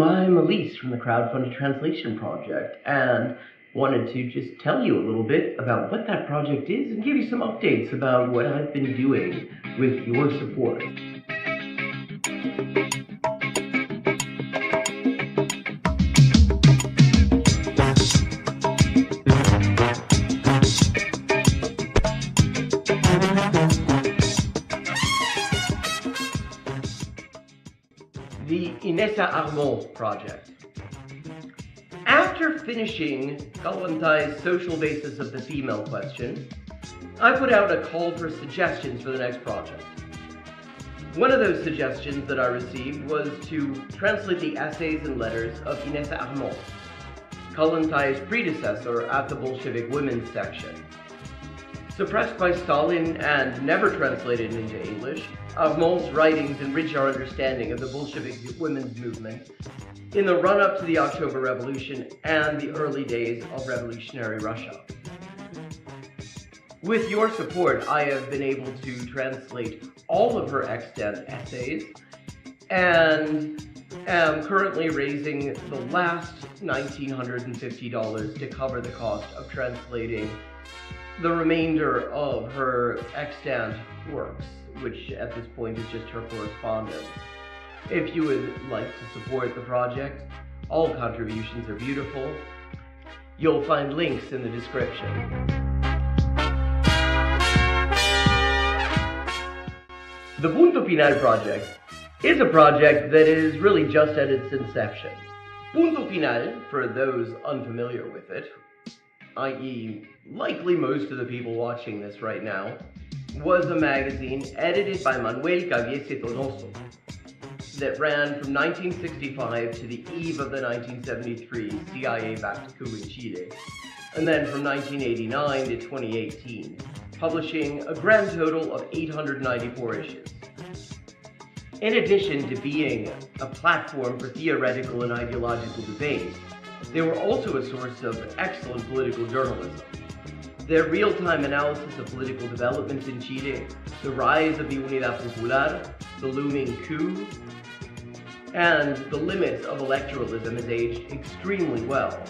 I'm Elise from the Crowdfunded Translation Project, and wanted to just tell you a little bit about what that project is and give you some updates about what I've been doing with your support. The Inessa Armand project. After finishing Kalantai's social basis of the female question, I put out a call for suggestions for the next project. One of those suggestions that I received was to translate the essays and letters of Inessa Armand, Kalantai's predecessor at the Bolshevik women's section. Suppressed by Stalin and never translated into English, Armand's writings enrich our understanding of the Bolshevik women's movement in the run-up to the October Revolution and the early days of revolutionary Russia. With your support, I have been able to translate all of her extant essays and am currently raising the last $1,950 to cover the cost of translating the remainder of her extant works, which at this point is just her correspondence. If you would like to support the project, all contributions are beautiful. You'll find links in the description. The Punto Final project is a project that is really just at its inception. Punto Final, for those unfamiliar with it, i.e. likely most of the people watching this right now, was a magazine edited by Manuel Caviese Donoso that ran from 1965 to the eve of the 1973 CIA-backed coup in Chile, and then from 1989 to 2018, publishing a grand total of 894 issues. In addition to being a platform for theoretical and ideological debate, they were also a source of excellent political journalism. Their real-time analysis of political developments in Chile, the rise of the Unidad Popular, the looming coup, and the limits of electoralism has aged extremely well,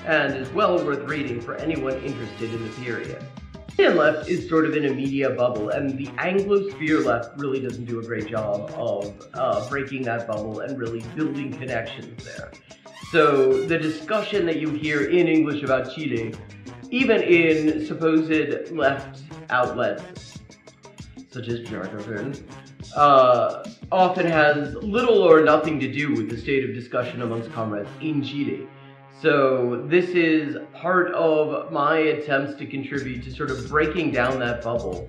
and is well worth reading for anyone interested in the period. The Chilean left is sort of in a media bubble, and the Anglosphere left really doesn't do a great job of breaking that bubble and really building connections there. So the discussion that you hear in English about Chile, even in supposed left outlets, such as Jargon, often has little or nothing to do with the state of discussion amongst comrades in Chile. So this is part of my attempts to contribute to sort of breaking down that bubble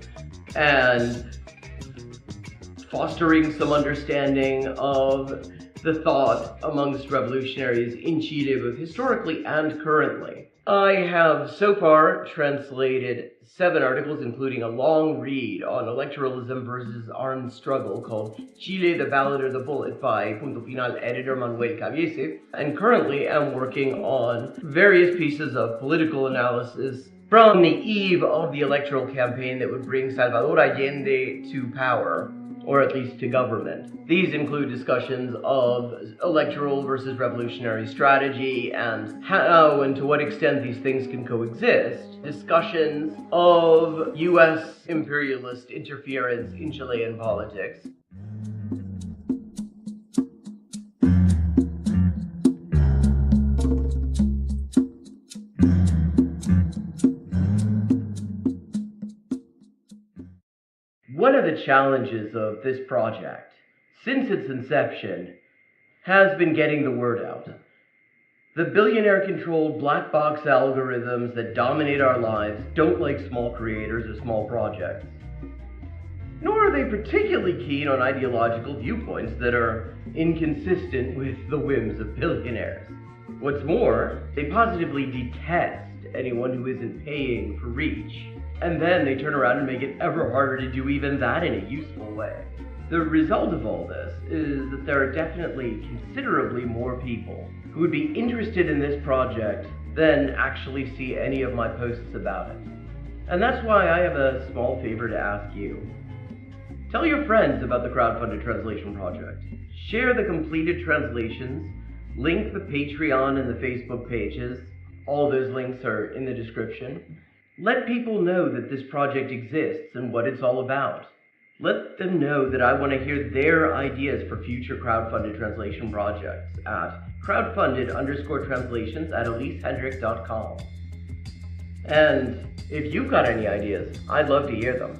and fostering some understanding of the thought amongst revolutionaries in Chile, both historically and currently. I have so far translated 7 articles, including a long read on electoralism versus armed struggle called Chile, the Ballot or the Bullet by Punto Final editor Manuel Caviese, and currently am working on various pieces of political analysis from the eve of the electoral campaign that would bring Salvador Allende to power, or at least to government. These include discussions of electoral versus revolutionary strategy and how and to what extent these things can coexist, discussions of US imperialist interference in Chilean politics, One of the challenges of this project, since its inception, has been getting the word out. The billionaire-controlled black box algorithms that dominate our lives don't like small creators or small projects. Nor are they particularly keen on ideological viewpoints that are inconsistent with the whims of billionaires. What's more, they positively detest anyone who isn't paying for reach. And then they turn around and make it ever harder to do even that in a useful way. The result of all this is that there are definitely considerably more people who would be interested in this project than actually see any of my posts about it. And that's why I have a small favor to ask you. Tell your friends about the Crowdfunded Translation Project. Share the completed translations Link the Patreon and the Facebook pages. All those links are in the description. Let people know that this project exists and what it's all about. Let them know that I want to hear their ideas for future crowdfunded translation projects at crowdfunded_translations@elisehendrick.com. And if you've got any ideas, I'd love to hear them.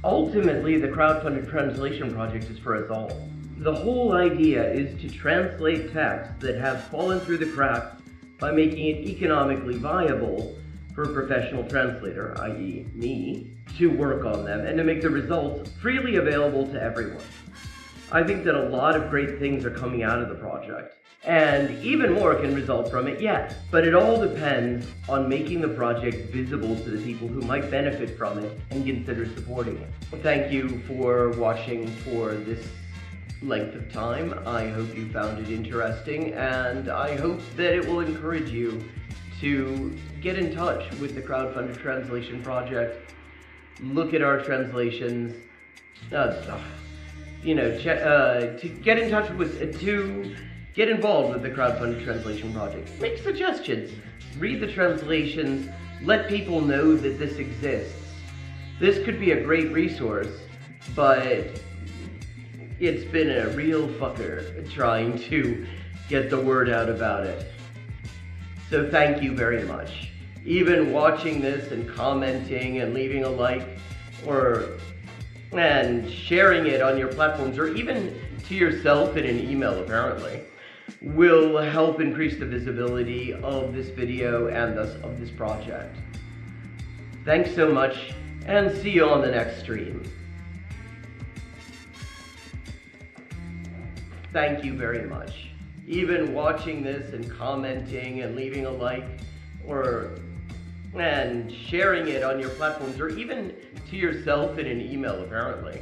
Ultimately, the crowdfunded translation project is for us all. The whole idea is to translate texts that have fallen through the cracks by making it economically viable for a professional translator, i.e. me, to work on them and to make the results freely available to everyone. I think that a lot of great things are coming out of the project, and even more can result from it yet. But it all depends on making the project visible to the people who might benefit from it and consider supporting it. Thank you for watching for this length of time. I hope you found it interesting, and I hope that it will encourage you to get in touch with the crowdfunded translation project. Look at our translations, to get in touch with, to get involved with the crowdfunded translation project. Make suggestions, read the translations, let people know that this exists. This could be a great resource, but it's been a real fucker trying to get the word out about it. So thank you very much. Even watching this and commenting and leaving a like and sharing it on your platforms, or even to yourself in an email apparently, will help increase the visibility of this video and thus of this project. Thanks so much, and see you on the next stream. Thank you very much. Even watching this and commenting and leaving a like and sharing it on your platforms, or even to yourself in an email apparently,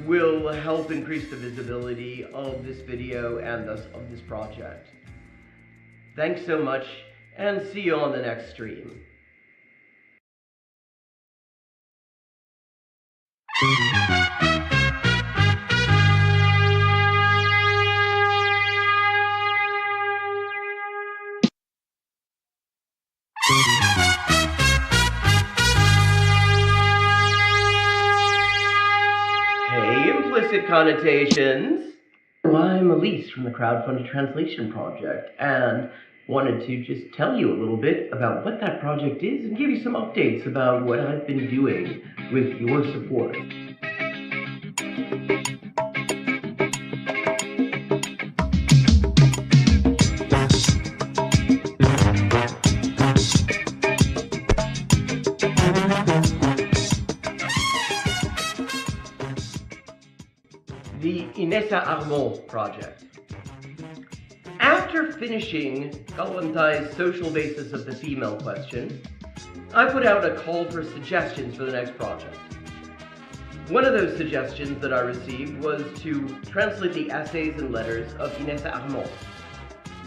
will help increase the visibility of this video and thus of this project. Thanks so much, and see you on the next stream. Hey, implicit connotations. Well, I'm Elise from the Crowdfunded Translation Project, and wanted to just tell you a little bit about what that project is and give you some updates about what I've been doing with your support. The Inessa Armand project. After finishing Kalantai's social basis of the female question, I put out a call for suggestions for the next project. One of those suggestions that I received was to translate the essays and letters of Inessa Armand,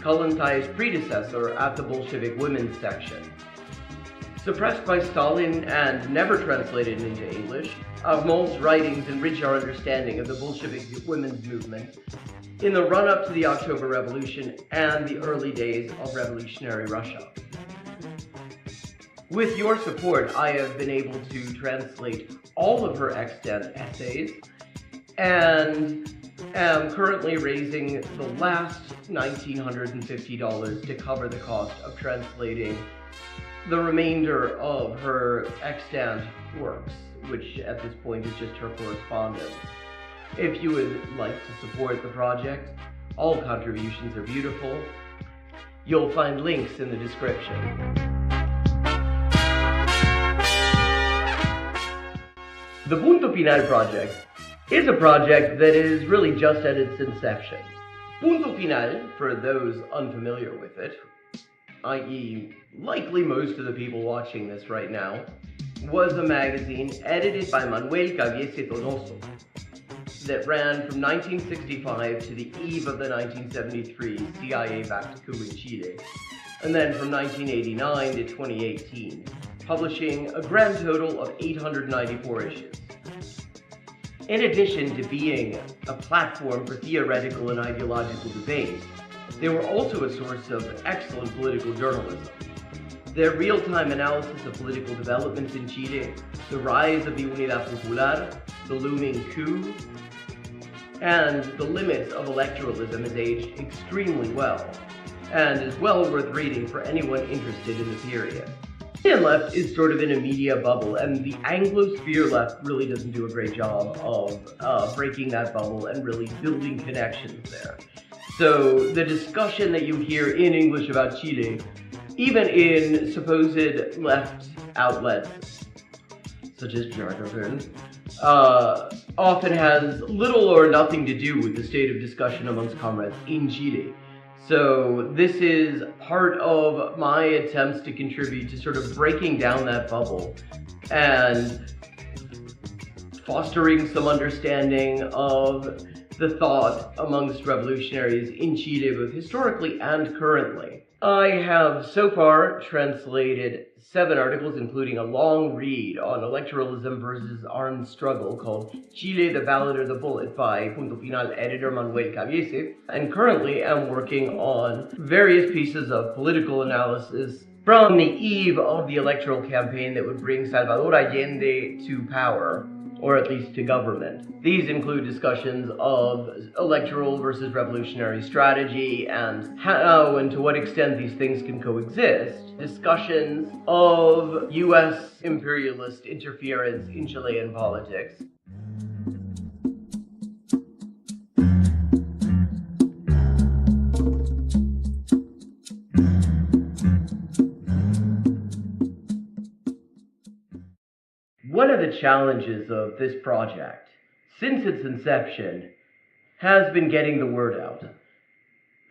Kalantai's predecessor at the Bolshevik Women's section. Suppressed by Stalin and never translated into English, Armand's writings enrich our understanding of the Bolshevik women's movement in the run-up to the October Revolution and the early days of revolutionary Russia. With your support, I have been able to translate all of her extant essays and am currently raising the last $1,950 to cover the cost of translating the remainder of her extant works, which at this point is just her correspondence. If you would like to support the project, all contributions are beautiful. You'll find links in the description. The Punto Final project is a project that is really just at its inception. Punto Final, for those unfamiliar with it, i.e. likely most of the people watching this right now, was a magazine edited by Manuel Caviese Donoso that ran from 1965 to the eve of the 1973 CIA-backed coup in Chile, and then from 1989 to 2018, publishing a grand total of 894 issues. In addition to being a platform for theoretical and ideological debate, They were also a source of excellent political journalism. Their real-time analysis of political developments in Chile, the rise of the Unidad Popular, the looming coup, and the limits of electoralism has aged extremely well, and is well worth reading for anyone interested in the period. The Chilean left is sort of in a media bubble, and the Anglosphere left really doesn't do a great job of breaking that bubble and really building connections there. So the discussion that you hear in English about Chile, even in supposed left outlets, such as Jargon, often has little or nothing to do with the state of discussion amongst comrades in Chile. So this is part of my attempts to contribute to sort of breaking down that bubble and fostering some understanding of the thought amongst revolutionaries in Chile, both historically and currently. I have so far translated 7 articles, including a long read on electoralism versus armed struggle called Chile, the Ballot or the Bullet by Punto Final editor Manuel Cabiese, and currently am working on various pieces of political analysis from the eve of the electoral campaign that would bring Salvador Allende to power, or at least to government. These include discussions of electoral versus revolutionary strategy and how and to what extent these things can coexist, discussions of US imperialist interference in Chilean politics, one of the challenges of this project, since its inception, has been getting the word out.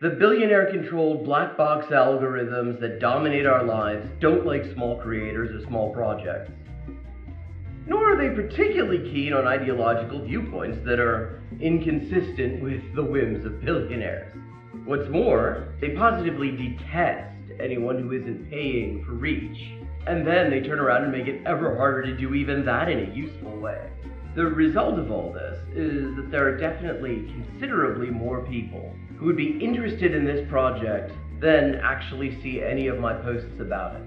The billionaire-controlled black box algorithms that dominate our lives don't like small creators or small projects. Nor are they particularly keen on ideological viewpoints that are inconsistent with the whims of billionaires. What's more, they positively detest anyone who isn't paying for reach. And then they turn around and make it ever harder to do even that in a useful way. The result of all this is that there are definitely considerably more people who would be interested in this project than actually see any of my posts about it.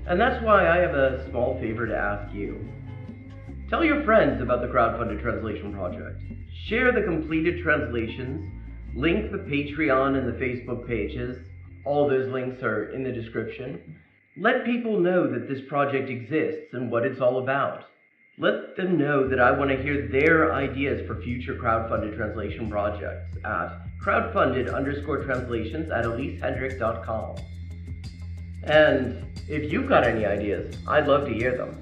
And that's why I have a small favor to ask you. Tell your friends about the crowdfunded translation project. Share the completed translations, link the Patreon and the Facebook pages. All those links are in the description. Let people know that this project exists and what it's all about. Let them know that I want to hear their ideas for future crowdfunded translation projects at crowdfunded_translations@elisehendrick.com. And if you've got any ideas, I'd love to hear them.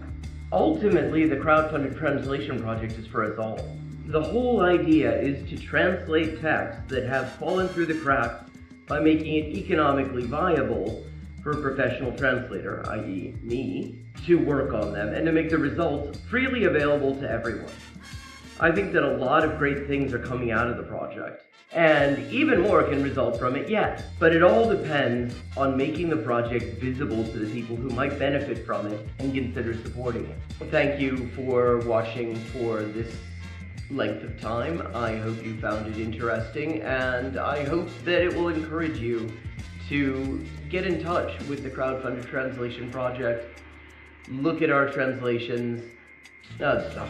Ultimately, the crowdfunded translation project is for us all. The whole idea is to translate texts that have fallen through the cracks by making it economically viable for a professional translator, i.e. me, to work on them and to make the results freely available to everyone. I think that a lot of great things are coming out of the project, and even more can result from it yet. But it all depends on making the project visible to the people who might benefit from it and consider supporting it. Thank you for watching for this length of time. I hope you found it interesting, and I hope that it will encourage you to get in touch with the crowdfunded translation project, look at our translations, to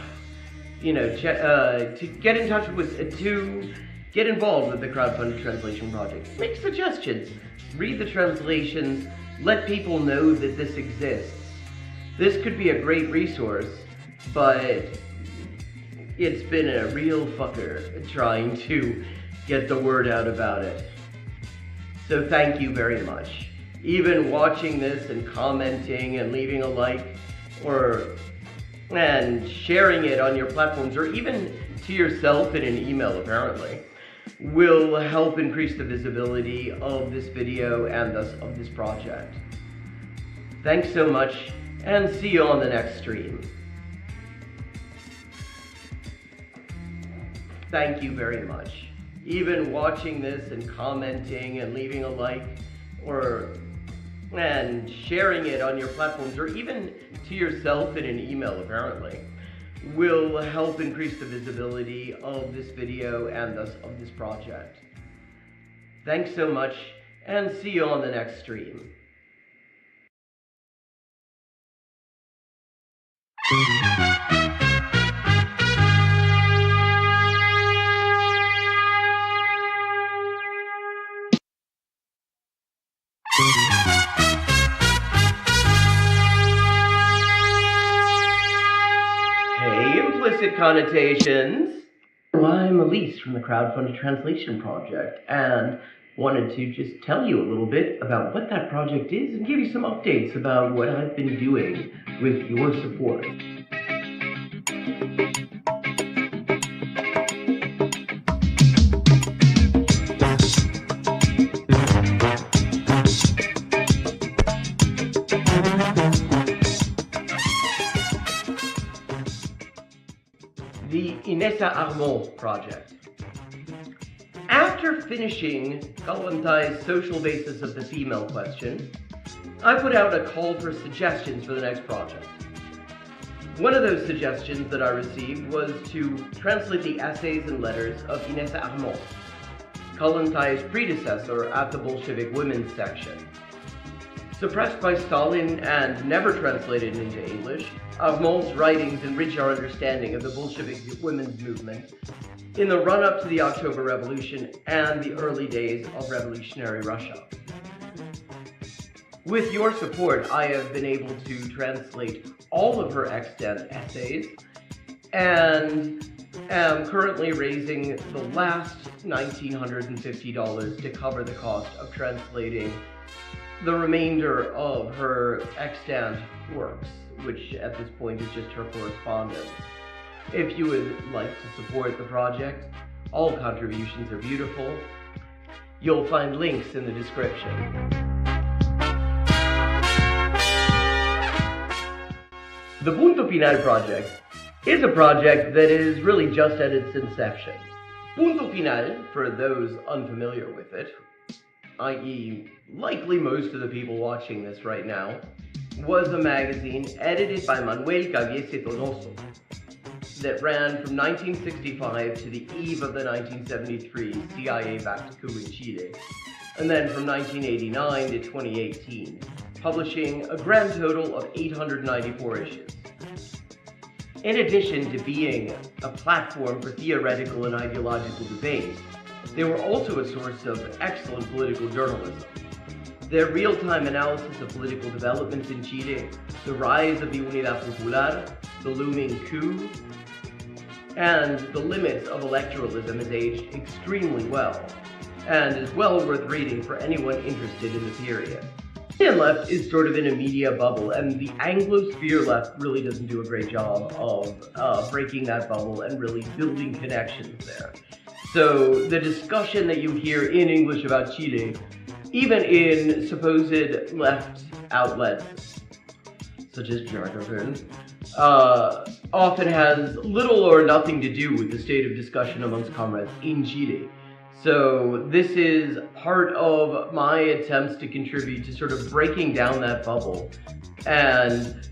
get in touch with, to get involved with the crowdfunded translation project. Make suggestions, read the translations, let people know that this exists. This could be a great resource, but it's been a real fucker trying to get the word out about it. So thank you very much. Even watching this and commenting and leaving a like and sharing it on your platforms, or even to yourself in an email apparently, will help increase the visibility of this video and thus of this project. Thanks so much, and see you on the next stream. Thank you very much. Even watching this and commenting and leaving a like and sharing it on your platforms, or even to yourself in an email apparently, will help increase the visibility of this video and thus of this project. Thanks so much, and see you on the next stream. Hey, implicit connotations. I'm Elise from the Crowdfunded Translation Project, and wanted to just tell you a little bit about what that project is and give you some updates about what I've been doing with your support. The Inessa Armand project. After finishing Galantai's social basis of the female question, I put out a call for suggestions for the next project. One of those suggestions that I received was to translate the essays and letters of Inessa Armand, Galantai's predecessor at the Bolshevik women's section. Suppressed by Stalin and never translated into English, Armand's writings enrich our understanding of the Bolshevik women's movement in the run-up to the October Revolution and the early days of revolutionary Russia. With your support, I have been able to translate all of her extant essays and am currently raising the last $1,950 to cover the cost of translating the remainder of her extant works, which at this point is just her correspondence. If you would like to support the project, all contributions are beautiful. You'll find links in the description. The Punto Final project is a project that is really just at its inception. Punto Final, for those unfamiliar with it, i.e. likely most of the people watching this right now, was a magazine edited by Manuel Caviese Donoso that ran from 1965 to the eve of the 1973 CIA-backed coup in Chile, and then from 1989 to 2018, publishing a grand total of 894 issues. In addition to being a platform for theoretical and ideological debate, they were also a source of excellent political journalism. Their real-time analysis of political developments in Chile, the rise of the Unidad Popular, the looming coup, and the limits of electoralism is aged extremely well, and is well worth reading for anyone interested in the period. The Chilean left is sort of in a media bubble, and the Anglosphere left really doesn't do a great job of breaking that bubble and really building connections there. So the discussion that you hear in English about Chile, even in supposed left outlets, such as Jacobin, often has little or nothing to do with the state of discussion amongst comrades in Chile. So this is part of my attempts to contribute to sort of breaking down that bubble and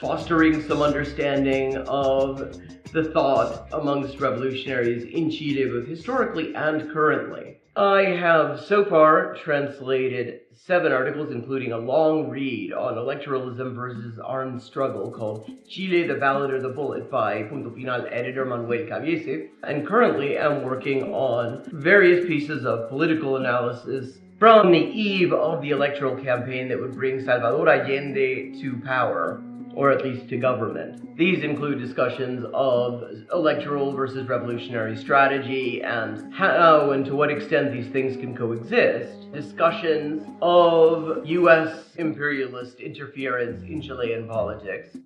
fostering some understanding of the thought amongst revolutionaries in Chile, both historically and currently. I have so far translated 7 articles, including a long read on electoralism versus armed struggle called Chile, the Ballad or the Bullet by Punto Final editor Manuel Caviese, and currently am working on various pieces of political analysis from the eve of the electoral campaign that would bring Salvador Allende to power, or at least to government. These include discussions of electoral versus revolutionary strategy and how and to what extent these things can coexist, discussions of US imperialist interference in Chilean politics,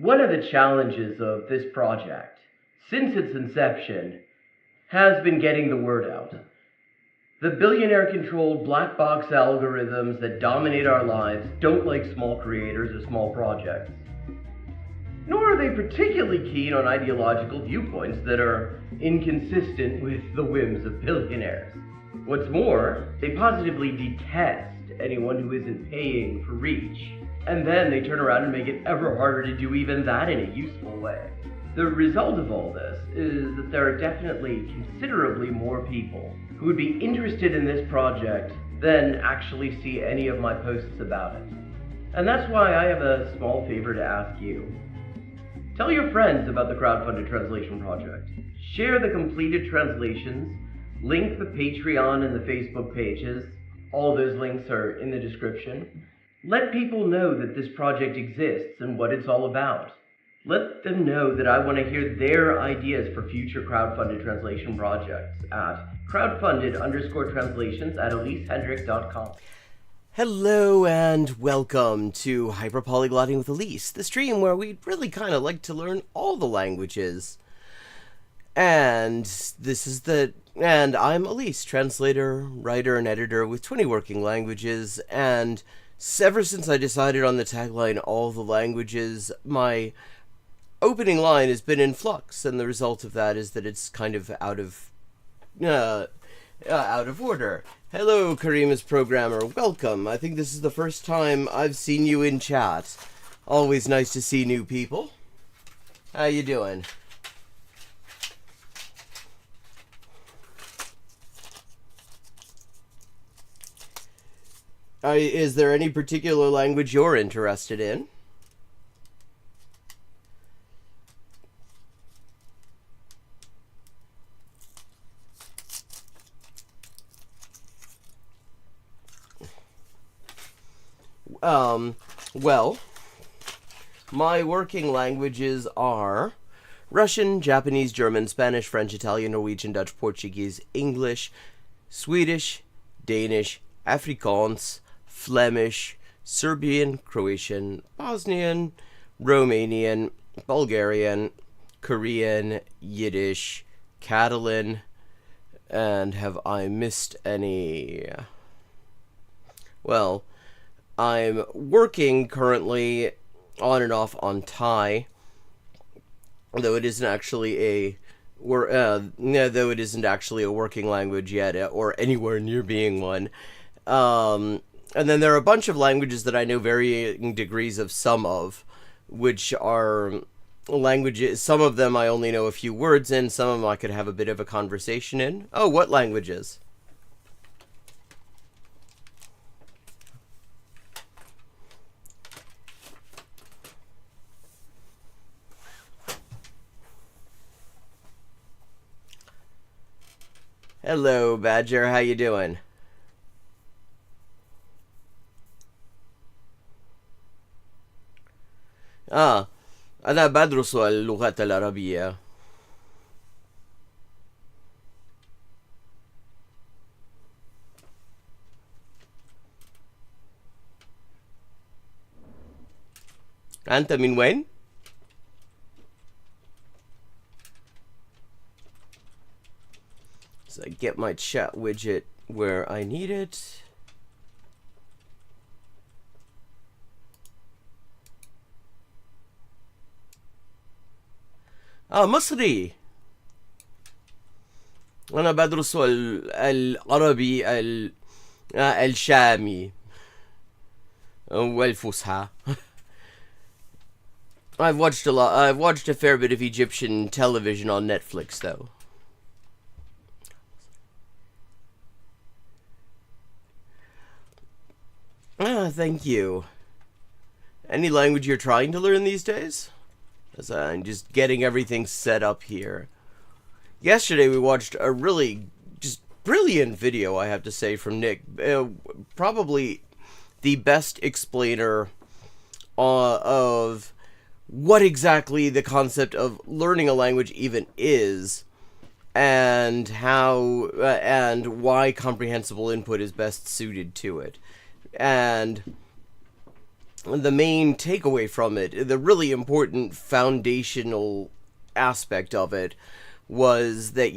One of the challenges of this project, since its inception, has been getting the word out. The billionaire-controlled black box algorithms that dominate our lives don't like small creators or small projects. Nor are they particularly keen on ideological viewpoints that are inconsistent with the whims of billionaires. What's more, they positively detest anyone who isn't paying for reach. And then they turn around and make it ever harder to do even that in a useful way. The result of all this is that there are definitely considerably more people who would be interested in this project than actually see any of my posts about it. And that's why I have a small favor to ask you. Tell your friends about the crowdfunded translation project. Share the completed translations, link the Patreon and the Facebook pages. All those links are in the description. Let people know that this project exists and what it's all about. Let them know that I want to hear their ideas for future crowdfunded translation projects at crowdfunded_translations@elisehendrick.com. Hello and welcome to Hyperpolyglotting with Elise, the stream where we'd really kind of like to learn all the languages. And I'm Elise, translator, writer, and editor with 20 working languages, and ever since I decided on the tagline, all the languages, my opening line has been in flux, and the result of that is that it's kind of out of order. Hello, Karima's programmer. Welcome. I think this is the first time I've seen you in chat. Always nice to see new people. How you doing? Is there any particular language you're interested in? Well, my working languages are Russian, Japanese, German, Spanish, French, Italian, Norwegian, Dutch, Portuguese, English, Swedish, Danish, Afrikaans, Flemish, Serbian, Croatian, Bosnian, Romanian, Bulgarian, Korean, Yiddish, Catalan, and have I missed any? Well, I'm working currently on and off on Thai, though it isn't actually a working language yet, or anywhere near being one. And then there are a bunch of languages that I know varying degrees of some of, which are languages. Some of them I only know a few words in, some of them I could have a bit of a conversation in. Oh, what languages? Hello, Badger. How you doing? أنا بدرس اللغات العربية. أنت من وين؟ So I get my chat widget where I need it. مصري. أنا بدرس العربي الشامي والفصحى. I've watched a fair bit of Egyptian television on Netflix, though. Thank you. Any language you're trying to learn these days? As I'm just getting everything set up here. Yesterday we watched a really just brilliant video, I have to say, from Nick. Probably the best explainer of what exactly the concept of learning a language even is, and how and why comprehensible input is best suited to it. And the main takeaway from it, the really important foundational aspect of it, was that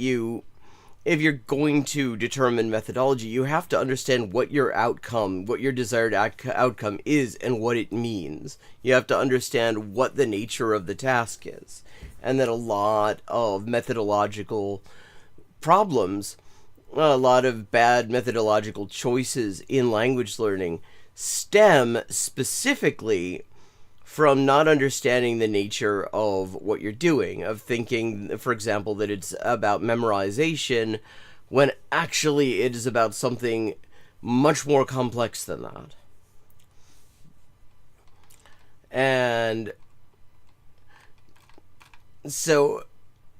if you're going to determine methodology, you have to understand what your desired outcome is and what it means. You have to understand what the nature of the task is. And that a lot of methodological problems a lot of bad methodological choices in language learning stem specifically from not understanding the nature of what you're doing, of thinking, for example, that it's about memorization, when actually it is about something much more complex than that. And so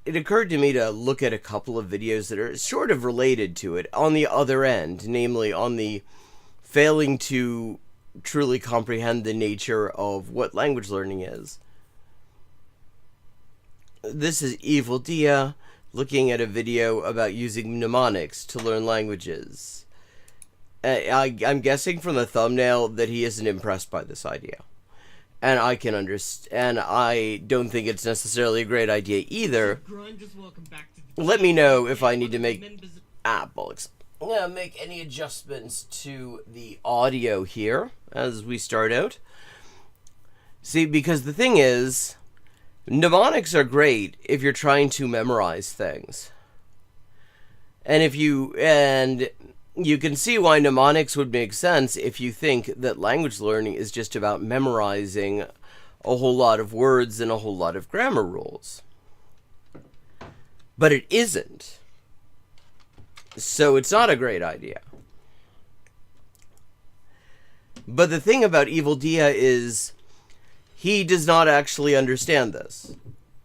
it occurred to me to look at a couple of videos that are sort of related to it on the other end, namely on the failing to truly comprehend the nature of what language learning is. This is Evil Dia looking at a video about using mnemonics to learn languages. I'm guessing from the thumbnail that he isn't impressed by this idea. And I can understand, and I don't think it's necessarily a great idea either. Let me know if I need to make bollocks. I'm gonna make any adjustments to the audio here as we start out. See, because the thing is, mnemonics are great if you're trying to memorize things. And you can see why mnemonics would make sense if you think that language learning is just about memorizing a whole lot of words and a whole lot of grammar rules. But it isn't. So it's not a great idea. But the thing about Evil Dia is he does not actually understand this.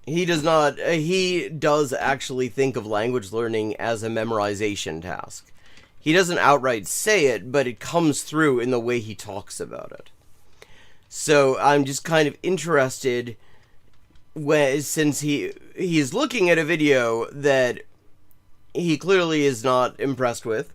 He does actually think of language learning as a memorization task. He doesn't outright say it, but it comes through in the way he talks about it. So I'm just kind of interested, since he is looking at a video that he clearly is not impressed with,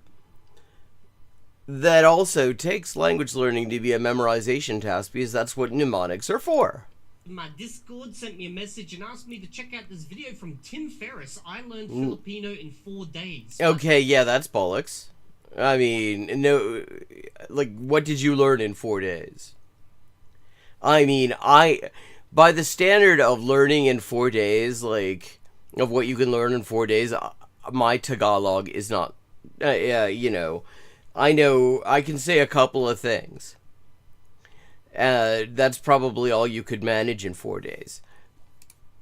that also takes language learning to be a memorization task, because that's what mnemonics are for. My Discord sent me a message and asked me to check out this video from Tim Ferriss. I learned Filipino in 4 days. Okay, yeah, that's bollocks. I mean, no, like, what did you learn in 4 days? I mean, by the standard of learning in 4 days, like, of what you can learn in 4 days, my Tagalog is not, you know, I can say a couple of things. That's probably all you could manage in 4 days.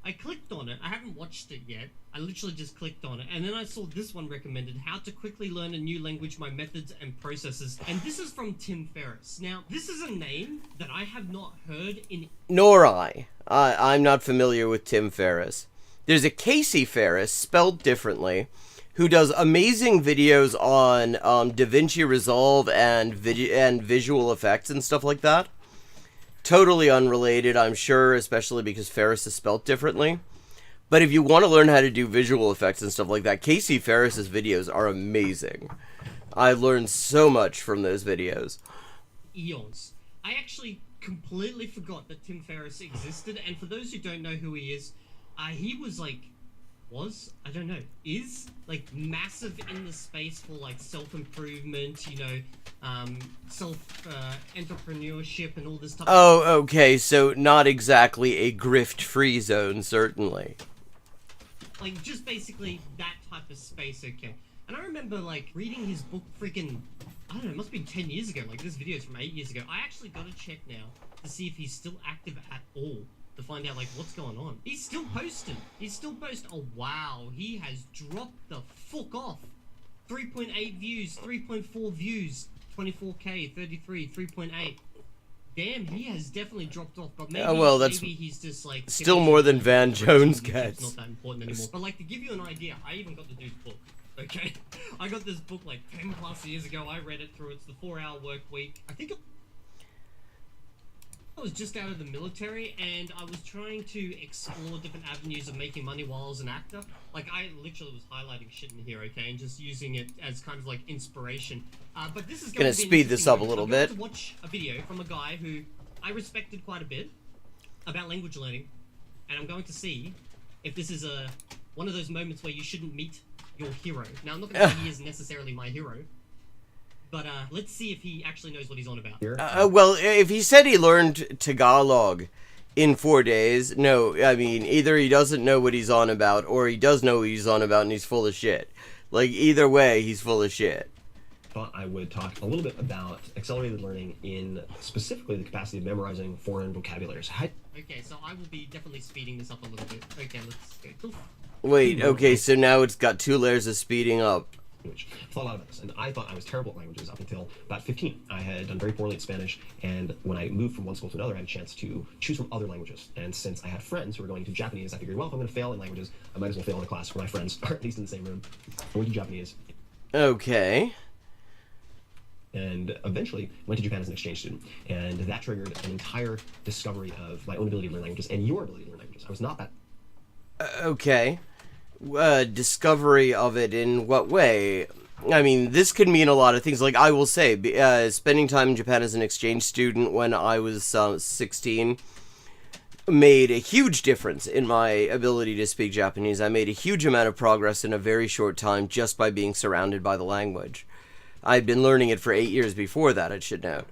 I clicked on it. I haven't watched it yet. I literally just clicked on it. And then I saw this one recommended, How to Quickly Learn a New Language, My Methods and Processes. And this is from Tim Ferriss. Now, this is a name that I have not heard in... Nor I. I'm not familiar with Tim Ferriss. There's a Casey Ferriss, spelled differently, who does amazing videos on DaVinci Resolve and visual effects and stuff like that. Totally unrelated, I'm sure, especially because Ferriss is spelled differently. But if you want to learn how to do visual effects and stuff like that, Casey Ferriss's videos are amazing. I learned so much from those videos. Eons. I actually completely forgot that Tim Ferriss existed, and for those who don't know who he is, he was like... I don't know, is like massive in the space for like self-improvement, you know, entrepreneurship and all this stuff. Oh, okay, so not exactly a grift-free zone, certainly. Like, just basically that type of space, okay. And I remember, like, reading his book freaking, I don't know, it must be 10 years ago. Like, this video is from 8 years ago. I actually got to check now to see if he's still active at all, to find out, like, what's going on. He's still posting. Oh, wow. He has dropped the fuck off. 3.8 views, 3.4 views, 24k, 33, 3.8. Damn, he has definitely dropped off. But maybe, maybe he's just, like... Still more than Van Jones gets. It's not that important anymore. But, like, to give you an idea, I even got the dude's book. Okay? I got this book, like, 10 plus years ago. I read it through. It's the 4-Hour Work Week. I think I was just out of the military, and I was trying to explore different avenues of making money while I was an actor. Like, I literally was highlighting shit in here, okay, and just using it as kind of like inspiration. But this is going to speed this up a little bit. I'm going to watch a video from a guy who I respected quite a bit about language learning, and I'm going to see if this is one of those moments where you shouldn't meet your hero. Now, I'm not going to say he is necessarily my hero. But let's see if he actually knows what he's on about. Well, if he said he learned Tagalog in 4 days, no, I mean, either he doesn't know what he's on about, or he does know what he's on about and he's full of shit. Like, either way, he's full of shit. Thought I would talk a little bit about accelerated learning in specifically the capacity of memorizing foreign vocabularies. Okay, so I will be definitely speeding this up a little bit. Okay, let's go. Wait, okay, so now it's got 2 layers of speeding up. Language. I thought a lot about this, and I thought I was terrible at languages up until about 15. I had done very poorly at Spanish, and when I moved from one school to another, I had a chance to choose from other languages. And since I had friends who were going to Japanese, I figured, well, if I'm going to fail in languages, I might as well fail in a class where my friends are at least in the same room. I went to Japanese. Okay. And eventually went to Japan as an exchange student. And that triggered an entire discovery of my own ability to learn languages and your ability to learn languages. I was not that... Okay. Discovery of it in what way? I mean, this could mean a lot of things. Like, I will say, spending time in Japan as an exchange student when I was 16 made a huge difference in my ability to speak Japanese. I made a huge amount of progress in a very short time just by being surrounded by the language. I'd been learning it for 8 years before that, I should note.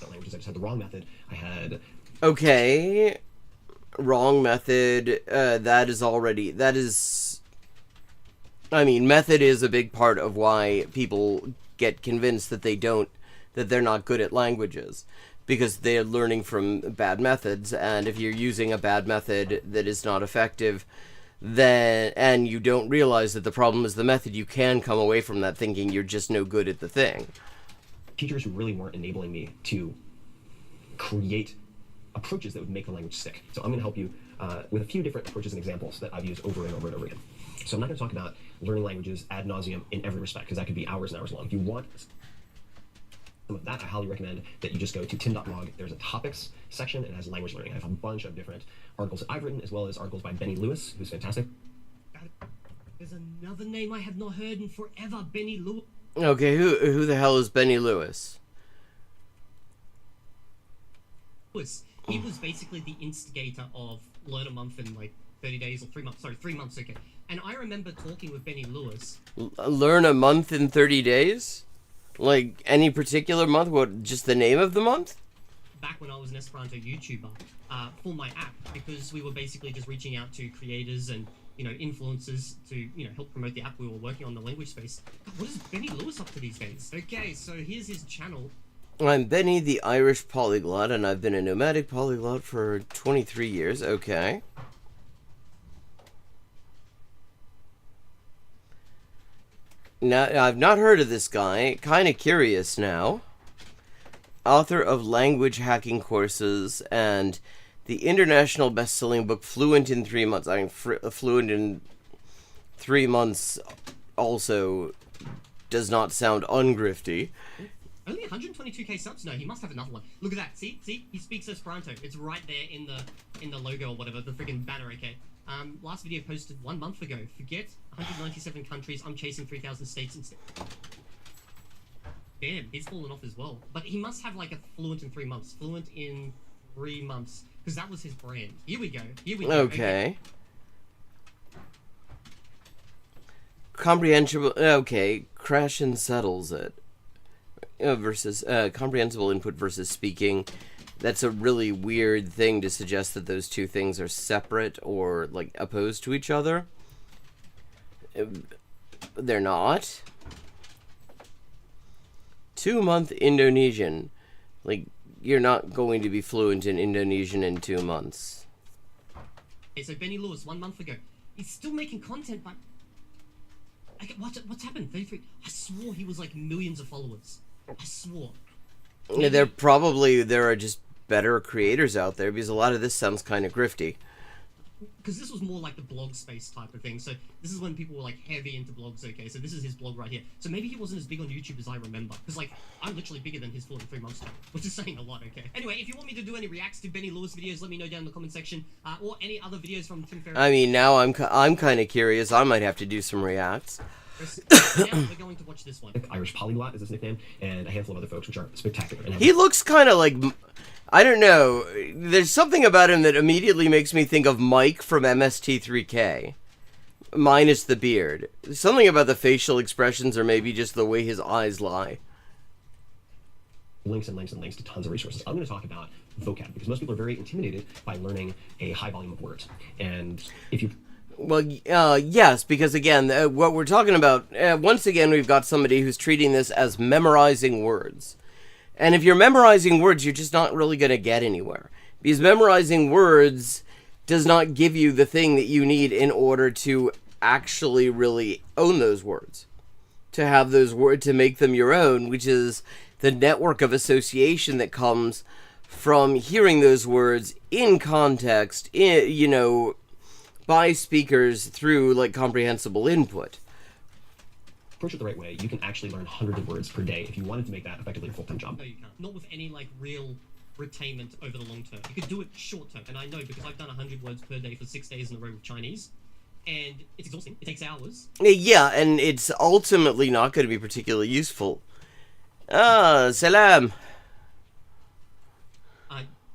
Languages, I just had the wrong method. I had... Okay. Wrong method. That is... I mean, method is a big part of why people get convinced that they're not good at languages. Because they're learning from bad methods, and if you're using a bad method that is not effective, and you don't realize that the problem is the method, you can come away from that thinking you're just no good at the thing. Teachers who really weren't enabling me to create approaches that would make the language stick. So I'm going to help you with a few different approaches and examples that I've used over and over and over again. So I'm not going to talk about learning languages ad nauseum in every respect, because that could be hours and hours long. If you want some of that, I highly recommend that you just go to tim.blog. There's a topics section, and it has language learning. I have a bunch of different articles that I've written, as well as articles by Benny Lewis, who's fantastic. There's another name I have not heard in forever, Benny Lewis. Okay, who the hell is Benny Lewis? He was basically the instigator of Learn a Month in like 30 days or 3 months. Sorry, 3 months, okay. And I remember talking with Benny Lewis. Learn a month in 30 days? Like, any particular month? What, just the name of the month? Back when I was an Esperanto YouTuber, for my app, because we were basically just reaching out to creators and, you know, influencers to, you know, help promote the app we were working on, the language space. God, what is Benny Lewis up to these days? Okay, so here's his channel. I'm Benny the Irish Polyglot, and I've been a nomadic polyglot for 23 years. Okay. Now, I've not heard of this guy. Kind of curious now. Author of language hacking courses and the international best-selling book Fluent in 3 months. I mean, Fluent in 3 months also does not sound ungrifty. Only 122k subs? No, he must have another one. Look at that. See? He speaks Esperanto. It's right there in the logo or whatever, the freaking banner, okay? Last video posted 1 month ago. Forget 197 countries. I'm chasing 3,000 states instead. Damn, he's fallen off as well. But he must have like a Fluent in 3 months. Fluent in 3 months. Because that was his brand. Here we go. Okay. Comprehensible. Okay. Crash and settles it. Versus comprehensible input versus speaking. That's a really weird thing to suggest that those two things are separate or like opposed to each other. They're not. 2 month Indonesian. Like, you're not going to be fluent in Indonesian in 2 months. Okay, so Benny Lewis 1 month ago. He's still making content, but what's happened? 33. I swore he was like millions of followers. I swore. Yeah, there are just better creators out there, because a lot of this sounds kind of grifty. Because this was more like the blog space type of thing. So this is when people were like heavy into blogs, okay? So this is his blog right here. So maybe he wasn't as big on YouTube as I remember. Because like, I'm literally bigger than his 43 months time, which is saying a lot, okay? Anyway, if you want me to do any reacts to Benny Lewis videos, let me know down in the comment section. Or any other videos from Tim Ferriss. I mean, now I'm kind of curious. I might have to do some reacts. Now we're going to watch this one. Irish Polyglot is his nickname, and a handful of other folks, which are spectacular. He looks kind of like, I don't know, there's something about him that immediately makes me think of Mike from MST3K. Minus the beard. Something about the facial expressions, or maybe just the way his eyes lie. Links and links and links to tons of resources. I'm going to talk about vocab, because most people are very intimidated by learning a high volume of words. And if you... Well, yes, because again, what we're talking about, once again, we've got somebody who's treating this as memorizing words. And if you're memorizing words, you're just not really going to get anywhere. Because memorizing words does not give you the thing that you need in order to actually really own those words. To have those words, to make them your own, which is the network of association that comes from hearing those words in context, by speakers through, like, comprehensible input. Approach it the right way, you can actually learn hundreds of words per day if you wanted to make that effectively a full-time job. No, you can't. Not with any, like, real retainment over the long term. You could do it short term, and I know because I've done 100 words per day for 6 days in a row with Chinese, and it's exhausting. It takes hours. Yeah, and it's ultimately not going to be particularly useful. Salam.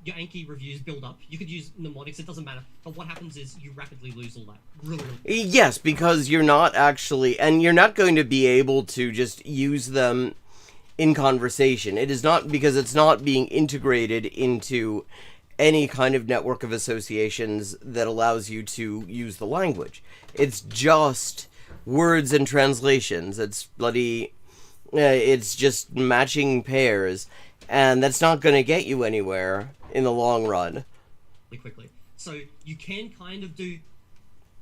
Your Anki reviews build up. You could use mnemonics, it doesn't matter. But what happens is you rapidly lose all that. Really. Yes, because you're not actually, and you're not going to be able to just use them in conversation. It is not, because it's not being integrated into any kind of network of associations that allows you to use the language. It's just words and translations. It's it's just matching pairs, and that's not going to get you anywhere in the long run. Quickly. So you can kind of do,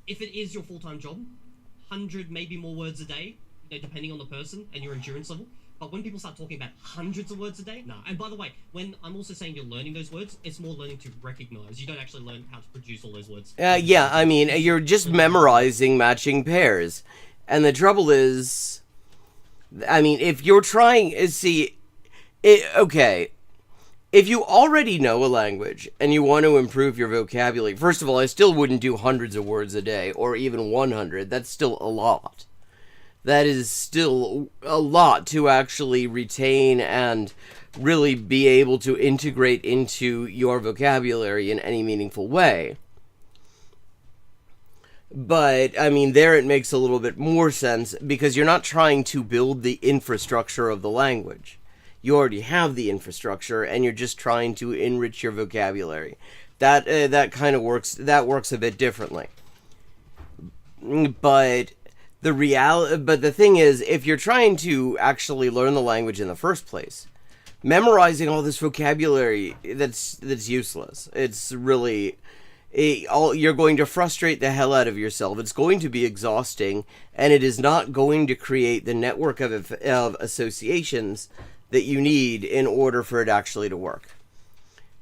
if it is your full-time job, 100, maybe more words a day, depending on the person and your endurance level. But when people start talking about hundreds of words a day, no. And by the way, when I'm also saying you're learning those words, it's more learning to recognize. You don't actually learn how to produce all those words. Yeah, I mean, you're just memorizing matching pairs. And the trouble is, I mean, if you're trying, okay, if you already know a language and you want to improve your vocabulary, first of all, I still wouldn't do hundreds of words a day, or even 100. That's still a lot. That is still a lot to actually retain and really be able to integrate into your vocabulary in any meaningful way. But, I mean, there it makes a little bit more sense, because you're not trying to build the infrastructure of the language. You already have the infrastructure, and you're just trying to enrich your vocabulary. That kind of works. That works a bit differently. But the thing is, if you're trying to actually learn the language in the first place, memorizing all this vocabulary, that's useless. It's really, you're going to frustrate the hell out of yourself. It's going to be exhausting, and it is not going to create the network of associations that you need in order for it actually to work.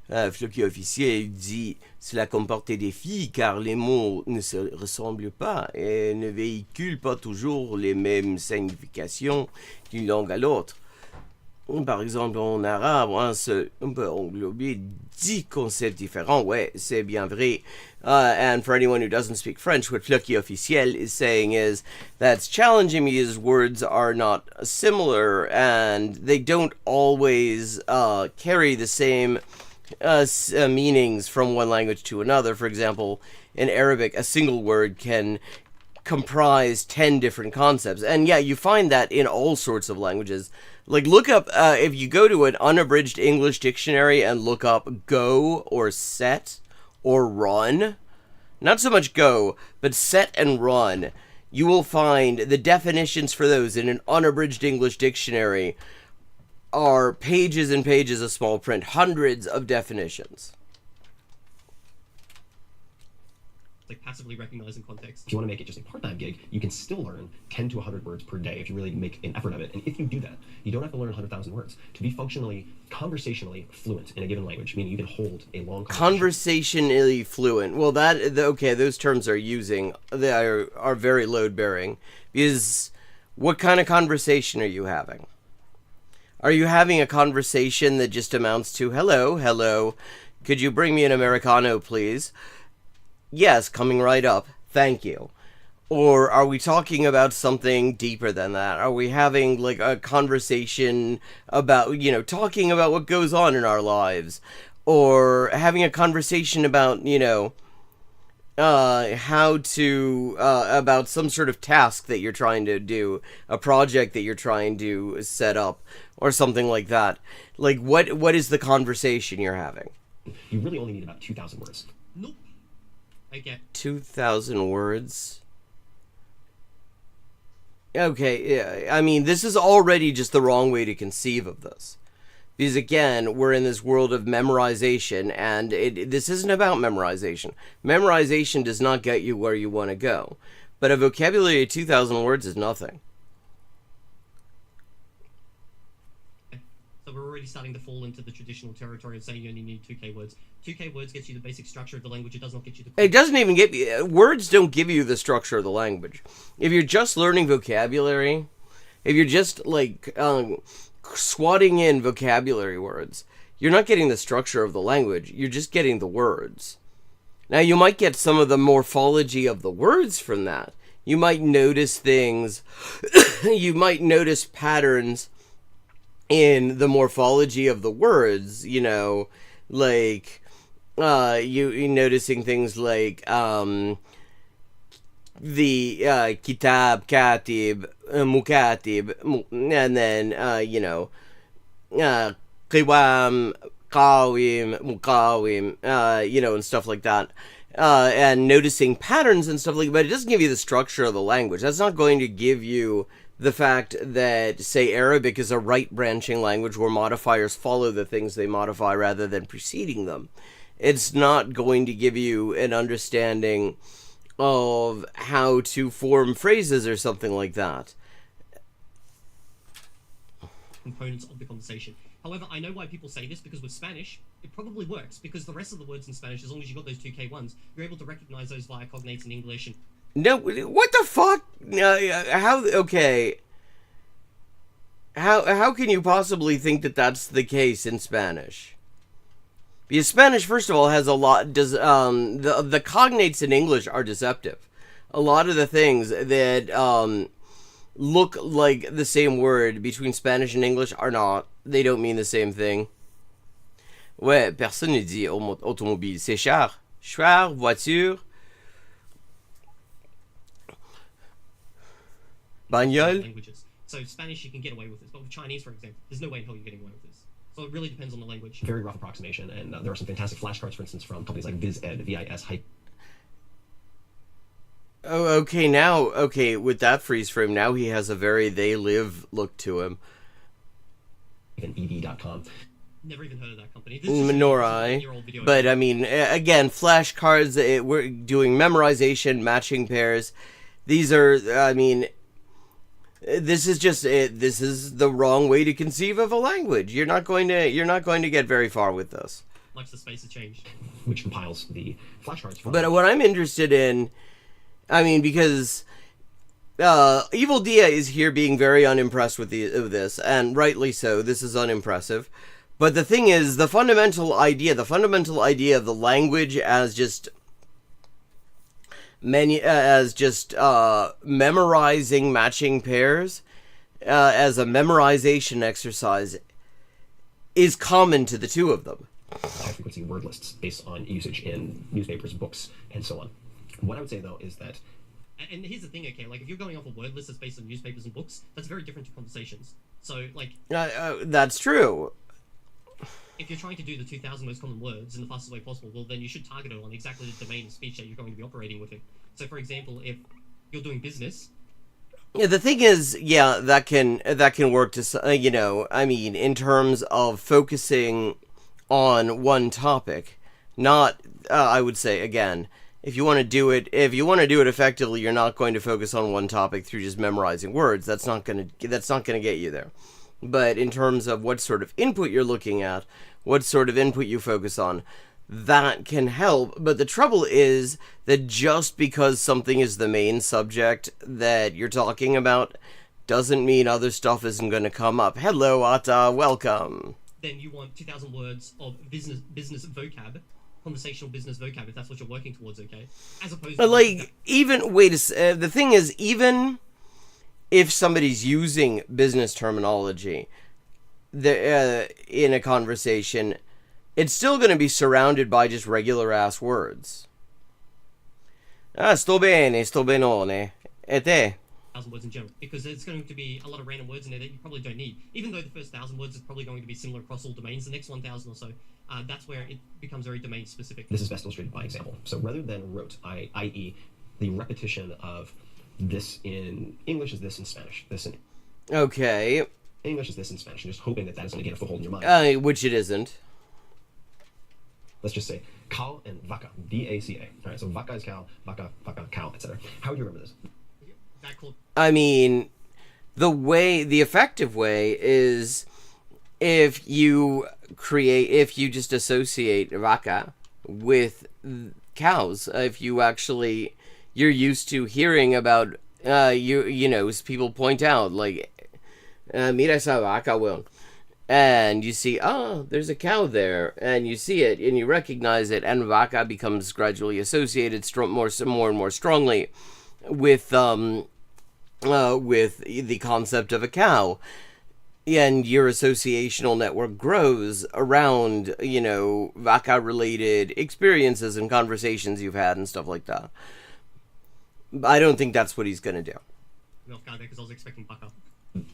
Floki officiel dit « Cela comporte des défis car les mots ne se ressemblent pas et ne véhiculent pas toujours les mêmes significations d'une langue à l'autre. Par exemple, en arabe, on peut englober 10 concepts différents. Ouais, c'est bien vrai. And for anyone who doesn't speak French, what Floki officiel is saying is that's challenging because words are not similar and they don't always carry the same meanings from one language to another. For example, in Arabic, a single word can comprise 10 different concepts. And yeah, you find that in all sorts of languages. Like, look up, if you go to an unabridged English dictionary and look up go or set or run, not so much go, but set and run, you will find the definitions for those in an unabridged English dictionary are pages and pages of small print, hundreds of definitions. Like passively recognizing context. If you want to make it just a part-time gig, you can still learn 10 to 100 words per day if you really make an effort of it. And if you do that, you don't have to learn 100,000 words to be functionally, conversationally fluent in a given language, meaning you can hold a long conversation. Conversationally fluent. Well, okay, those terms they are very load-bearing. Because what kind of conversation are you having? Are you having a conversation that just amounts to, hello, could you bring me an Americano, please? Yes, coming right up. Thank you. Or are we talking about something deeper than that? Are we having, like, a conversation about, talking about what goes on in our lives? Or having a conversation about, about some sort of task that you're trying to do, a project that you're trying to set up, or something like that. Like, what is the conversation you're having? You really only need about 2,000 words. Nope. Okay. 2,000 words. Okay, yeah, I mean, this is already just the wrong way to conceive of this. Because again, we're in this world of memorization, and this isn't about memorization. Memorization does not get you where you want to go. But a vocabulary of 2,000 words is nothing. So we're already starting to fall into the traditional territory of saying you only need 2K words. 2K words gets you the basic structure of the language. It does not get you the... It doesn't even get you... Words don't give you the structure of the language. If you're just learning vocabulary, if you're just, like... swatting in vocabulary words, you're not getting the structure of the language, you're just getting the words. Now, you might get some of the morphology of the words from that. You might notice things, you might notice patterns in the morphology of the words, you know, like, you noticing things like, the kitab, katib, mukatib, and then you know, qiwam, qawim, muqawim, you know, and stuff like that, and noticing patterns and stuff like that. But it doesn't give you the structure of the language. That's not going to give you the fact that, say, Arabic is a right-branching language where modifiers follow the things they modify rather than preceding them. It's not going to give you an understanding of how to form phrases or something like that. Components of the conversation. However, I know why people say this, because with Spanish, it probably works, because the rest of the words in Spanish, as long as you've got those 2K ones, you're able to recognize those via cognates in English. And no, what the fuck? How, okay. How can you possibly think that that's the case in Spanish? Because Spanish, first of all, has a lot, the cognates in English are deceptive. A lot of the things that, look like the same word between Spanish and English are not. They don't mean the same thing. Ouais, personne ne dit automobile. C'est cher. Cher, voiture. Bagnole. Languages. So Spanish, you can get away with this. But with Chinese, for example, there's no way in hell you're getting away with this. So it really depends on the language. Very rough approximation, and there are some fantastic flashcards, for instance, from companies like VizEd, V-I-S, Oh, okay, now, okay, with that freeze frame, now he has a very they live look to him. ED.com. Never even heard of that company. Nor I. But, I mean, again, flashcards, we're doing memorization, matching pairs. These are, I mean, this is just, this is the wrong way to conceive of a language. You're not going to get very far with this. Much the space has changed. Which compiles the flashcards from... But what I'm interested in, I mean, because Evil Dia is here being very unimpressed with this, and rightly so. This is unimpressive. But the thing is, the fundamental idea of the language as just memorizing matching pairs, as a memorization exercise, is common to the two of them. High-frequency word lists based on usage in newspapers, books, and so on. What I would say, though, is that... And here's the thing, okay, like, if you're going off a word list that's based on newspapers and books, that's very different to conversations. So, like... that's true. If you're trying to do the 2,000 most common words in the fastest way possible, well, then you should target it on exactly the domain of speech that you're going to be operating within. So, for example, if you're doing business... Yeah, the thing is, yeah, that can work to, you know, I mean, in terms of focusing on one topic, not, I would say, again... If you want to do it effectively, you're not going to focus on one topic through just memorizing words. That's not going to get you there. But in terms of what sort of input you're looking at, what sort of input you focus on, that can help. But the trouble is that just because something is the main subject that you're talking about doesn't mean other stuff isn't going to come up. Hello, Atta, welcome. Then you want 2,000 words of business vocab. Conversational business vocab, if that's what you're working towards, okay? As opposed to... Like, the thing is, even if somebody's using business terminology in a conversation, it's still going to be surrounded by just regular-ass words. Sto bene, sto benone. E te? 1,000 words in general, because there's going to be a lot of random words in there that you probably don't need. Even though the first 1,000 words is probably going to be similar across all domains, the next 1,000 or so that's where it becomes very domain specific. This is best illustrated by example. So rather than wrote, i.e., the repetition of this in English is this in Spanish, this in Okay. English is this in Spanish, and just hoping that that is going to get a foothold in your mind. Which it isn't. Let's just say cow and vaca, V-A-C-A. All right, so vaca is cow, vaca, cow, etc. How would you remember this? That called I mean, the effective way is if you just associate vaca with cows. If you actually, you're used to hearing about, people point out, like, mira esa vaca, weón. And you see, oh, there's a cow there, and you see it, and you recognize it, and vaca becomes gradually associated more and more strongly with the concept of a cow, and your associational network grows around, vaca-related experiences and conversations you've had and stuff like that. I don't think that's what he's gonna do. milk out there because I was expecting backup.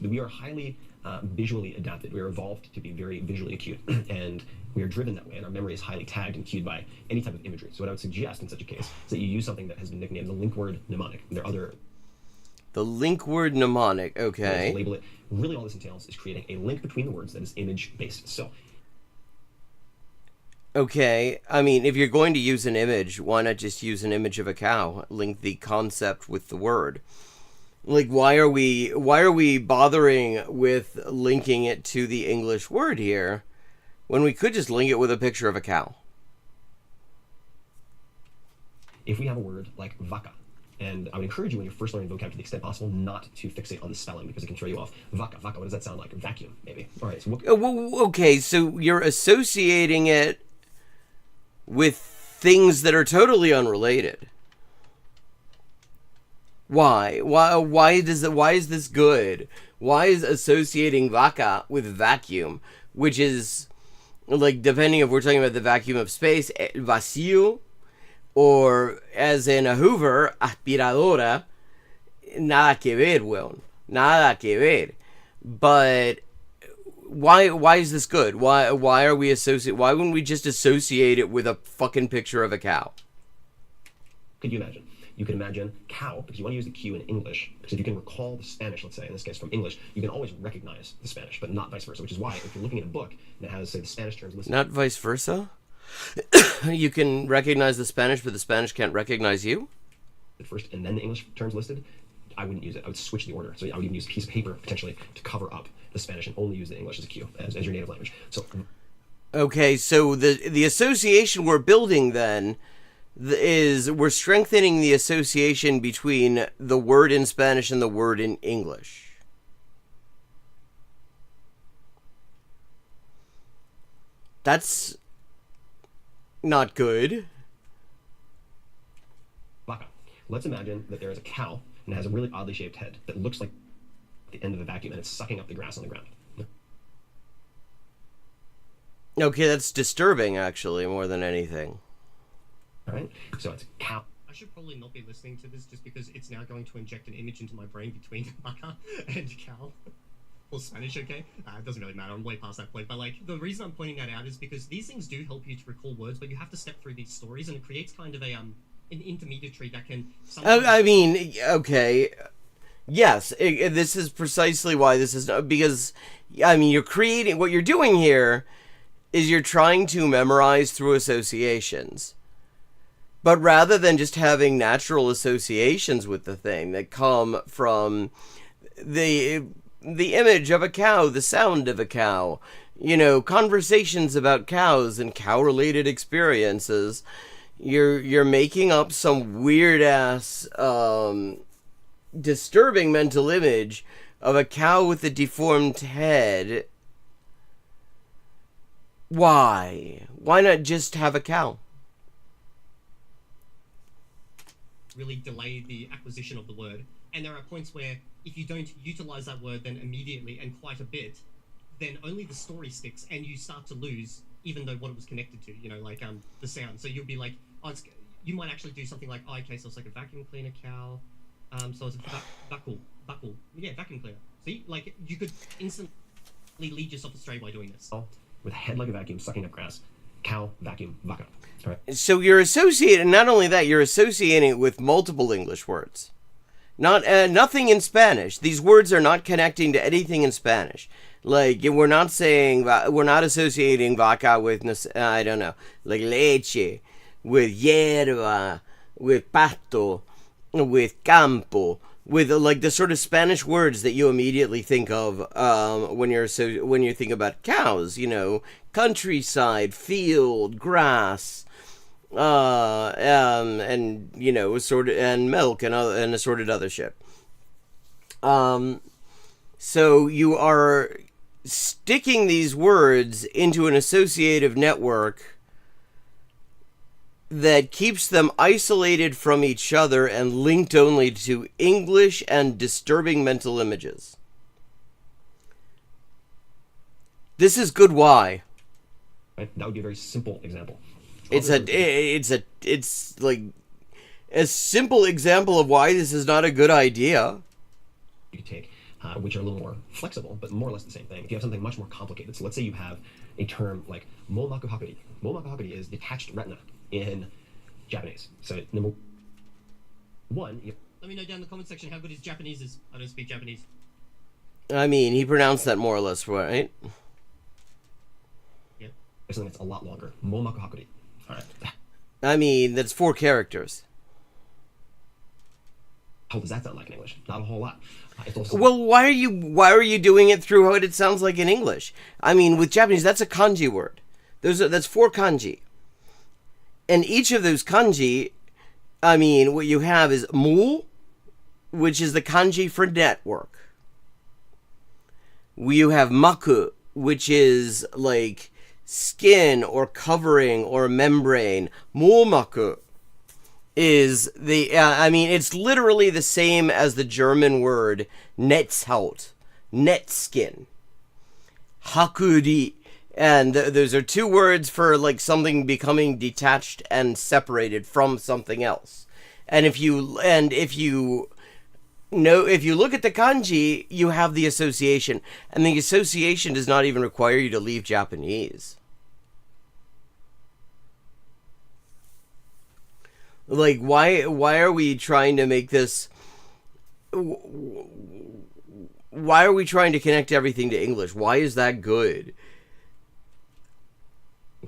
We are highly visually adapted. We are evolved to be very visually acute, and we are driven that way, and our memory is highly tagged and cued by any type of imagery. So what I would suggest in such a case is that you use something that has been nicknamed the link word mnemonic. There are other... The link word mnemonic, okay. Label it. Really all this entails is creating a link between the words that is image-based. So... Okay, I mean, if you're going to use an image, why not just use an image of a cow? Link the concept with the word. Like, why are we bothering with linking it to the English word here when we could just link it with a picture of a cow? If we have a word like vaca, and I would encourage you when you're first learning vocab to the extent possible not to fixate on the spelling because it can throw you off. Vaca, what does that sound like? Vacuum, maybe. All right, so what... Okay, so you're associating it with things that are totally unrelated. Why is this good? Why is associating vaca with vacuum, which is, like, depending if we're talking about the vacuum of space, vacío, or as in a Hoover, aspiradora, nada que ver, weón. Nada que ver. But why is this good? Why wouldn't we just associate it with a fucking picture of a cow? Could you imagine? You can imagine cow, because you want to use the Q in English, because if you can recall the Spanish, let's say, in this case from English, you can always recognize the Spanish, but not vice versa, which is why if you're looking at a book and it has, say, the Spanish terms listed... Not vice versa? You can recognize the Spanish, but the Spanish can't recognize you? At first, and then the English terms listed, I wouldn't use it. I would switch the order. So I would even use a piece of paper, potentially, to cover up the Spanish and only use the English as a cue, as your native language. So... Okay, so the association we're building, then, is we're strengthening the association between the word in Spanish and the word in English. That's not good. Vaca. Let's imagine that there is a cow and it has a really oddly shaped head that looks like the end of a vacuum and it's sucking up the grass on the ground. Okay, that's disturbing, actually, more than anything. All right, so it's cow. I should probably not be listening to this just because it's now going to inject an image into my brain between bacca and cow. Or Spanish, okay? It doesn't really matter, I'm way past that point. But, like, the reason I'm pointing that out is because these things do help you to recall words, but you have to step through these stories, and it creates kind of an intermediary that can... I mean, okay... Yes, this is precisely why this is... Because, I mean, you're creating... What you're doing here is you're trying to memorize through associations. But rather than just having natural associations with the thing that come from the image of a cow, the sound of a cow, conversations about cows and cow-related experiences, you're making up some weird-ass, disturbing mental image of a cow with a deformed head. Why? Why not just have a cow? Really delay the acquisition of the word. And there are points where if you don't utilize that word then immediately and quite a bit, then only the story sticks and you start to lose even though what it was connected to, the sound. So you'll be like, you might actually do something like, okay, so it's like a vacuum cleaner cow. So it's a buckle. Yeah, vacuum cleaner. See, you could instantly lead yourself astray by doing this. With a head like a vacuum sucking up grass. cow, vacuum, vaka. All right. So you're associating, not only that, you're associating it with multiple English words. Nothing in Spanish. These words are not connecting to anything in Spanish. Like, we're not associating vaca with, I don't know, like leche, with hierba, with pasto, with campo, with like the sort of Spanish words that you immediately think of when you think about cows. You know, countryside, field, grass, and you know, and milk and assorted other shit. So you are sticking these words into an associative network that keeps them isolated from each other and linked only to English and disturbing mental images. This is good why. Right? That would be a very simple example. It's like a simple example of why this is not a good idea. You could take, which are a little more flexible, but more or less the same thing. If you have something much more complicated, so let's say you have a term like momaku hakuri. Momaku hakuri is detached retina in Japanese. So number one, Let me know down in the comment section how good his Japanese is. I don't speak Japanese. I mean, he pronounced that more or less right. Yeah. Something that's a lot longer. Momaku hakuri. All right. I mean, that's 4 characters. How does that sound like in English? Not a whole lot. It's also Well, why are you doing it through what it sounds like in English? I mean, with Japanese, that's a kanji word. That's 4 kanji. And each of those kanji, I mean, what you have is mu, which is the kanji for network. You have maku, which is like skin or covering or membrane. Mumaku is I mean, it's literally the same as the German word Netzhaut, net skin. Hakuri. And those are 2 words for like something becoming detached and separated from something else. And if you look at the kanji, you have the association, and the association does not even require you to leave Japanese. Like, why are we trying to make this? Why are we trying to connect everything to English? Why is that good?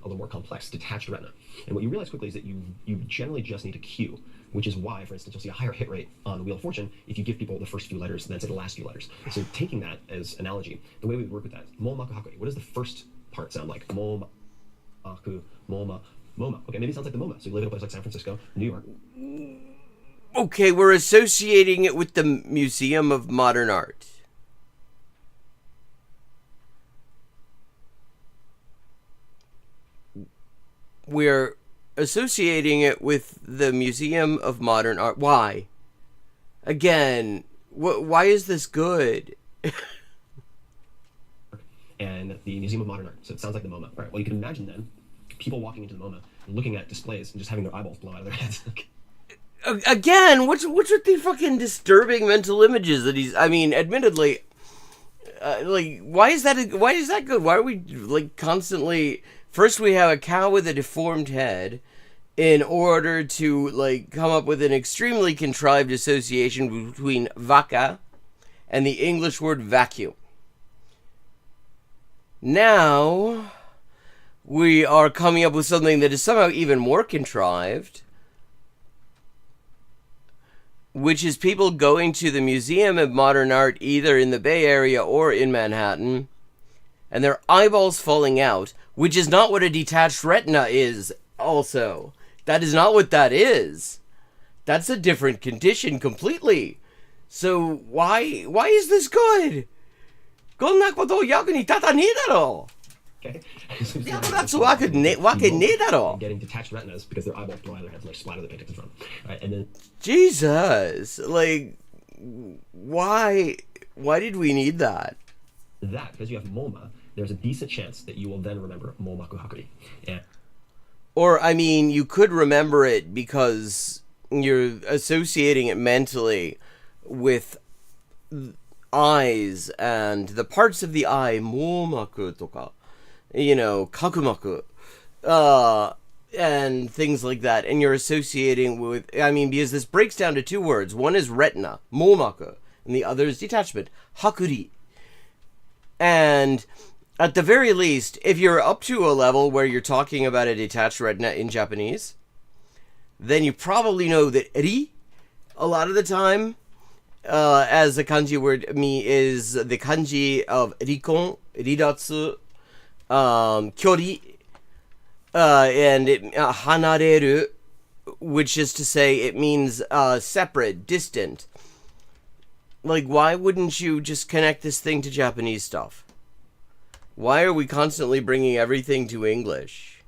a little more complex, detached retina. And what you realize quickly is that you generally just need a cue, which is why, for instance, you'll see a higher hit rate on the Wheel of Fortune if you give people the first few letters than say the last few letters. So taking that as analogy, the way we would work with that, mo maku haku, what does the first part sound like? Mo maku, moma, moma. Okay, maybe it sounds like the MoMA. So you live in a place like San Francisco, New York. Okay, we're associating it with the Museum of Modern Art. We're associating it with the Museum of Modern Art. Why? Again, why is this good? And the Museum of Modern Art. So it sounds like the MoMA. All right, well, you can imagine then people walking into the MoMA, looking at displays, and just having their eyeballs blown out of their heads. Again, what's with the fucking disturbing mental images that he's... I mean, admittedly, like, why is that good? Why are we, like, constantly... First we have a cow with a deformed head in order to, like, come up with an extremely contrived association between vaca and the English word vacuum. Now, we are coming up with something that is somehow even more contrived, which is people going to the Museum of Modern Art either in the Bay Area or in Manhattan, and their eyeballs falling out, which is not what a detached retina is, also. That is not what that is. That's a different condition completely. So, why is this good? こんなことを役に立たねえだろ. Okay. いや、that's わけねえだろ. Getting detached retinas because their eyeballs blow out of their heads and like splatter the paintings in front. Right, and then Jesus, like, why did we need that? That, because you have MoMA, there's a decent chance that you will then remember Momaku Hakuri. And Or, I mean, you could remember it because you're associating it mentally with eyes and the parts of the eye, momaku toka, you know, kakumaku, and things like that, and you're associating with, I mean, because this breaks down to two words. One is retina, momaku, and the other is detachment, hakuri. And at the very least, if you're up to a level where you're talking about a detached retina in Japanese, then you probably know that ri, a lot of the time, as the kanji word is the kanji of rikon, ridatsu, kyori, and hanareru, which is to say it means separate, distant. Like, why wouldn't you just connect this thing to Japanese stuff? Why are we constantly bringing everything to English?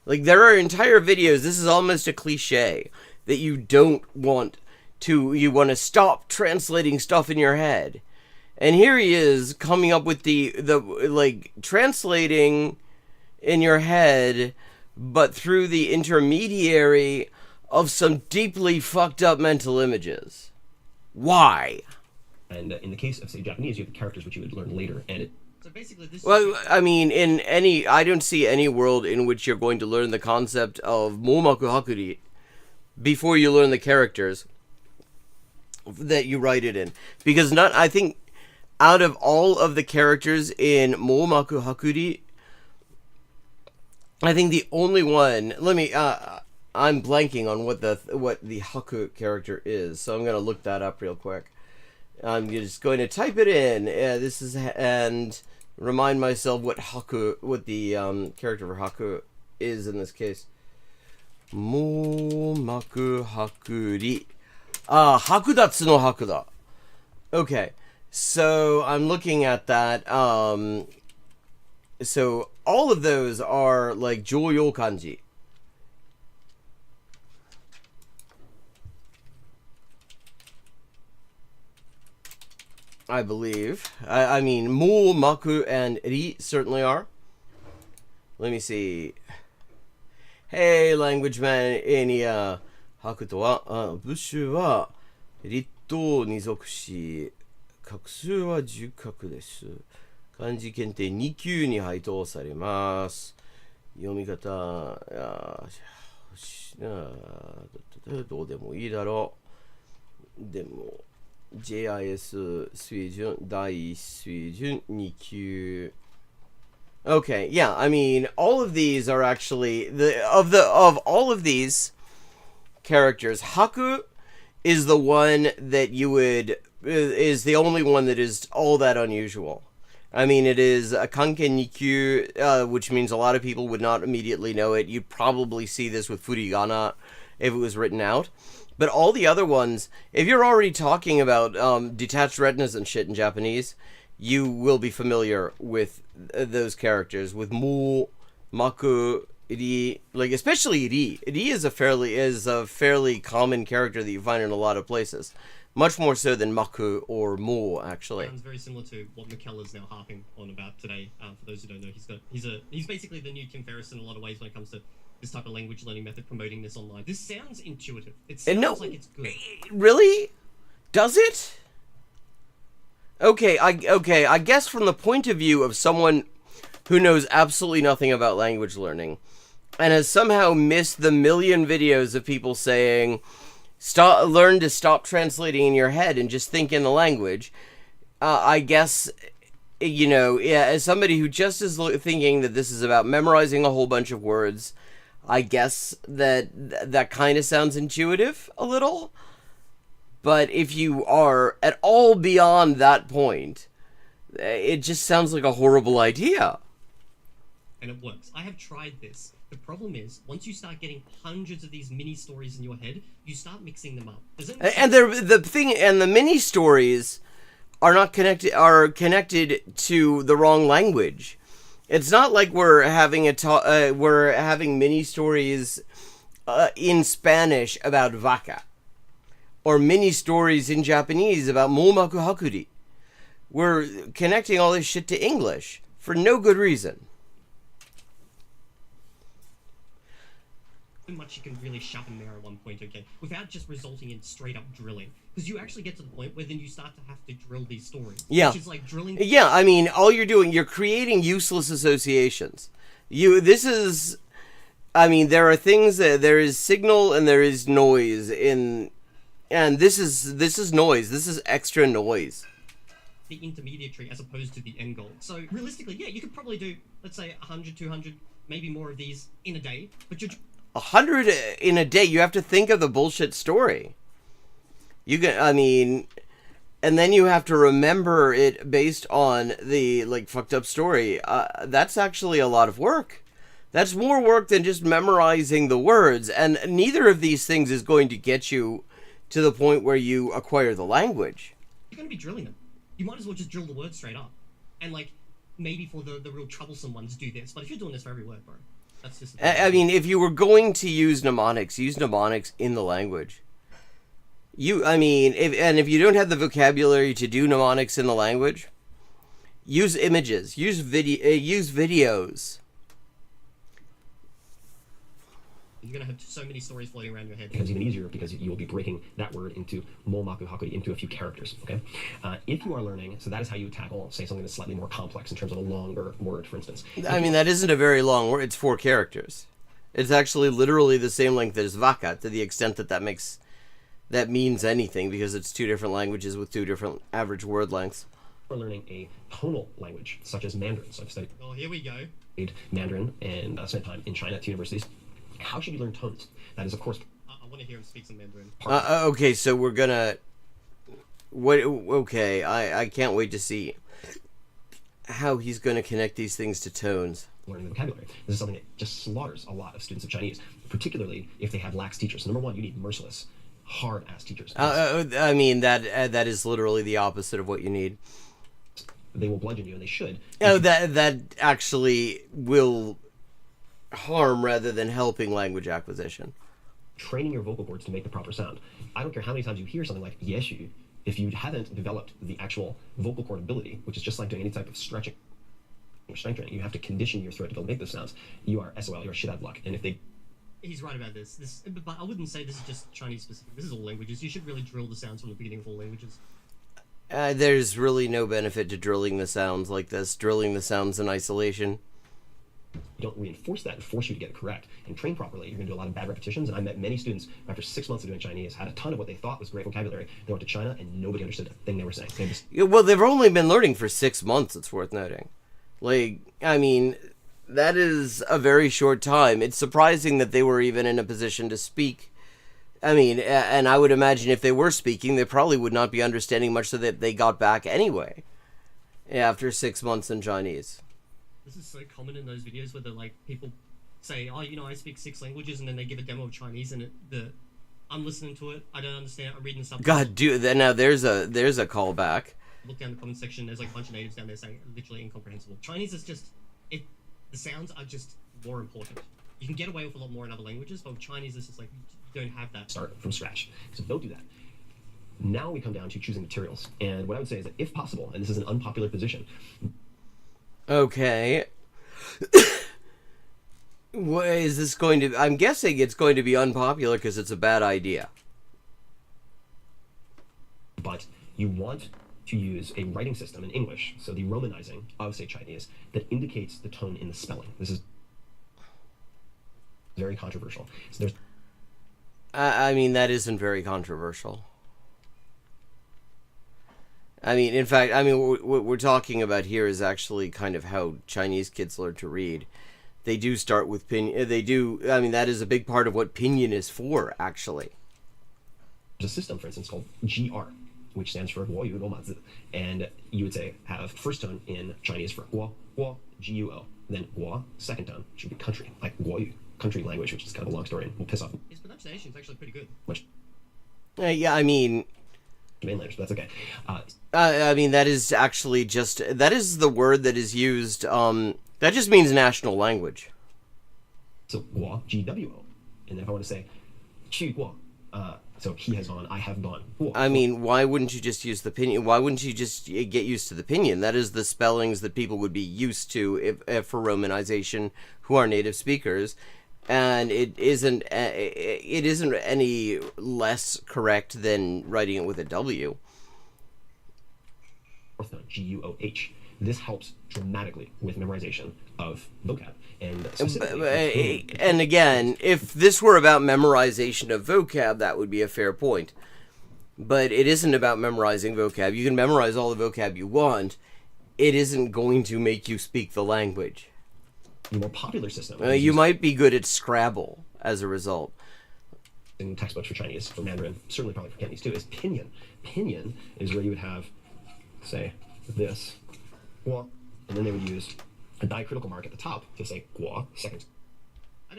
Like, there are entire videos, this is almost a cliche, that you don't want to, you want to stop translating stuff in your head. And here he is coming up with the like, translating in your head, but through the intermediary of some deeply fucked up mental images. Why? And in the case of, say, Japanese, you have the characters which you would learn later, and So basically, this. Well, I mean, I don't see any world in which you're going to learn the concept of momaku hakuri before you learn the characters that you write it in. Because I think out of all of the characters in momaku hakuri, I think the only one, I'm blanking on what the haku character is, so I'm going to look that up real quick. I'm just going to type it in. And remind myself what the character for haku is in this case. Momaku hakuri. Hakudatsu no hakuda. Okay, so I'm looking at that. So all of those are like joyo kanji. I believe. I mean, mu, maku, and ri certainly are. Let me see. Hey, language man, enia. Haku to wa, bushu wa, ritto ni zoku shi, kakusu wa jukaku desu. Kanji kente 2級に配当されます。読み方、どうでもいいだろう。でも、JIS 水準、第1水準2級。Okay, yeah, I mean, all of these are actually, of all of these characters, Haku is the one that is the only one that is all that unusual. I mean, it is a Kanken Nikyu, which means a lot of people would not immediately know it. You'd probably see this with Furigana if it was written out. But all the other ones, if you're already talking about detached retinas and shit in Japanese, you will be familiar with those characters. With Mu, Maku, Ri, like especially Ri. Ri is a fairly common character that you find in a lot of places. Much more so than Maku or Mu, actually. Sounds very similar to what McKellar's now harping on about today. For those who don't know, he's basically the new Tim Ferriss in a lot of ways when it comes to this type of language learning method, promoting this online. This sounds intuitive. It sounds like it's good. Really? Does it? Okay, I guess from the point of view of someone who knows absolutely nothing about language learning and has somehow missed the million videos of people saying, learn to stop translating in your head and just think in the language. I guess, as somebody who just is thinking that this is about memorizing a whole bunch of words, I guess that kind of sounds intuitive a little. But if you are at all beyond that point, it just sounds like a horrible idea. And it works. I have tried this. The problem is, once you start getting hundreds of these mini stories in your head, you start mixing them up. And the mini stories are connected to the wrong language. It's not like we're having mini stories in Spanish about vaca, or mini stories in Japanese about momaku hakuri. We're connecting all this shit to English for no good reason. much you can really sharpen there at one point, okay, without just resulting in straight up drilling. Because you actually get to the point where then you start to have to drill these stories. Yeah. Which is like drilling. Yeah, I mean, all you're doing, you're creating useless associations. There are things that there is signal and there is noise in, and this is noise. This is extra noise. The intermediary as opposed to the end goal. So realistically, yeah, you could probably do, let's say, 100, 200, maybe more of these in a day, but you're 100 in a day. You have to think of the bullshit story. And then you have to remember it based on the fucked up story. That's actually a lot of work. That's more work than just memorizing the words, and neither of these things is going to get you to the point where you acquire the language. You're going to be drilling them. You might as well just drill the words straight up. And maybe for the real troublesome ones, do this. But if you're doing this for every word, bro, that's just... if you were going to use mnemonics in the language. If you don't have the vocabulary to do mnemonics in the language, use images, use videos. You're going to have so many stories floating around your head. It becomes even easier because you will be breaking that word into molmaku hakuri, into a few characters, okay? If you are learning, so that is how you tackle, say, something that's slightly more complex in terms of a longer word, for instance. That isn't a very long word. It's 4 characters. It's actually literally the same length as vaka, to the extent that means anything, because it's 2 different languages with 2 different average word lengths. We're learning a tonal language, such as Mandarin. So I've studied here we go. Mandarin and spent time in China at 2 universities. How should you learn tones? That is, of course... I want to hear him speak some Mandarin. Okay, so we're gonna... Okay, I can't wait to see how he's gonna connect these things to tones. Learning the vocabulary. This is something that just slaughters a lot of students of Chinese, particularly if they have lax teachers. So number 1, you need merciless, hard-ass teachers. That is literally the opposite of what you need. They will bludgeon you, and they should. That actually will harm rather than helping language acquisition. Training your vocal cords to make the proper sound. I don't care how many times you hear something like yeshu, if you haven't developed the actual vocal cord ability, which is just like doing any type of stretching or strength training, you have to condition your throat to be able to make those sounds. You are SOL, you're shit out of luck. And if they... He's right about this. But I wouldn't say this is just Chinese specific. This is all languages. You should really drill the sounds from the beginning of all languages. There's really no benefit to drilling the sounds like this, drilling the sounds in isolation. You don't reinforce that and force you to get it correct and train properly. You're going to do a lot of bad repetitions. And I met many students who, after 6 months of doing Chinese, had a ton of what they thought was great vocabulary. They went to China and nobody understood a thing they were saying. Well, they've only been learning for 6 months, it's worth noting. That is a very short time. It's surprising that they were even in a position to speak. And I would imagine if they were speaking, they probably would not be understanding much, so that they got back anyway after 6 months in Chinese. This is so common in those videos where people say, oh, I speak 6 languages, and then they give a demo of Chinese, and I'm listening to it, I don't understand, I'm reading the subtitles. God, dude, now there's a callback. Look down the comment section, there's a bunch of natives down there saying literally incomprehensible. Chinese is just, the sounds are just more important. You can get away with a lot more in other languages, but with Chinese, it's just you don't have that. Start from scratch. So don't do that. Now we come down to choosing materials. And what I would say is that if possible, and this is an unpopular position... Okay. What is this going to... I'm guessing it's going to be unpopular because it's a bad idea. But you want to use a writing system in English, so the romanizing of, say, Chinese, that indicates the tone in the spelling. This is very controversial. So there's... that isn't very controversial. In fact, what we're talking about here is actually kind of how Chinese kids learn to read. They do start with pinyin. They do, that is a big part of what pinyin is for, actually. There's a system, for instance, called GR, which stands for Guo Yu Rou Ma Zi. And you would say, have first tone in Chinese for Guo, Guo, G-U-O. Then Guo, second tone, should be country, like Guo Yu, country language, which is kind of a long story and will piss off. His pronunciation is actually pretty good. Which? Mainlanders, but that's okay. That is actually just... That is the word that is used... that just means national language. So, Guo, G-W-O. And then if I want to say, Qu Guo, so he has gone, I have gone. Guo. Why wouldn't you just use the pinyin? Why wouldn't you just get used to the pinyin? That is the spellings that people would be used to if for romanization, who are native speakers. and it isn't any less correct than writing it with a W. Fourth note, G-U-O-H. This helps dramatically with memorization of vocab. And again, if this were about memorization of vocab, that would be a fair point. But it isn't about memorizing vocab. You can memorize all the vocab you want. It isn't going to make you speak the language. The more popular system. You might be good at Scrabble as a result. In textbooks for Chinese, for Mandarin, certainly probably for Cantonese too, is pinyin. Pinyin is where you would have, say, this, guo, and then they would use a diacritical mark at the top to say guo, second. I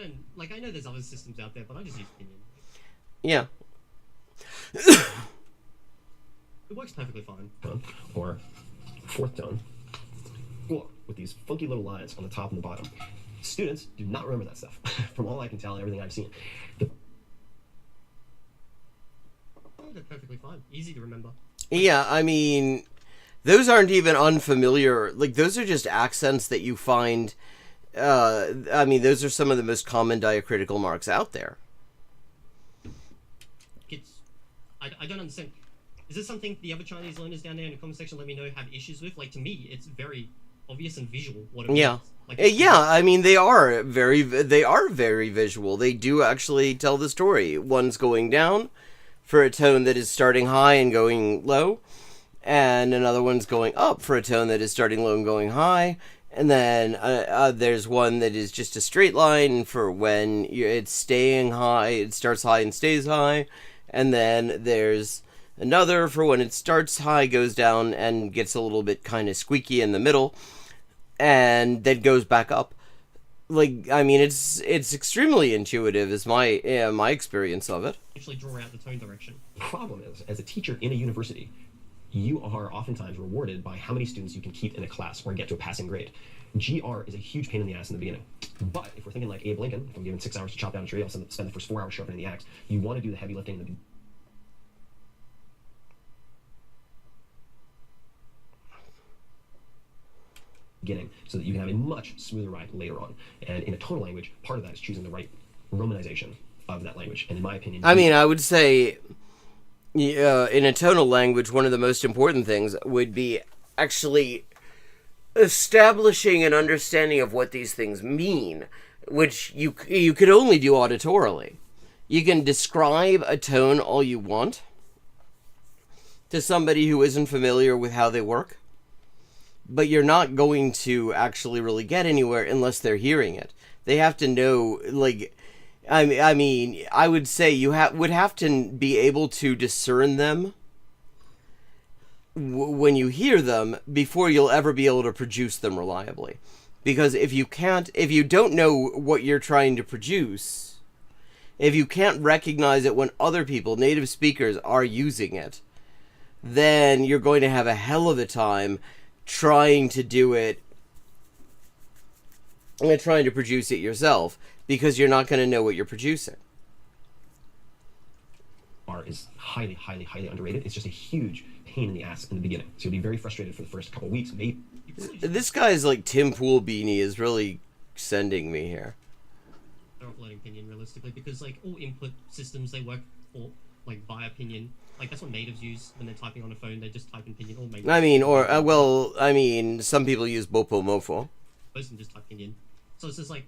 know there's other systems out there, but I just use pinyin. Yeah. It works perfectly fine. Or fourth tone, guo, with these funky little lines on the top and the bottom. Students do not remember that stuff, from all I can tell and everything I've seen. They're perfectly fine. Easy to remember. Yeah, I mean, those aren't even unfamiliar. Like, those are just accents that you find. I mean, those are some of the most common diacritical marks out there. I don't understand. Is this something the other Chinese learners down there in the comment section let me know have issues with? Like, to me, it's very obvious and visual what it means. Like, yeah, I mean, they are very visual. They do actually tell the story. One's going down for a tone that is starting high and going low, and another one's going up for a tone that is starting low and going high, and then there's one that is just a straight line for when it's staying high, it starts high and stays high, and then there's another for when it starts high, goes down, and gets a little bit kind of squeaky in the middle, and then goes back up. Like, I mean, it's extremely intuitive, is my experience of it. Actually draw out the tone direction. The problem is, as a teacher in a university, you are oftentimes rewarded by how many students you can keep in a class or get to a passing grade. GR is a huge pain in the ass in the beginning. But if we're thinking like Abe Lincoln, if I'm given 6 hours to chop down a tree, I'll spend the first 4 hours sharpening the axe. You want to do the heavy lifting in the beginning so that you can have a much smoother ride later on. And in a tonal language, part of that is choosing the right romanization of that language. And in my opinion, I mean, I would say in a tonal language, one of the most important things would be actually establishing an understanding of what these things mean, which you could only do auditorily. You can describe a tone all you want to somebody who isn't familiar with how they work, but you're not going to actually really get anywhere unless they're hearing it. They have to know, like, I mean, I would say you would have to be able to discern them when you hear them before you'll ever be able to produce them reliably. Because if you don't know what you're trying to produce, if you can't recognize it when other people, native speakers, are using it, then you're going to have a hell of a time trying to do it and trying to produce it yourself, because you're not going to know what you're producing. Is highly, highly, highly underrated. It's just a huge pain in the ass in the beginning. So you'll be very frustrated for the first couple of weeks, maybe. This guy's like Tim Pool Beanie is really sending me here. They're uploading pinyin realistically, because like all input systems, they work for like via pinyin. Like that's what natives use when they're typing on a phone. They just type in pinyin. Or maybe I mean, or well, I mean, some people use Bopo Mofo. Most of them just type pinyin. So it's just like,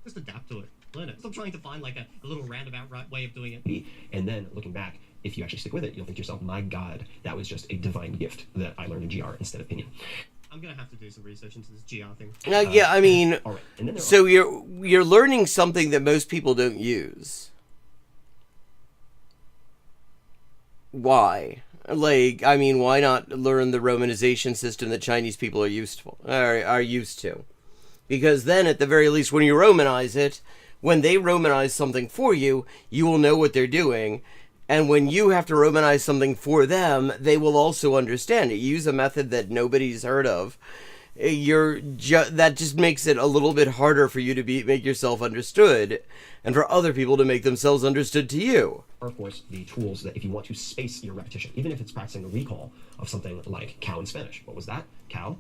just adapt to it. Learn it. Stop trying to find like a little roundabout right way of doing it. And then looking back, if you actually stick with it, you'll think to yourself, my God, that was just a divine gift that I learned in GR instead of pinyin. I'm gonna have to do some research into this GR thing. Yeah, I mean, all right. And then so you're learning something that most people don't use. Why? Like, I mean, why not learn the romanization system that Chinese people are used to? Because then, at the very least, when you romanize it, when they romanize something for you, you will know what they're doing. And when you have to romanize something for them, they will also understand it. You use a method that nobody's heard of. That just makes it a little bit harder for you to make yourself understood, and for other people to make themselves understood to you. Are, of course, the tools that if you want to space your repetition, even if it's practicing a recall of something like cow in Spanish. What was that? Cow.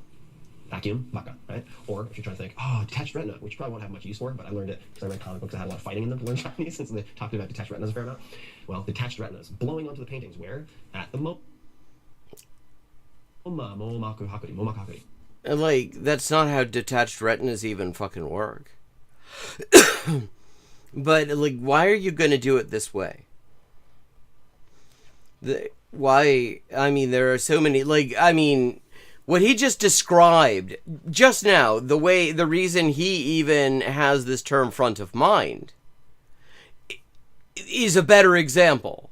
vacuum, baka, right? Or if you're trying to think, oh, detached retina, which you probably won't have much use for, but I learned it because I read comic books that had a lot of fighting in them to learn Japanese, since they talked about detached retinas a fair amount. Well, detached retinas, blowing onto the paintings, where? At the momaku hakuri. And, like, that's not how detached retinas even fucking work. But, like, why are you going to do it this way? Why? I mean, there are so many, like, I mean, what he just described just now, the reason he even has this term front of mind is a better example.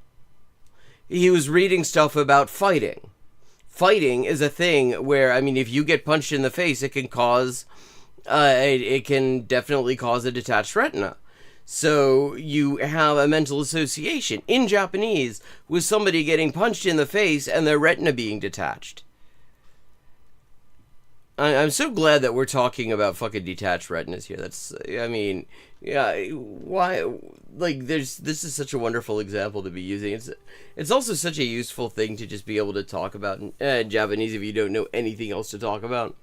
He was reading stuff about fighting. Fighting is a thing where, I mean, if you get punched in the face, it can cause, it can definitely cause a detached retina. So you have a mental association in Japanese with somebody getting punched in the face and their retina being detached. I'm so glad that we're talking about fucking detached retinas here. That's, I mean, yeah, why, like, this is such a wonderful example to be using. It's also such a useful thing to just be able to talk about in Japanese if you don't know anything else to talk about.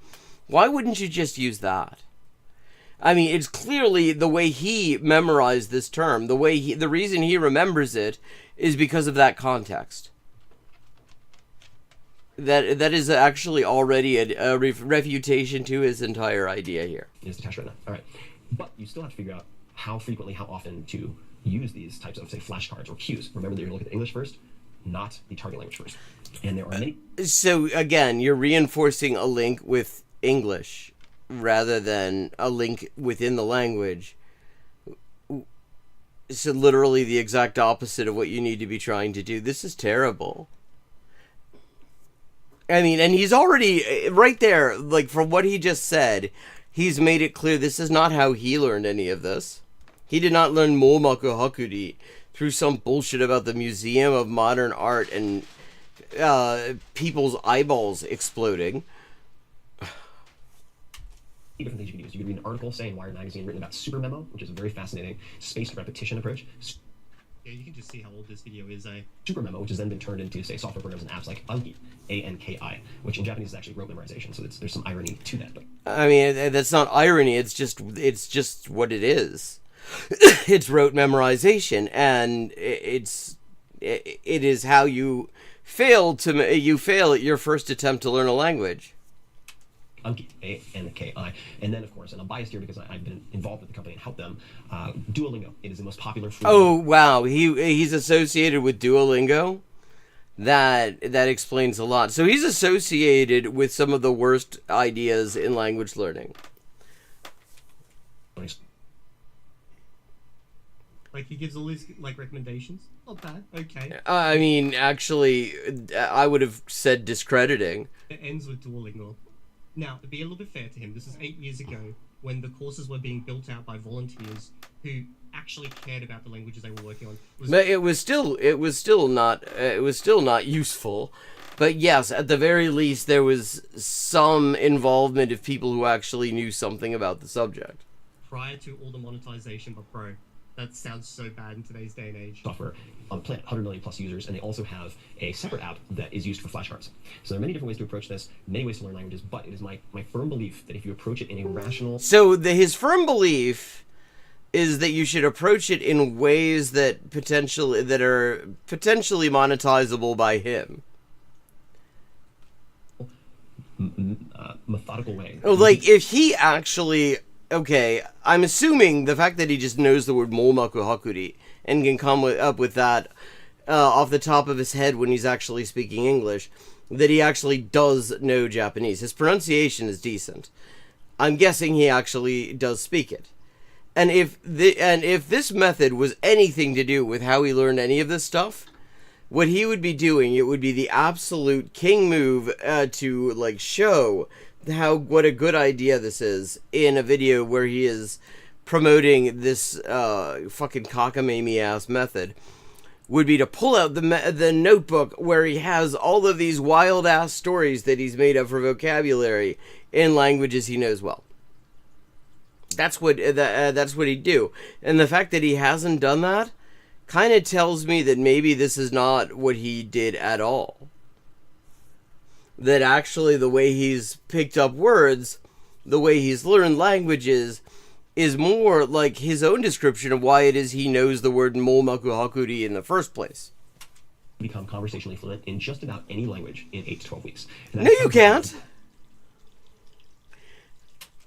Why wouldn't you just use that? I mean, it's clearly the way he memorized this term, the reason he remembers it is because of that context. That is actually already a refutation to his entire idea here. Is detached retina. All right. But you still have to figure out how frequently, how often to use these types of, say, flashcards or cues. Remember that you're going to look at the English first, not the target language first. And there are many... So, again, you're reinforcing a link with English rather than a link within the language. So literally the exact opposite of what you need to be trying to do. This is terrible. I mean, and he's already, right there, like, from what he just said, he's made it clear this is not how he learned any of this. He did not learn Momaku Hakuri through some bullshit about the Museum of Modern Art and people's eyeballs exploding. Different things you can use. You can read an article, say, in Wired Magazine, written about super memo, which is a very fascinating spaced repetition approach. Yeah, you can just see how old this video is, Super memo, which has then been turned into, say, software programs and apps like Anki, A-N-K-I, which in Japanese is actually rote memorization, so there's some irony to that. But I mean, that's not irony, it's just what it is. It's rote memorization, and it is how you fail at your first attempt to learn a language. Anki, A-N-K-I. And then, of course, and I'm biased here because I've been involved with the company and helped them, Duolingo. It is the most popular free... Oh, wow. He's associated with Duolingo? That explains a lot. So he's associated with some of the worst ideas in language learning. Like, he gives all these, like, recommendations? Not bad. Okay. I mean, actually, I would have said discrediting. It ends with Duolingo. Now, to be a little bit fair to him, this is 8 years ago when the courses were being built out by volunteers who actually cared about the languages they were working on. But it was still not useful. But yes, at the very least, there was some involvement of people who actually knew something about the subject. Prior to all the monetization, but bro, that sounds so bad in today's day and age. Software on the planet, 100 million plus users, and they also have a separate app that is used for flashcards. So there are many different ways to approach this, many ways to learn languages, but it is my firm belief that if you approach it in a rational... So his firm belief is that you should approach it in ways that are potentially monetizable by him. Methodical way. Oh, like, if he actually... Okay, I'm assuming the fact that he just knows the word Momaku Hakuri and can come up with that off the top of his head when he's actually speaking English, that he actually does know Japanese. His pronunciation is decent. I'm guessing he actually does speak it. And if this method was anything to do with how he learned any of this stuff, what he would be doing, it would be the absolute king move to, like, show what a good idea this is in a video where he is promoting this fucking cockamamie ass method, would be to pull out the notebook where he has all of these wild ass stories that he's made up for vocabulary in languages he knows well. That's what he'd do. And the fact that he hasn't done that kind of tells me that maybe this is not what he did at all. that actually the way he's picked up words, the way he's learned languages, is more like his own description of why it is he knows the word molmakuhakuri in the first place. Become conversationally fluent in just about any language in 8 to 12 weeks. No, you can't.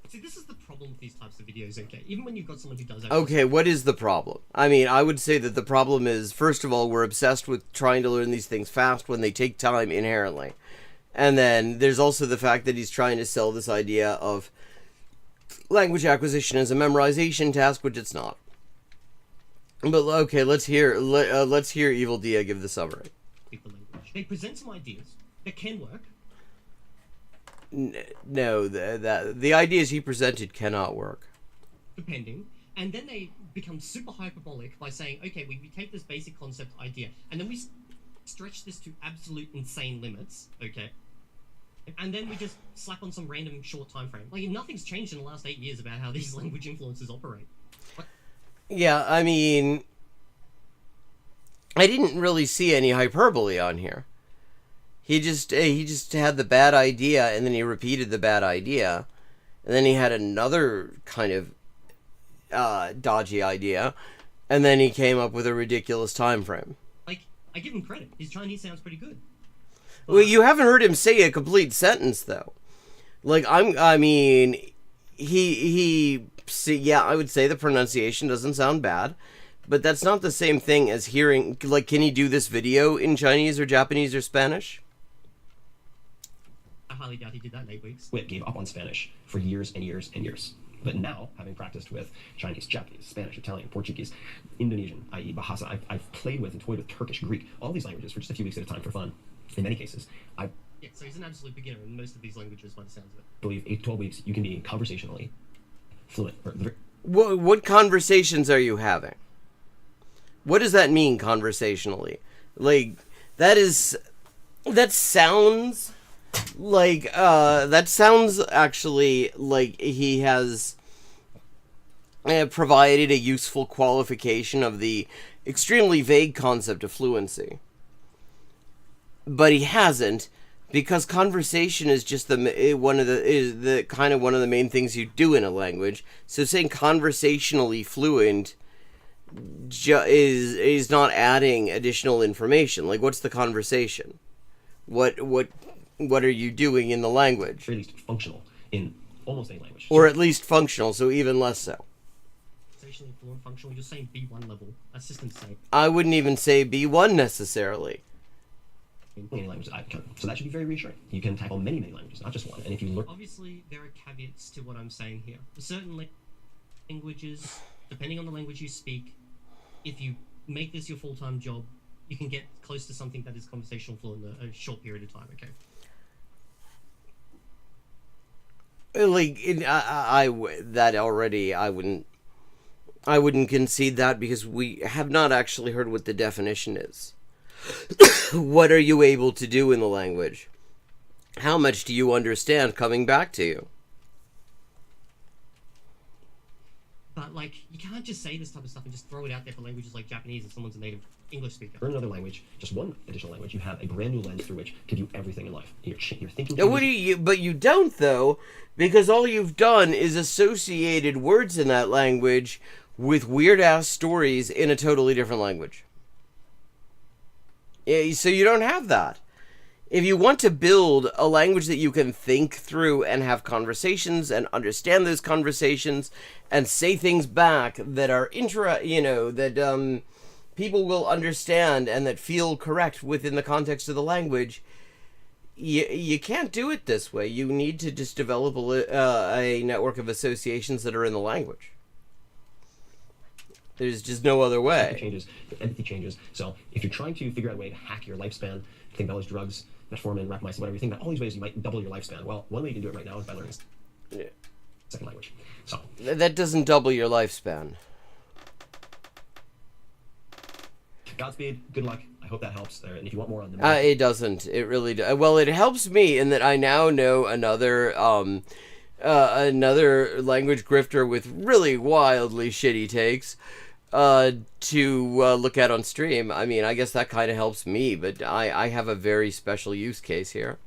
See, this is the problem with these types of videos, okay? Even when you've got someone who does that. Okay, what is the problem? I mean, I would say that the problem is, first of all, we're obsessed with trying to learn these things fast when they take time inherently. And then there's also the fact that he's trying to sell this idea of language acquisition as a memorization task, which it's not. But okay, let's hear Evil Dia give the summary. They present some ideas that can work. No, the ideas he presented cannot work. Depending. And then they become super hyperbolic by saying, okay, we take this basic concept idea, and then we stretch this to absolute insane limits, okay? And then we just slap on some random short time frame. Like, nothing's changed in the last 8 years about how these language influences operate. What? Yeah, I mean, I didn't really see any hyperbole on here. He just had the bad idea, and then he repeated the bad idea, and then he had another kind of dodgy idea, and then he came up with a ridiculous time frame. Like, I give him credit. His Chinese sounds pretty good. Well, you haven't heard him say a complete sentence, though. Like, I mean, yeah, I would say the pronunciation doesn't sound bad, but that's not the same thing as hearing, like, can he do this video in Chinese or Japanese or Spanish? I highly doubt he did that in 8 weeks. Wit gave up on Spanish for years and years and years. But now, having practiced with Chinese, Japanese, Spanish, Italian, Portuguese, Indonesian, i.e. Bahasa, I've played with and toyed with Turkish, Greek, all these languages for just a few weeks at a time for fun. In many cases, I Yeah, so he's an absolute beginner in most of these languages by the sounds of it. believe 8 to 12 weeks, you can be conversationally fluent. What conversations are you having? What does that mean, conversationally? Like, that sounds actually like he has provided a useful qualification of the extremely vague concept of fluency. But he hasn't, because conversation is just one of the main things you do in a language. So saying conversationally fluent is not adding additional information. Like, what's the conversation? What are you doing in the language? Or at least functional in almost any language. Or at least functional, so even less so. Conversationally fluent, functional, you're saying B1 level. That's just insane. I wouldn't even say B1 necessarily. In any language that I can. So that should be very reassuring. You can tackle many, many languages, not just one. And if you learn... Obviously, there are caveats to what I'm saying here. Certain languages, depending on the language you speak, if you make this your full-time job, you can get close to something that is conversational fluent in a short period of time, okay? Like, I wouldn't concede that, because we have not actually heard what the definition is. What are you able to do in the language? How much do you understand coming back to you? But, like, you can't just say this type of stuff and just throw it out there for languages like Japanese if someone's a native English speaker. Learn another language, just one additional language, you have a brand new lens through which to view everything in life. You're thinking... But you don't, though, because all you've done is associated words in that language with weird-ass stories in a totally different language. Yeah, so you don't have that. If you want to build a language that you can think through and have conversations and understand those conversations and say things back that are that people will understand and that feel correct within the context of the language, you can't do it this way. You need to just develop a network of associations that are in the language. There's just no other way. It changes, your empathy changes. So if you're trying to figure out a way to hack your lifespan, think about those drugs, metformin, rapamycin, whatever, you think about all these ways you might double your lifespan. Well, one way you can do it right now is by learning a second language. So that doesn't double your lifespan. Godspeed, good luck. I hope that helps. And if you want more on the it doesn't. It really does. Well, it helps me in that I now know another language grifter with really wildly shitty takes to look at on stream. I mean, I guess that kind of helps me, but I have a very special use case here.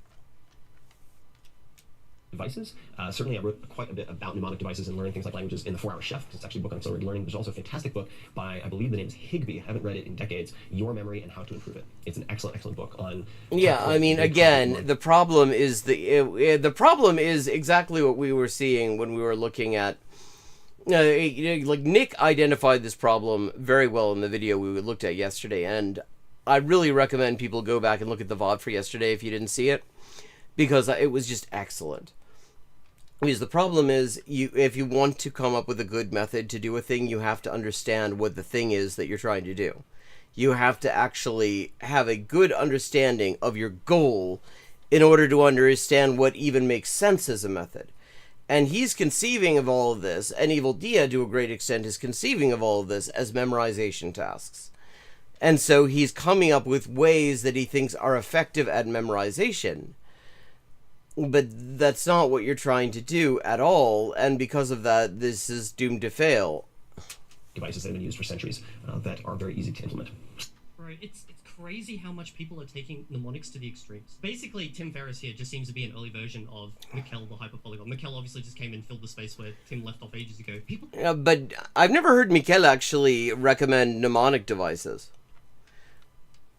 devices. Certainly, I wrote quite a bit about mnemonic devices and learning things like languages in the 4-Hour Chef. It's actually a book on accelerated learning. There's also a fantastic book by, I believe the name is Higbee. I haven't read it in decades. Your Memory and How to Improve It. It's an excellent, excellent book on. Yeah, I mean, again, the problem is the problem is exactly what we were seeing when we were looking at. Like Nick identified this problem very well in the video we looked at yesterday, and I really recommend people go back and look at the VOD for yesterday if you didn't see it, because it was just excellent. Because the problem is, if you want to come up with a good method to do a thing, you have to understand what the thing is that you're trying to do. You have to actually have a good understanding of your goal in order to understand what even makes sense as a method. And he's conceiving of all of this, and Evil Dia, to a great extent, is conceiving of all of this as memorization tasks. And so he's coming up with ways that he thinks are effective at memorization. But that's not what you're trying to do at all, and because of that, this is doomed to fail. Devices that have been used for centuries that are very easy to implement. Right, it's crazy how much people are taking mnemonics to the extremes. Basically, Tim Ferriss here just seems to be an early version of Mikkel, the hyperpolygon. Mikkel obviously just came and filled the space where Tim left off ages ago. But I've never heard Mikkel actually recommend mnemonic devices.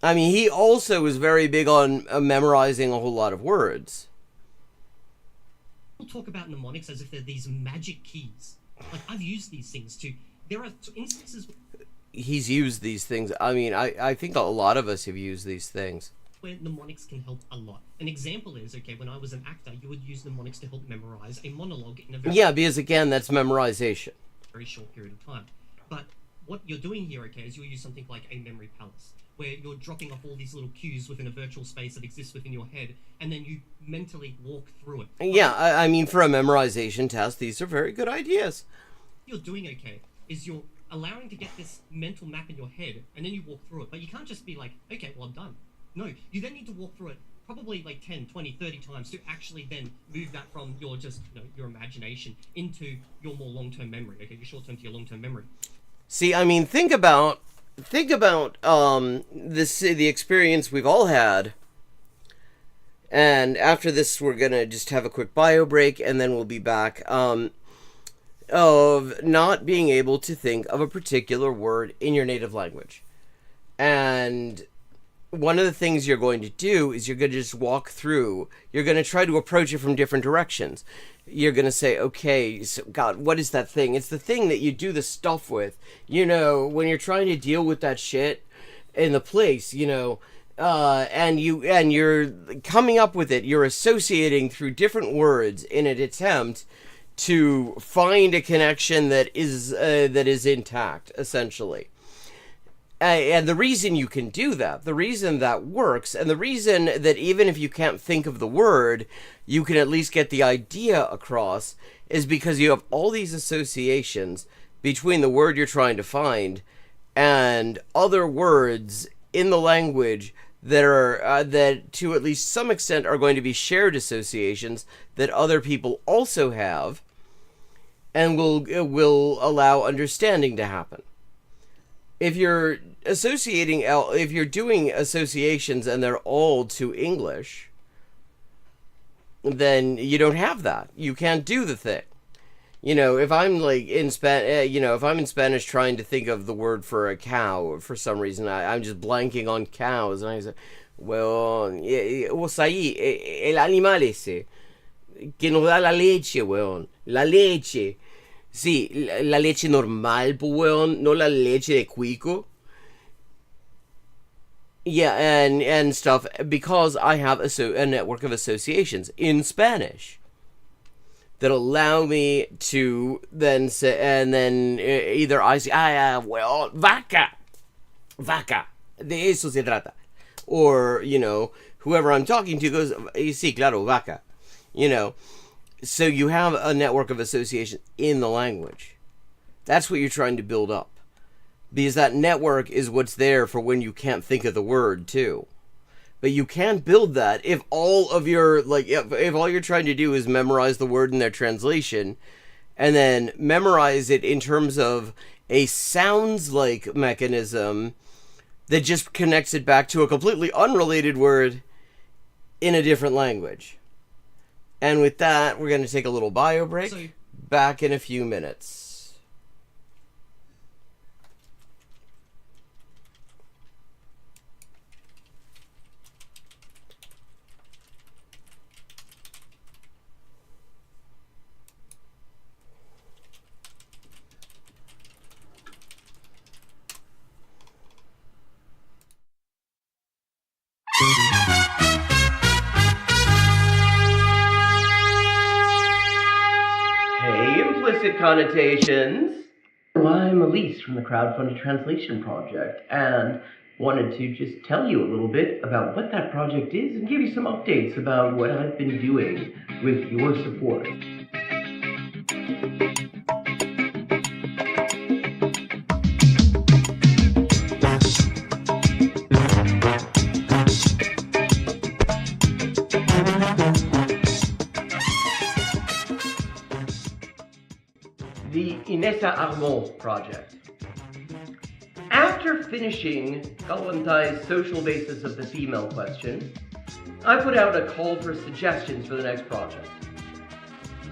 I mean, he also is very big on memorizing a whole lot of words. People talk about mnemonics as if they're these magic keys. Like, I've used these things too. There are instances... He's used these things. I mean, I think a lot of us have used these things. Where mnemonics can help a lot. An example is, okay, when I was an actor, you would use mnemonics to help memorize a monologue in a very... Yeah, because again, that's memorization. Very short period of time. But what you're doing here, okay, is you'll use something like a memory palace, where you're dropping off all these little cues within a virtual space that exists within your head, and then you mentally walk through it. Yeah, I mean, for a memorization test, these are very good ideas. What you're doing, okay, is you're allowing to get this mental map in your head, and then you walk through it. But you can't just be like, okay, well, I'm done. No, you then need to walk through it probably like 10, 20, 30 times to actually then move that from your just, your imagination into your more long-term memory, okay, your short-term to your long-term memory. See, I mean, think about the experience we've all had. And after this, we're gonna just have a quick bio break, and then we'll be back. Of not being able to think of a particular word in your native language. And one of the things you're going to do is you're going to just walk through. You're going to try to approach it from different directions. You're going to say, okay, so God, what is that thing? It's the thing that you do the stuff with. When you're trying to deal with that shit in the place, and you're coming up with it. You're associating through different words in an attempt to find a connection that is intact, essentially. And the reason you can do that, the reason that works, and the reason that even if you can't think of the word, you can at least get the idea across, is because you have all these associations between the word you're trying to find and other words in the language that are that to at least some extent are going to be shared associations that other people also have, and will allow understanding to happen. If you're doing associations and they're all to English, then you don't have that. You can't do the thing. If I'm like if I'm in Spanish trying to think of the word for a cow, for some reason I'm just blanking on cows, and I say, weón, vos ahí, el animal ese que nos da la leche, weón, la leche. Sí, la leche normal, pues, weón, no la leche de cuico. Yeah, and stuff, because I have a network of associations in Spanish that allow me to then say, and then either I say, weón, vaca, de eso se trata. Or, whoever I'm talking to goes, sí, claro, vaca, So you have a network of association in the language. That's what you're trying to build up. Because that network is what's there for when you can't think of the word, too. But you can't build that if all of your, if all you're trying to do is memorize the word in their translation, and then memorize it in terms of a sounds-like mechanism that just connects it back to a completely unrelated word in a different language. And with that, we're going to take a little bio break. So- Back in a few minutes. Hey, implicit connotations. I'm Elise from the Crowdfunded Translation Project, and wanted to just tell you a little bit about what that project is and give you some updates about what I've been doing with your support. The Inessa Armand project. After finishing Galantai's social basis of the female question, I put out a call for suggestions for the next project.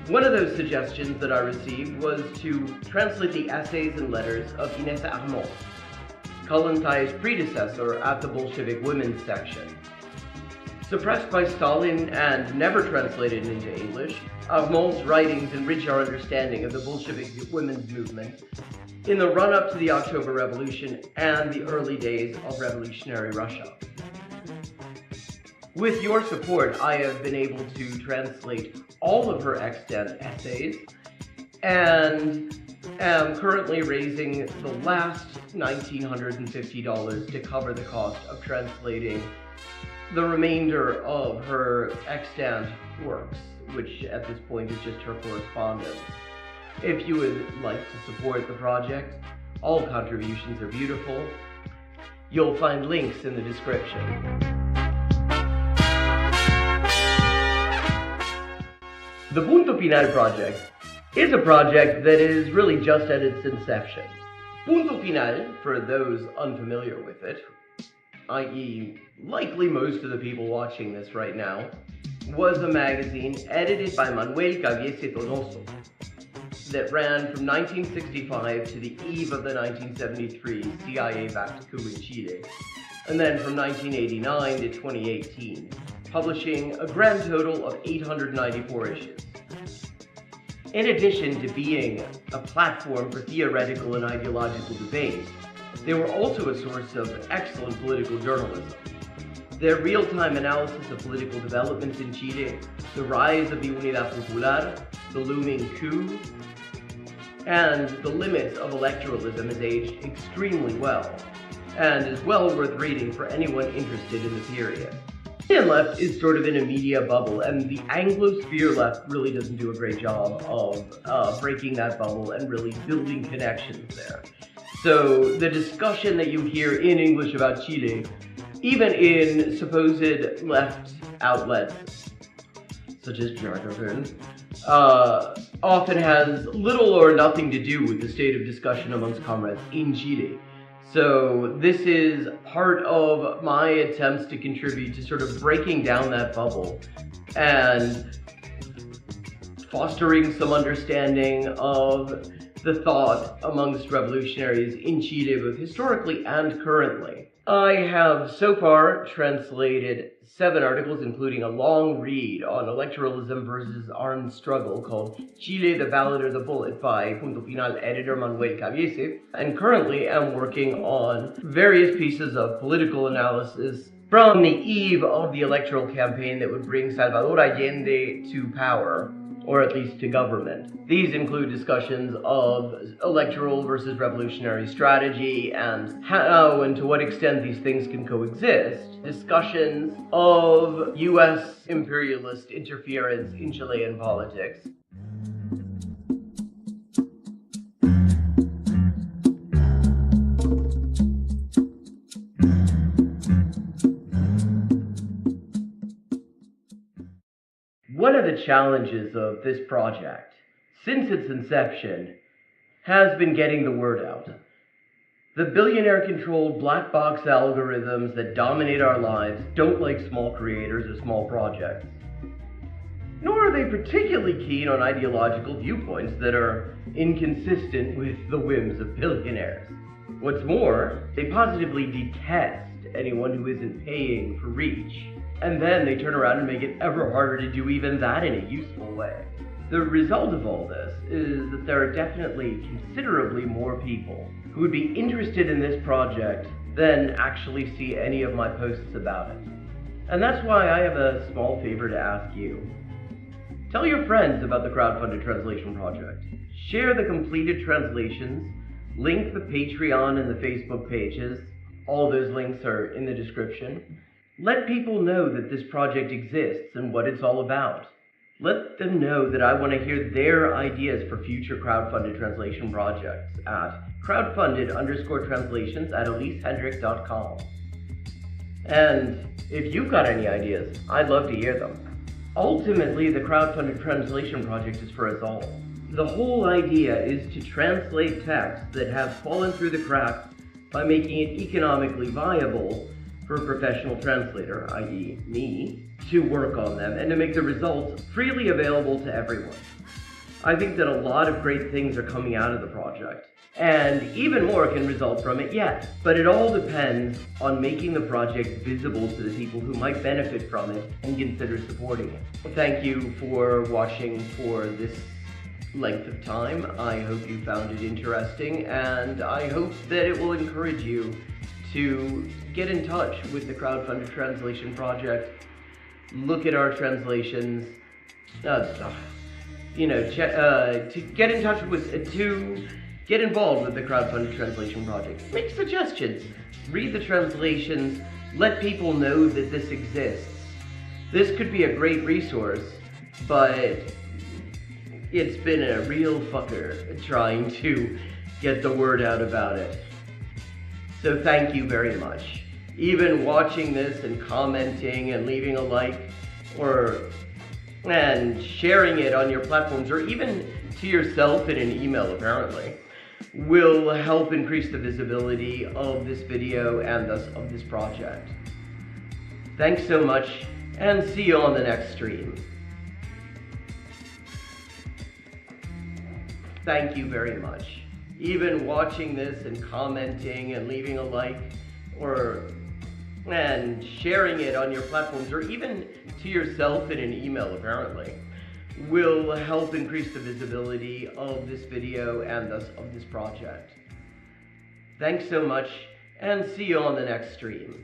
One of those suggestions that I received was to translate the essays and letters of Inessa Armand, Galantai's predecessor at the Bolshevik Women's Section. Suppressed by Stalin and never translated into English, Armand's writings enrich our understanding of the Bolshevik women's movement in the run-up to the October Revolution and the early days of revolutionary Russia. With your support, I have been able to translate all of her extant essays and am currently raising the last $1,950 to cover the cost of translating the remainder of her extant works, which at this point is just her correspondence. If you would like to support the project, all contributions are beautiful. You'll find links in the description. The Punto Final project is a project that is really just at its inception. Punto Final, for those unfamiliar with it, i.e. likely most of the people watching this right now, was a magazine edited by Manuel Caviese Donoso that ran from 1965 to the eve of the 1973 CIA-backed coup in Chile, and then from 1989 to 2018, publishing a grand total of 894 issues. In addition to being a platform for theoretical and ideological debate, they were also a source of excellent political journalism. Their real-time analysis of political developments in Chile, the rise of the Unidad Popular, the looming coup, and the limits of electoralism has aged extremely well, and is well worth reading for anyone interested in the period. The Chilean left is sort of in a media bubble, and the Anglosphere left really doesn't do a great job of breaking that bubble and really building connections there. So the discussion that you hear in English about Chile, even in supposed left outlets, such as Jacobin, often has little or nothing to do with the state of discussion amongst comrades in Chile. So this is part of my attempts to contribute to sort of breaking down that bubble and fostering some understanding of the thought amongst revolutionaries in Chile, both historically and currently. I have so far translated 7 articles, including a long read on electoralism versus armed struggle called Chile, the Ballad or the Bullet by Punto Final editor Manuel Caviese, and currently am working on various pieces of political analysis from the eve of the electoral campaign that would bring Salvador Allende to power, or at least to government. These include discussions of electoral versus revolutionary strategy and how and to what extent these things can coexist, discussions of US imperialist interference in Chilean politics, One of the challenges of this project, since its inception, has been getting the word out. The billionaire-controlled black box algorithms that dominate our lives don't like small creators or small projects. nor are they particularly keen on ideological viewpoints that are inconsistent with the whims of billionaires. What's more, they positively detest anyone who isn't paying for reach, and then they turn around and make it ever harder to do even that in a useful way. The result of all this is that there are definitely considerably more people who would be interested in this project than actually see any of my posts about it. And that's why I have a small favor to ask you. Tell your friends about the crowdfunded translation project. Share the completed translations, link the Patreon and the Facebook pages. All those links are in the description. Let people know that this project exists and what it's all about. Let them know that I want to hear their ideas for future crowdfunded translation projects at crowdfunded_translations@elisehendrick.com. And if you've got any ideas, I'd love to hear them. Ultimately, the crowdfunded translation project is for us all. The whole idea is to translate texts that have fallen through the cracks by making it economically viable for a professional translator, i.e. me, to work on them and to make the results freely available to everyone. I think that a lot of great things are coming out of the project, and even more can result from it yet. But it all depends on making the project visible to the people who might benefit from it and consider supporting it. Thank you for watching for this length of time. I hope you found it interesting, and I hope that it will encourage you to get in touch with the crowdfunded translation project, look at our translations, to get in touch with, to get involved with the crowdfunded translation project. Make suggestions, read the translations, let people know that this exists. This could be a great resource, but it's been a real fucker trying to get the word out about it. So thank you very much. Even watching this and commenting and leaving a like and sharing it on your platforms, or even to yourself in an email apparently, will help increase the visibility of this video and thus of this project. Thanks so much, and see you on the next stream. Thank you very much. Even watching this and commenting and leaving a like and sharing it on your platforms, or even to yourself in an email apparently, will help increase the visibility of this video and thus of this project. Thanks so much, and see you on the next stream.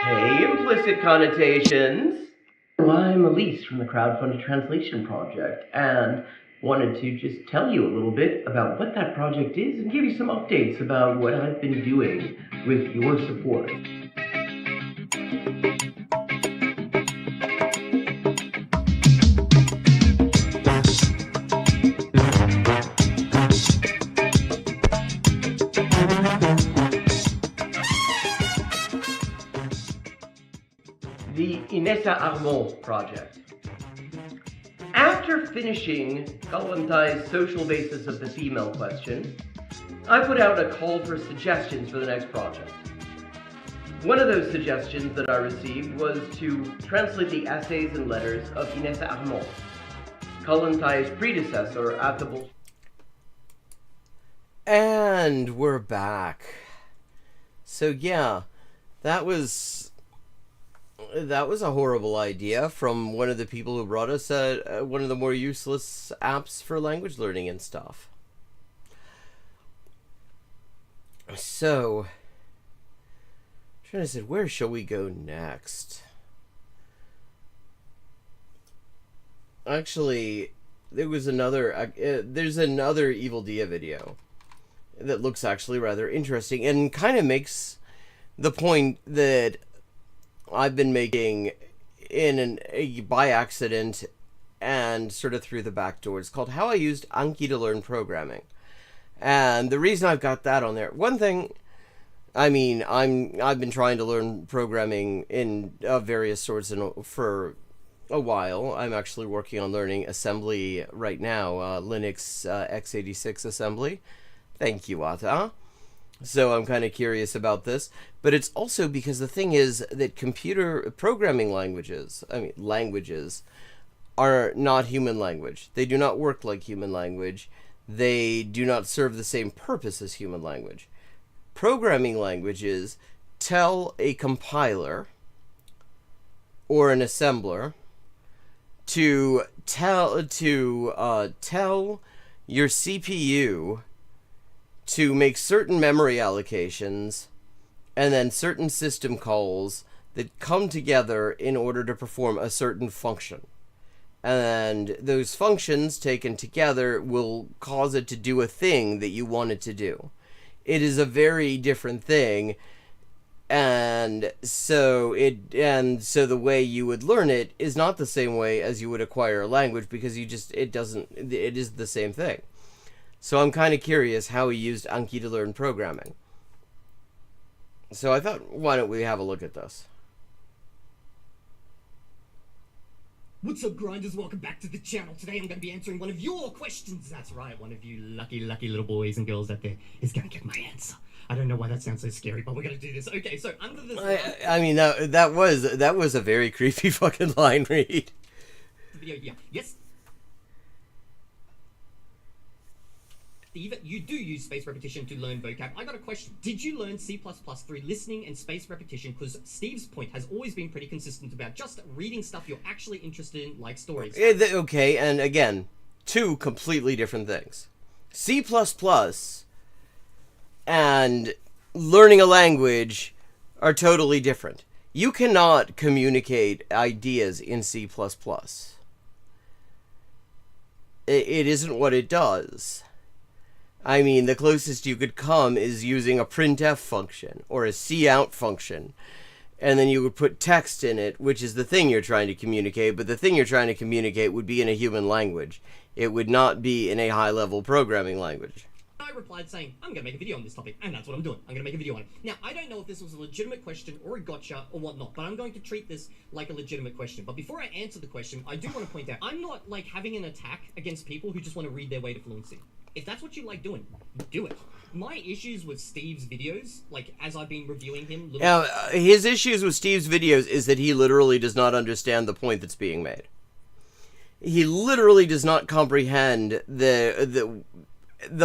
Hey, implicit connotations. I'm Elise from the Crowdfunded Translation Project, and wanted to just tell you a little bit about what that project is and give you some updates about what I've been doing with your support. The Inessa Armand project. After finishing Kalantai's social basis of the female question, I put out a call for suggestions for the next project. One of those suggestions that I received was to translate the essays and letters of Inessa Armand, Kalantai's predecessor at the... And we're back. So yeah, that was a horrible idea from one of the people who brought us one of the more useless apps for language learning and stuff. So, I'm trying to say, where shall we go next? Actually, there's another Evil Dia video that looks actually rather interesting and kind of makes the point that I've been making by accident and sort of through the back door. It's called How I Used Anki to Learn Programming. And the reason I've got that on there, one thing, I mean, I've been trying to learn programming in various sorts for a while. I'm actually working on learning assembly right now, Linux x86 assembly. Thank you, Ata. So I'm kind of curious about this, but it's also because the thing is that computer programming languages, languages, are not human language. They do not work like human language. They do not serve the same purpose as human language. Programming languages tell a compiler or an assembler to tell your CPU to make certain memory allocations and then certain system calls that come together in order to perform a certain function. And those functions taken together will cause it to do a thing that you want it to do. It is a very different thing, and so the way you would learn it is not the same way as you would acquire a language, because it is the same thing. So I'm kind of curious how he used Anki to learn programming. So I thought, why don't we have a look at this? What's up, grinders? Welcome back to the channel. Today I'm going to be answering one of your questions. That's right, one of you lucky little boys and girls out there is going to get my answer. I don't know why that sounds so scary, but we're going to do this. Okay, so under this... I mean, that was a very creepy fucking line read. Video, yeah. Yes? Steve, you do use space repetition to learn vocab. I got a question. Did you learn C++ through listening and space repetition? Because Steve's point has always been pretty consistent about just reading stuff you're actually interested in, like stories. Okay, and again, two completely different things. C++ and learning a language are totally different. You cannot communicate ideas in C++. It isn't what it does. I mean, the closest you could come is using a printf function or a cout function, and then you would put text in it, which is the thing you're trying to communicate, but the thing you're trying to communicate would be in a human language. It would not be in a high-level programming language. I replied saying, I'm going to make a video on this topic, and that's what I'm doing. I'm going to make a video on it. Now, I don't know if this was a legitimate question or a gotcha or whatnot, but I'm going to treat this like a legitimate question. But before I answer the question, I do want to point out, I'm not, like, having an attack against people who just want to read their way to fluency. If that's what you like doing, do it. My issues with Steve's videos, like, as I've been reviewing him... his issues with Steve's videos is that he literally does not understand the point that's being made. He literally does not comprehend the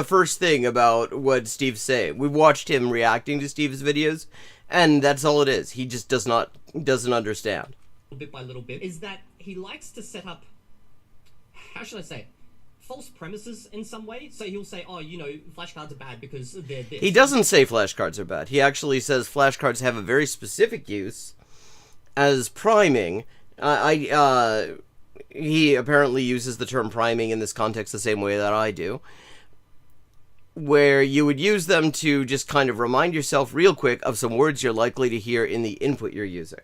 first thing about what Steve's saying. We watched him reacting to Steve's videos, and that's all it is. He just doesn't understand. Bit by little bit, is that he likes to set up, how should I say it? False premises in some way. So he'll say, oh, you know, flashcards are bad because they're this. He doesn't say flashcards are bad. He actually says flashcards have a very specific use as priming. He apparently uses the term priming in this context the same way that I do, where you would use them to just kind of remind yourself real quick of some words you're likely to hear in the input you're using.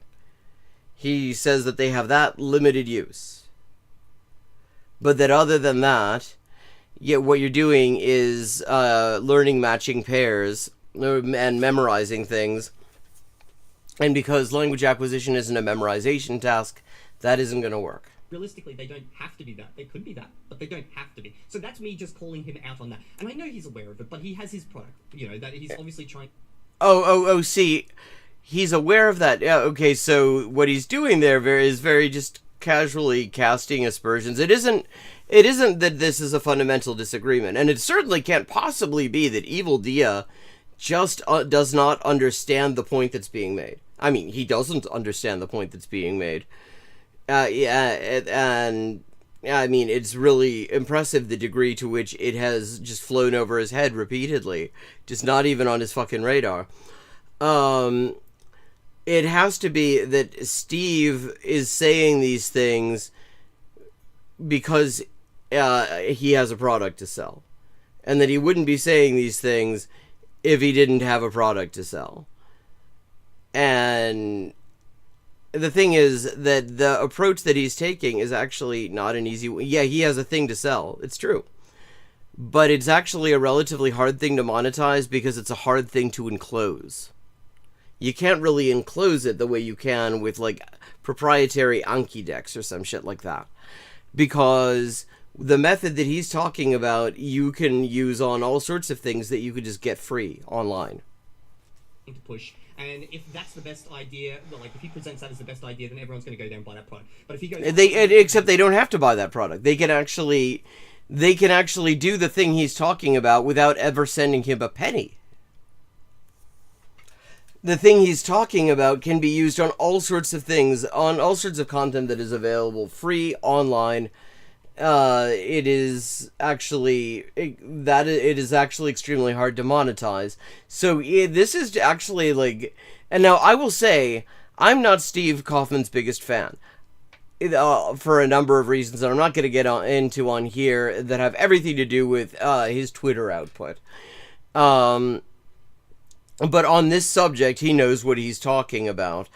He says that they have that limited use. But that other than that, what you're doing is learning matching pairs and memorizing things. And because language acquisition isn't a memorization task, that isn't going to work. Realistically, they don't have to be that. They could be that, but they don't have to be. So that's me just calling him out on that. And I know he's aware of it, but he has his product, you know, that he's obviously trying... See, he's aware of that. Yeah, okay, so what he's doing there is very just casually casting aspersions. It isn't that this is a fundamental disagreement, and it certainly can't possibly be that Evil Dia just does not understand the point that's being made. I mean, he doesn't understand the point that's being made. And I mean, it's really impressive the degree to which it has just flown over his head repeatedly, just not even on his fucking radar. It has to be that Steve is saying these things because he has a product to sell, and that he wouldn't be saying these things if he didn't have a product to sell. And the thing is that the approach that he's taking is actually not an easy one. Yeah, he has a thing to sell. It's true. but it's actually a relatively hard thing to monetize because it's a hard thing to enclose. You can't really enclose it the way you can with, like, proprietary Anki decks or some shit like that. Because the method that he's talking about, you can use on all sorts of things that you could just get free online. To push, and if that's the best idea, well, like if he presents that as the best idea, then everyone's going to go there and buy that product. But if he goes, except they don't have to buy that product. They can actually do the thing he's talking about without ever sending him a penny. The thing he's talking about can be used on all sorts of things, on all sorts of content that is available free online. It is actually extremely hard to monetize. So this is actually like, and now I will say I'm not Steve Kaufman's biggest fan. For a number of reasons that I'm not going to get into on here that have everything to do with his Twitter output. But on this subject, he knows what he's talking about.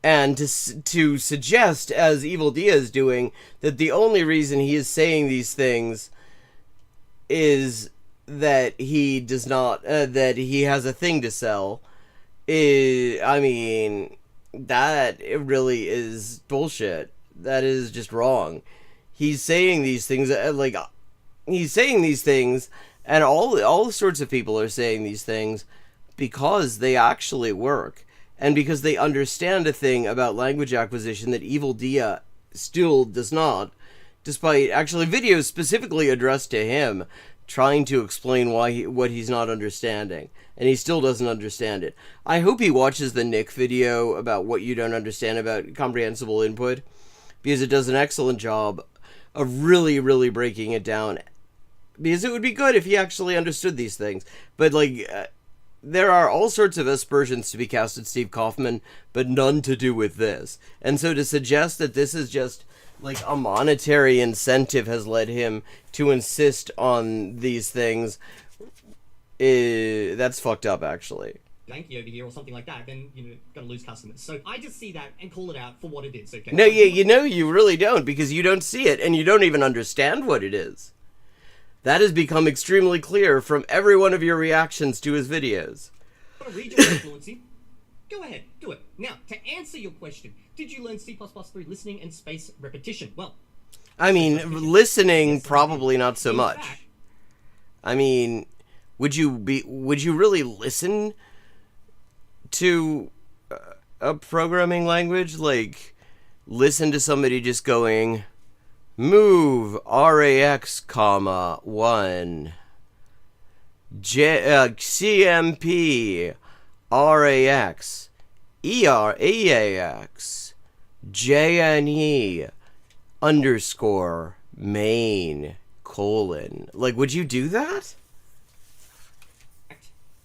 And to suggest, as Evil Dia is doing, that the only reason he is saying these things is that he does not, that he has a thing to sell, I mean, that it really is bullshit. That is just wrong. He's saying these things, and all sorts of people are saying these things because they actually work. And because they understand a thing about language acquisition that Evil Dia still does not, despite actually videos specifically addressed to him, trying to explain what he's not understanding. And he still doesn't understand it. I hope he watches the Nick video about what you don't understand about comprehensible input, because it does an excellent job of really, really breaking it down. Because it would be good if he actually understood these things. But, like, there are all sorts of aspersions to be cast at Steve Kaufman, but none to do with this. And so to suggest that this is just, like, a monetary incentive has led him to insist on these things, that's fucked up, actually. Yankee over here or something like that, then you're gonna lose customers. So I just see that and call it out for what it is, okay? No, you really don't, because you don't see it, and you don't even understand what it is. That has become extremely clear from every one of your reactions to his videos. Want to read your fluency? Go ahead, do it. Now, to answer your question, did you learn C++ through listening and space repetition? Well, I mean, listening, probably not so much. I mean, would you really listen to a programming language? Like, listen to somebody just going, move RAX, 1 CMP RAX EAX JNE underscore main : like, would you do that?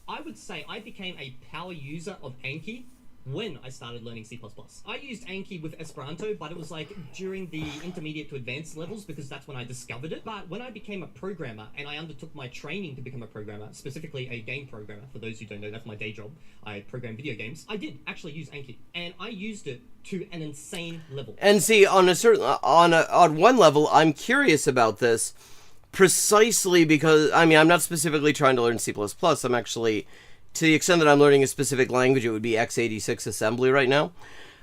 I would say I became a power user of Anki when I started learning C++. I used Anki with Esperanto, but it was like during the intermediate to advanced levels because that's when I discovered it. But when I became a programmer and I undertook my training to become a programmer, specifically a game programmer, for those who don't know, that's my day job. I program video games. I did actually use Anki, and I used it to an insane level. And see, on one level, I'm curious about this precisely because, I mean, I'm not specifically trying to learn C++. I'm actually, to the extent that I'm learning a specific language, it would be x86 assembly right now.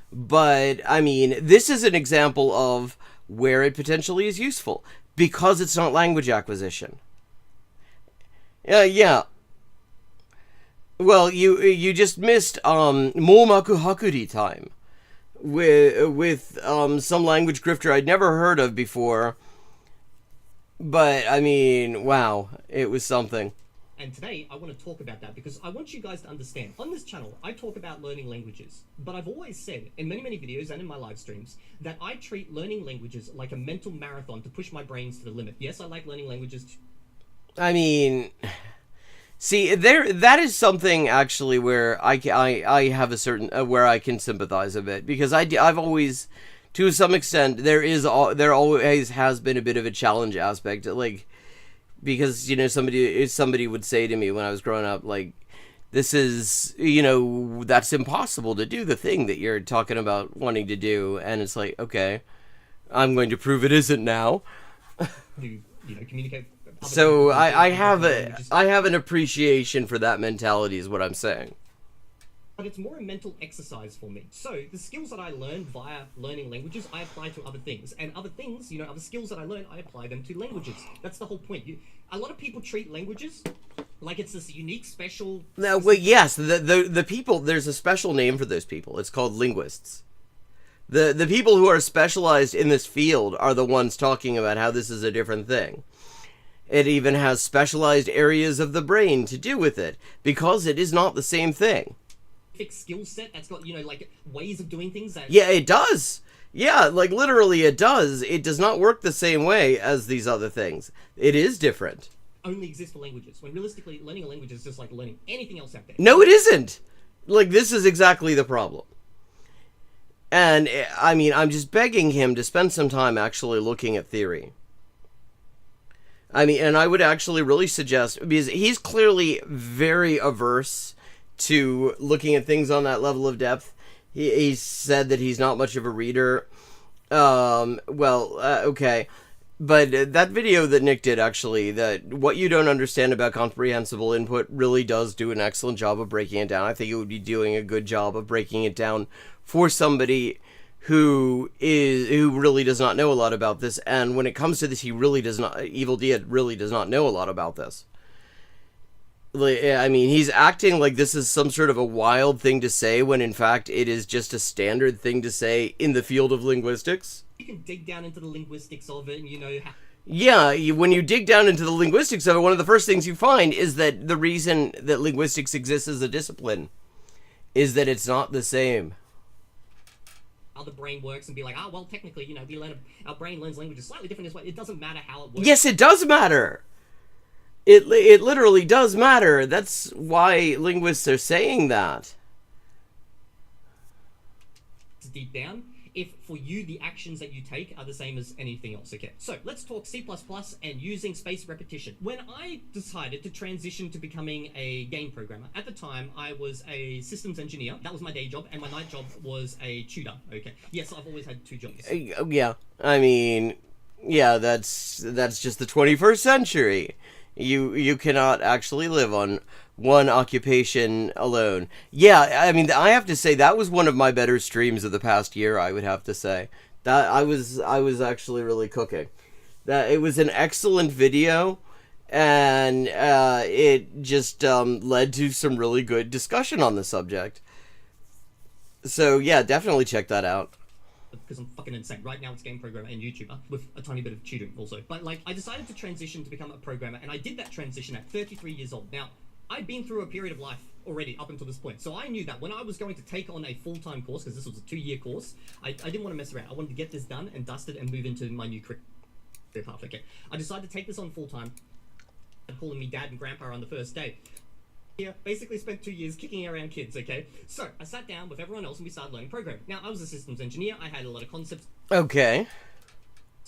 But, I mean, this is an example of where it potentially is useful, because it's not language acquisition. Yeah. Well, you just missed Momaku Hakuri time with some language grifter I'd never heard of before. But, I mean, wow, it was something. And today, I want to talk about that because I want you guys to understand. On this channel, I talk about learning languages. But I've always said, in many, many videos and in my live streams, that I treat learning languages like a mental marathon to push my brains to the limit. Yes, I like learning languages too. I mean, see, that is something, actually, where I have a certain, where I can sympathize a bit. Because I've always, to some extent, there always has been a bit of a challenge aspect, like, because, you know, somebody would say to me when I was growing up, like, this is, you know, that's impossible to do the thing that you're talking about wanting to do, and it's like, okay, I'm going to prove it isn't now. To, you know, communicate So people who I do have different a languages. I have an appreciation for that mentality, is what I'm saying. But it's more a mental exercise for me. So the skills that I learn via learning languages, I apply to other things, and other things, you know, other skills that I learn, I apply them to languages. That's the whole point. A lot of people treat languages like it's this unique, special. No, well, yes, the people. There's a special name for those people. It's called linguists. The people who are specialized in this field are the ones talking about how this is a different thing. It even has specialized areas of the brain to do with it, because it is not the same thing. Skill set that's got, you know, like ways of doing things that. Yeah, it does. Yeah, like literally it does. It does not work the same way as these other things. It is different. Only exist for languages, when realistically learning a language is just like learning anything else out there. No, it isn't. Like, this is exactly the problem. And I mean, I'm just begging him to spend some time actually looking at theory. I mean, and I would actually really suggest, because he's clearly very averse to looking at things on that level of depth. He said that he's not much of a reader. Okay. But that video that Nick did, actually, that what you don't understand about comprehensible input really does do an excellent job of breaking it down. I think it would be doing a good job of breaking it down for somebody who really does not know a lot about this. And when it comes to this, Evil Dia really does not know a lot about this. I mean, he's acting like this is some sort of a wild thing to say, when in fact it is just a standard thing to say in the field of linguistics. You can dig down into the linguistics of it, and you know how. Yeah, when you dig down into the linguistics of it, one of the first things you find is that the reason that linguistics exists as a discipline is that it's not the same. How the brain works, and be like, well, technically, you know, our brain learns languages slightly different this way. It doesn't matter how it works. Yes, it does matter. It literally does matter. That's why linguists are saying that. Deep down, if for you the actions that you take are the same as anything else. Okay, so let's talk C++ and using spaced repetition. When I decided to transition to becoming a game programmer, at the time I was a systems engineer. That was my day job, and my night job was a tutor. Okay, yes, I've always had two jobs. Yeah, I mean, yeah, that's just the 21st century. You cannot actually live on one occupation alone. Yeah, I mean, I have to say that was one of my better streams of the past year. I would have to say that I was actually really cooking. That it was an excellent video, and it just led to some really good discussion on the subject. So yeah, definitely check that out. Because I'm fucking insane. Right now it's game programmer and YouTuber with a tiny bit of tutoring also. But like, I decided to transition to become a programmer, and I did that transition at 33 years old. Now, I'd been through a period of life already up until this point. So I knew that when I was going to take on a full-time course, because this was a 2-year course, I didn't want to mess around. I wanted to get this done and dusted and move into my new career path. Okay, I decided to take this on full-time. Calling me dad and grandpa on the first day. Yeah, basically spent 2 years kicking around kids, okay? So, I sat down with everyone else and we started learning programming. Now, I was a systems engineer, I had a lot of concepts Okay.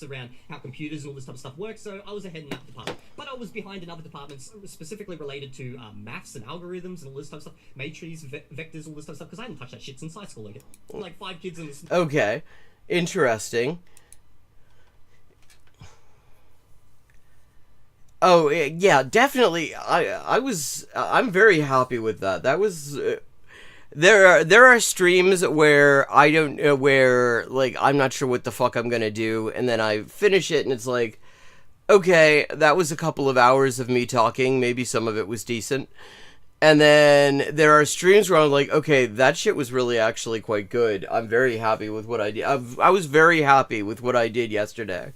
around how computers and all this type of stuff works, so I was ahead in that department. But I was behind in other departments, specifically related to maths and algorithms and all this type of stuff, matrices, vectors, all this type of stuff, because I hadn't touched that shit since high school, okay? Like 5 kids in this... Okay. Interesting. Oh yeah, definitely. I'm very happy with that. That was there are streams where I don't where like I'm not sure what the fuck I'm gonna do, and then I finish it and it's like, okay, that was a couple of hours of me talking. Maybe some of it was decent. And then there are streams where I'm like, okay, that shit was really actually quite good. I'm very happy with what I did. I was very happy with what I did yesterday.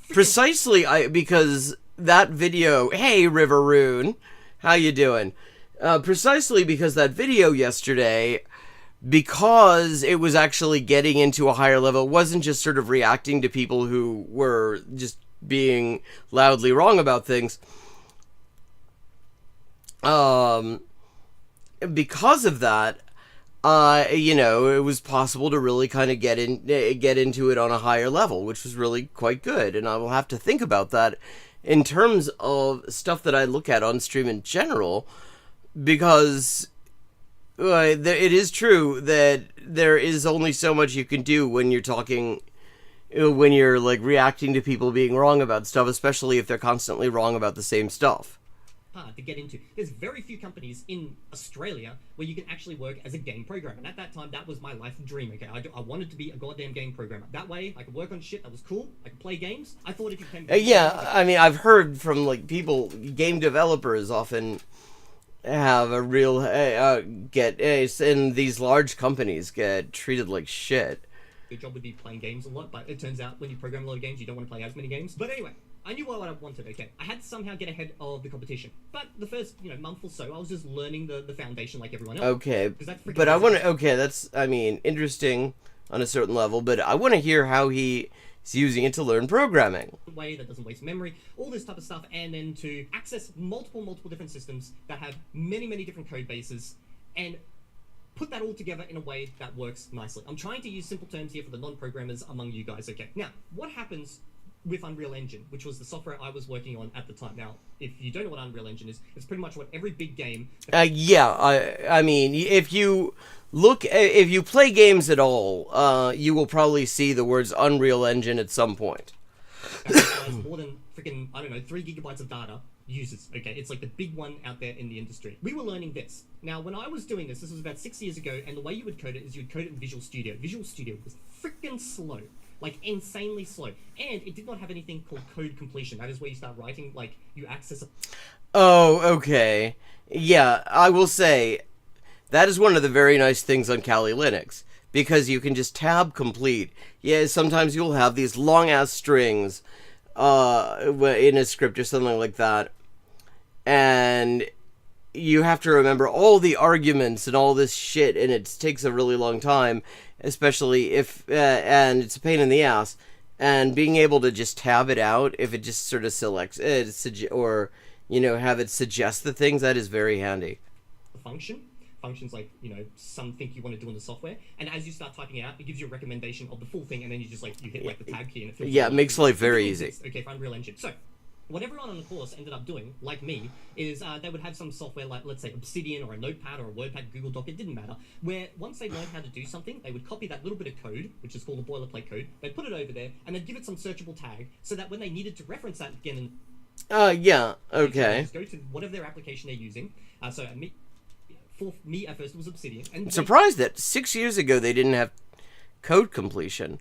Precisely, because that video, hey Riveroon, how you doing? Precisely because that video yesterday, because it was actually getting into a higher level, it wasn't just sort of reacting to people who were just being loudly wrong about things. Because of that, it was possible to really kind of get into it on a higher level, which was really quite good. And I will have to think about that in terms of stuff that I look at on stream in general, because it is true that there is only so much you can do when you're talking when you're like reacting to people being wrong about stuff, especially if they're constantly wrong about the same stuff. Hard to get into. There's very few companies in Australia where you can actually work as a game programmer. And at that time, that was my life dream, okay? I wanted to be a goddamn game programmer. That way, I could work on shit that was cool. I could play games. I thought if you came... Yeah, I mean, I've heard from, like, people, game developers often have a real, and these large companies get treated like shit. Your job would be playing games a lot, but it turns out when you program a lot of games, you don't want to play as many games. But anyway, I knew what I wanted, okay? I had to somehow get ahead of the competition. But the first, month or so, I was just learning the foundation like everyone else. Okay, but I want to, that's, I mean, interesting on a certain level, but I want to hear how he's using it to learn programming. Way that doesn't waste memory, all this type of stuff, and then to access multiple different systems that have many different code bases, and put that all together in a way that works nicely. I'm trying to use simple terms here for the non-programmers among you guys, okay? Now, what happens with Unreal Engine, which was the software I was working on at the time. Now, if you don't know what Unreal Engine is, it's pretty much what every big game... I mean, if you play games at all, you will probably see the words Unreal Engine at some point. More than freaking, 3 gigabytes of data uses, okay? It's like the big one out there in the industry. We were learning this. Now, when I was doing this was about 6 years ago, and the way you would code it is you'd code it in Visual Studio. Visual Studio was freaking slow. Like, insanely slow. And it did not have anything called code completion. That is where you start writing, like, you access a... Oh, okay. Yeah, I will say, that is one of the very nice things on Kali Linux. Because you can just tab complete. Yeah, sometimes you'll have these long-ass strings in a script or something like that. And you have to remember all the arguments and all this shit, and it takes a really long time, especially if, and it's a pain in the ass, and being able to just tab it out, if it just sort of selects it, or, have it suggest the things, that is very handy. Functions like, something you want to do in the software, and as you start typing it out, it gives you a recommendation of the full thing, and then you just, you hit, the tab key, and it fills it makes life very easy. Okay, for Unreal Engine. So, what everyone on the course ended up doing, like me, is they would have some software like, let's say, Obsidian or a Notepad or a WordPad, Google Doc, it didn't matter, where once they learned how to do something, they would copy that little bit of code, which is called a boilerplate code, they'd put it over there, and they'd give it some searchable tag, so that when they needed to reference that again... yeah, okay. Just go to whatever their application they're using. For me, at first, it was Obsidian. And I'm surprised that 6 years ago they didn't have code completion.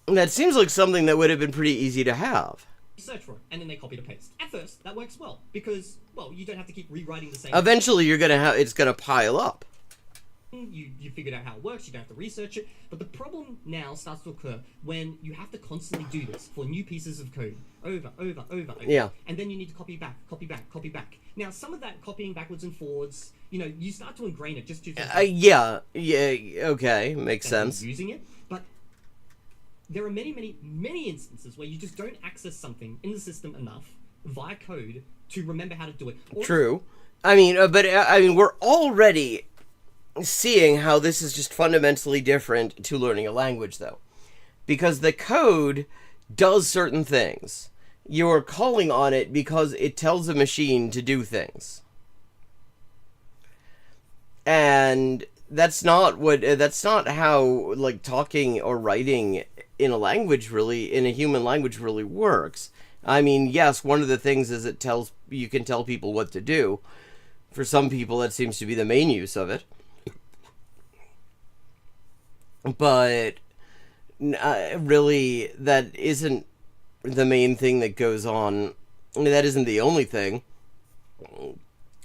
That seems like something that would have been pretty easy to have. Search for it, and then they copy to paste. At first, that works well, because, you don't have to keep rewriting the same... Eventually, it's gonna pile up. You figured out how it works, you don't have to research it, but the problem now starts to occur when you have to constantly do this for new pieces of code, over. Yeah. And then you need to copy back. Now, some of that copying backwards and forwards, you start to ingrain it just to... yeah, okay, makes sense. Using it, but there are many instances where you just don't access something in the system enough via code to remember how to do it. True. I mean, we're already seeing how this is just fundamentally different to learning a language, though. Because the code does certain things. You're calling on it because it tells a machine to do things. And that's not how, talking or writing in a human language really works. I mean, yes, one of the things is you can tell people what to do. For some people, that seems to be the main use of it. But really, that isn't the main thing that goes on. I mean, that isn't the only thing.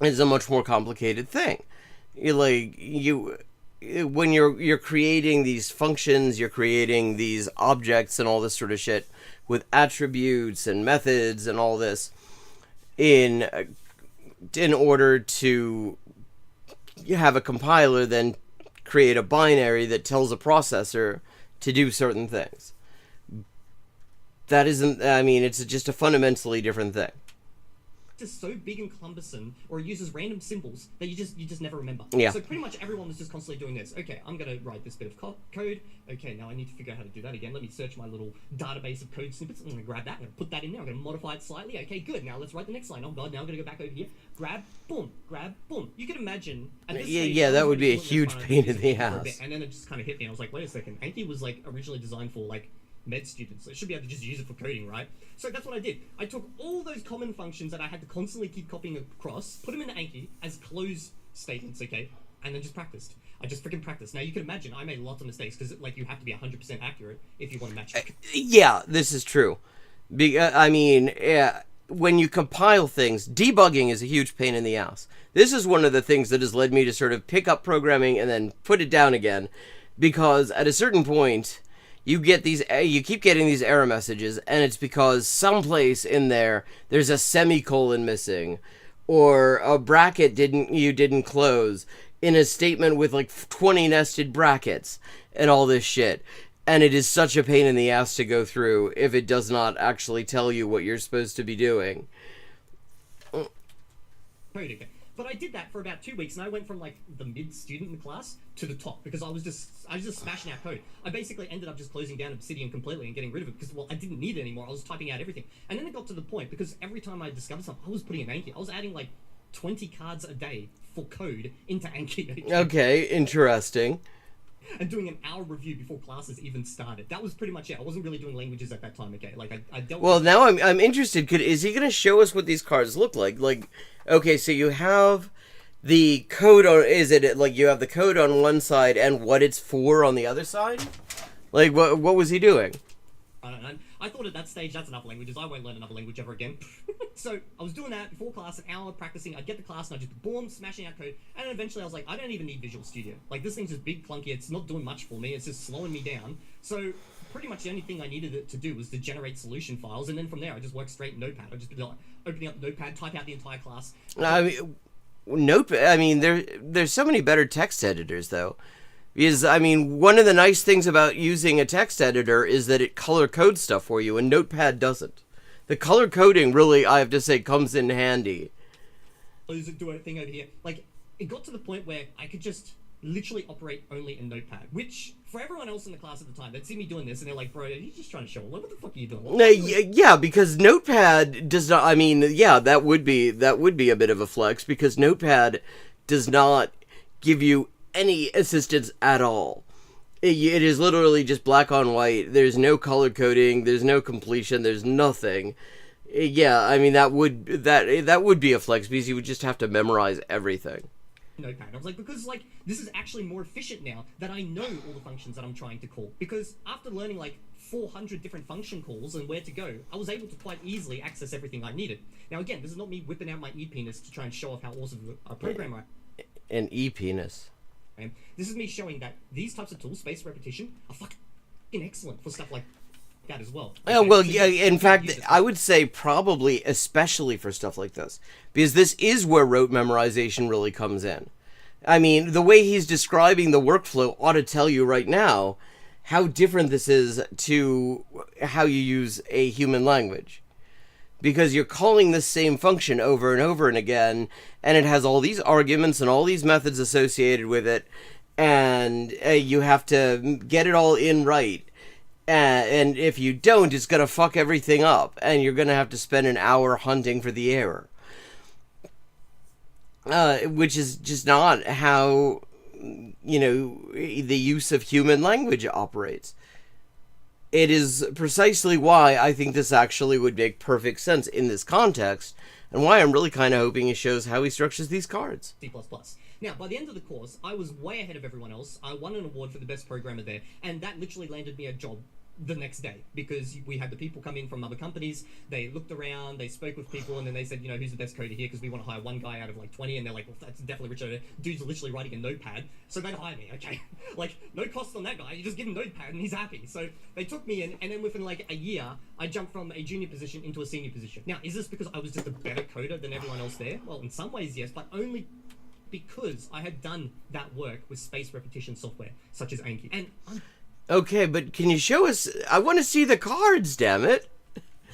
It's a much more complicated thing. When you're creating these functions, you're creating these objects and all this sort of shit with attributes and methods and all this in order to have a compiler then create a binary that tells a processor to do certain things. That isn't, it's just a fundamentally different thing. just so big and cumbersome, or it uses random symbols that you just never remember. Yeah. So pretty much everyone was just constantly doing this. Okay, I'm gonna write this bit of code. Okay, now I need to figure out how to do that again. Let me search my little database of code snippets. I'm gonna grab that. I'm gonna put that in there. I'm gonna modify it slightly. Okay, good. Now let's write the next line. Oh god, now I'm gonna go back over here. Grab, boom. You can imagine. At this stage, Yeah, I that was would be a doing this huge kind of pain in the for a bit, ass. and then it just kind of hit me. I was like, wait a second. Anki was like originally designed for like med students, so it should be able to just use it for coding, right? So that's what I did. I took all those common functions that I had to constantly keep copying across, put them into Anki as close statements, okay, and then just practiced. I just freaking practiced. Now you can imagine I made lots of mistakes because like you have to be 100% accurate if you want to match it. Yeah, this is true. I mean, when you compile things, debugging is a huge pain in the ass. This is one of the things that has led me to sort of pick up programming and then put it down again, because at a certain point, you keep getting these error messages, and it's because someplace in there's a semicolon missing, or a bracket you didn't close in a statement with like 20 nested brackets and all this shit. And it is such a pain in the ass to go through if it does not actually tell you what you're supposed to be doing. But I did that for about 2 weeks, and I went from like the mid student in the class to the top because I was just smashing out code. I basically ended up just closing down Obsidian completely and getting rid of it because, well, I didn't need it anymore. I was typing out everything, and then it got to the point because every time I discovered something, I was putting in Anki. I was adding like 20 cards a day for code into Anki. Okay, interesting. And doing an hour review before classes even started. That was pretty much it. I wasn't really doing languages at that time. Okay, like I dealt. Well, now I'm interested. Is he going to show us what these cards look like? Like, okay, so you have the code on. Is it like you have the code on one side and what it's for on the other side? Like, what was he doing? I don't know. I thought at that stage, that's enough languages. I won't learn another language ever again. So I was doing that before class, an hour practicing. I'd get the class and I'd just boom, smashing out code. And then eventually I was like, I don't even need Visual Studio. Like, this thing's just big, clunky. It's not doing much for me. It's just slowing me down. So pretty much the only thing I needed it to do was to generate solution files. And then from there, I just worked straight in Notepad. I just be like, opening up Notepad, type out the entire class. I mean, Notepad. I mean, there's so many better text editors though. Because, I mean, one of the nice things about using a text editor is that it color codes stuff for you, and Notepad doesn't. The color coding really, I have to say, comes in handy. Do a thing over here. Like, it got to the point where I could just literally operate only in Notepad, which, for everyone else in the class at the time, they'd see me doing this, and they're like, bro, are you just trying to show what the fuck are you doing? Yeah, because Notepad does not, I mean, yeah, that would be a bit of a flex, because Notepad does not give you any assistance at all. It is literally just black on white. There's no color coding. There's no completion. There's nothing. Yeah, I mean that would be a flex because you would just have to memorize everything. Notepad. I was like, because like this is actually more efficient now that I know all the functions that I'm trying to call. Because after learning like 400 different function calls and where to go, I was able to quite easily access everything I needed. Now again, this is not me whipping out my e-penis to try and show off how awesome a programmer I am. An e-penis. This is me showing that these types of tools, spaced repetition, are fucking excellent for stuff like that as well. Okay? Well, so yeah, in fact, I would say probably especially for stuff like this, because this is where rote memorization really comes in. I mean, the way he's describing the workflow ought to tell you right now how different this is to how you use a human language. Because you're calling this same function over and over and again, and it has all these arguments and all these methods associated with it, and you have to get it all in right. And if you don't, it's going to fuck everything up, and you're going to have to spend an hour hunting for the error. Which is just not how, you know, the use of human language operates. It is precisely why I think this actually would make perfect sense in this context, and why I'm really kind of hoping it shows how he structures these cards. C++. Now, by the end of the course, I was way ahead of everyone else. I won an award for the best programmer there, and that literally landed me a job the next day, because we had the people come in from other companies. They looked around, they spoke with people, and then they said, you know, who's the best coder here, because we want to hire one guy out of like 20, and they're like, well, that's definitely Richard. Dude's literally writing a Notepad, so they'd hire me. Okay, like, no cost on that guy, you just give him Notepad and he's happy. So they took me in, and then within like a year, I jumped from a junior position into a senior position. Now, is this because I was just a better coder than everyone else there? Well, in some ways, yes, but only because I had done that work with spaced repetition software, such as Anki. And Okay, but can you show us? I want to see the cards, damn it.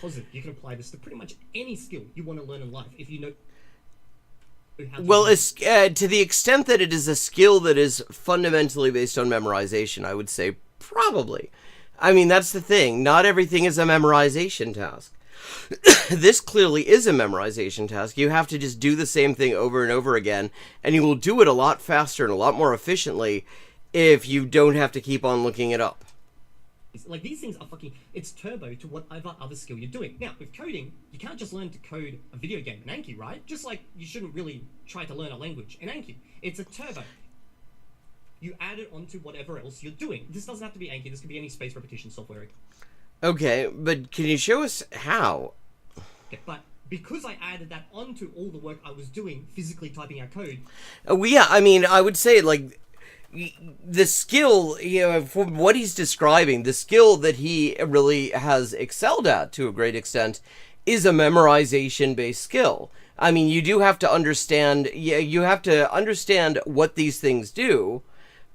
positive you can apply this to pretty much any skill you want to learn in life if you know how to Well, use it. to the extent that it is a skill that is fundamentally based on memorization, I would say probably. I mean, that's the thing. Not everything is a memorization task. This clearly is a memorization task. You have to just do the same thing over and over again, and you will do it a lot faster and a lot more efficiently if you don't have to keep on looking it up. Like, these things are fucking, it's turbo to whatever other skill you're doing. Now, with coding, you can't just learn to code a video game in Anki, right? Just like you shouldn't really try to learn a language in Anki. It's a turbo. You add it onto whatever else you're doing. This doesn't have to be Anki, this can be any space repetition software. Okay, but can you show us how? Okay, but because I added that onto all the work I was doing, physically typing out code. Well, yeah, I mean, I would say, like, the skill, from what he's describing, the skill that he really has excelled at to a great extent is a memorization-based skill. I mean, you do have to understand, you have to understand what these things do,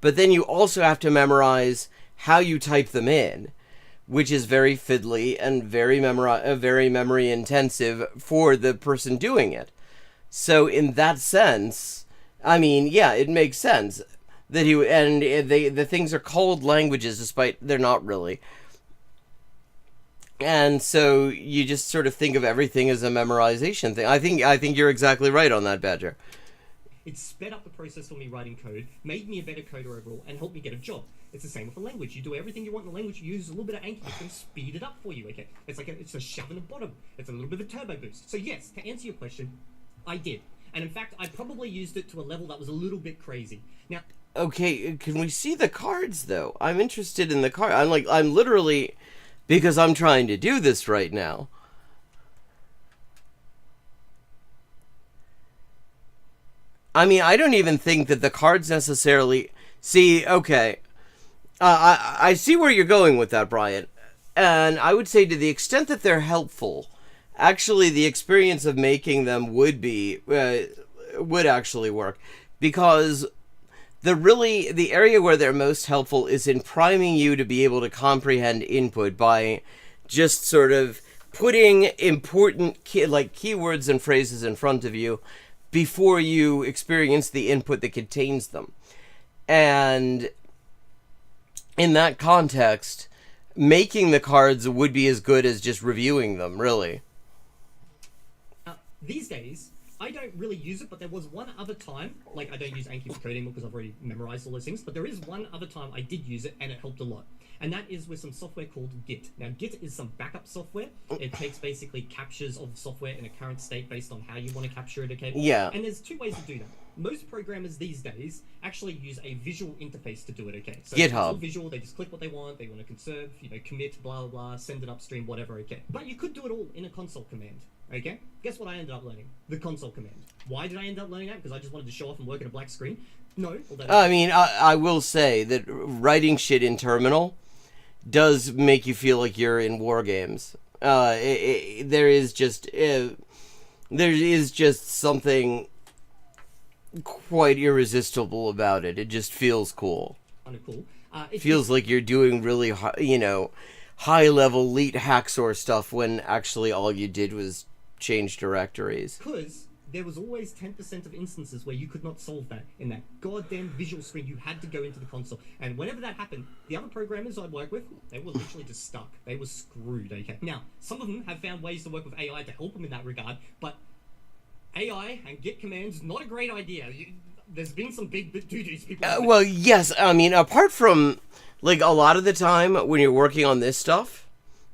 but then you also have to memorize how you type them in, which is very fiddly and very memory intensive for the person doing it. So in that sense, I mean, yeah, it makes sense that the things are called languages despite they're not really. And so you just sort of think of everything as a memorization thing. I think you're exactly right on that, Badger. It sped up the process for me writing code, made me a better coder overall, and helped me get a job. It's the same with a language. You do everything you want in the language, you use a little bit of Anki, it's going to speed it up for you, okay? It's like it's a shove in the bottom. It's a little bit of a turbo boost. So yes, to answer your question, I did. And in fact, I probably used it to a level that was a little bit crazy. Now, okay, can we see the cards, though? I'm interested in the card. I'm literally, because I'm trying to do this right now. I mean, I don't even think that the cards necessarily... See, okay. I see where you're going with that, Brian. And I would say to the extent that they're helpful, actually the experience of making them would actually work. Because the area where they're most helpful is in priming you to be able to comprehend input by just sort of putting important keywords and phrases in front of you before you experience the input that contains them. And in that context, making the cards would be as good as just reviewing them, really. These days, I don't really use it, but there was one other time, like I don't use Anki for coding because I've already memorized all those things, but there is one other time I did use it and it helped a lot. And that is with some software called Git. Now, Git is some backup software. It takes basically captures of software in a current state based on how you want to capture it, okay? Yeah. And there's two ways to do that. Most programmers these days actually use a visual interface to do it, okay? So GitHub. It's all visual, they just click what they want to conserve, commit, blah, blah, blah, send it upstream, whatever, okay? But you could do it all in a console command, okay? Guess what I ended up learning? The console command. Why did I end up learning that? Because I just wanted to show off and work in a black screen? No. I mean, I will say that writing shit in Terminal does make you feel like you're in war games. There is just something quite irresistible about it. It just feels cool. Kind of cool. It feels like you're doing really, high-level elite hacksaw stuff when actually all you did was change directories. Because there was always 10% of instances where you could not solve that in that goddamn visual screen. You had to go into the console. And whenever that happened, the other programmers I'd work with, they were literally just stuck. They were screwed, okay? Now, some of them have found ways to work with AI to help them in that regard, but AI and Git commands, not a great idea. There's been some big doo-doos people... well, yes, I mean, apart from, like, a lot of the time when you're working on this stuff,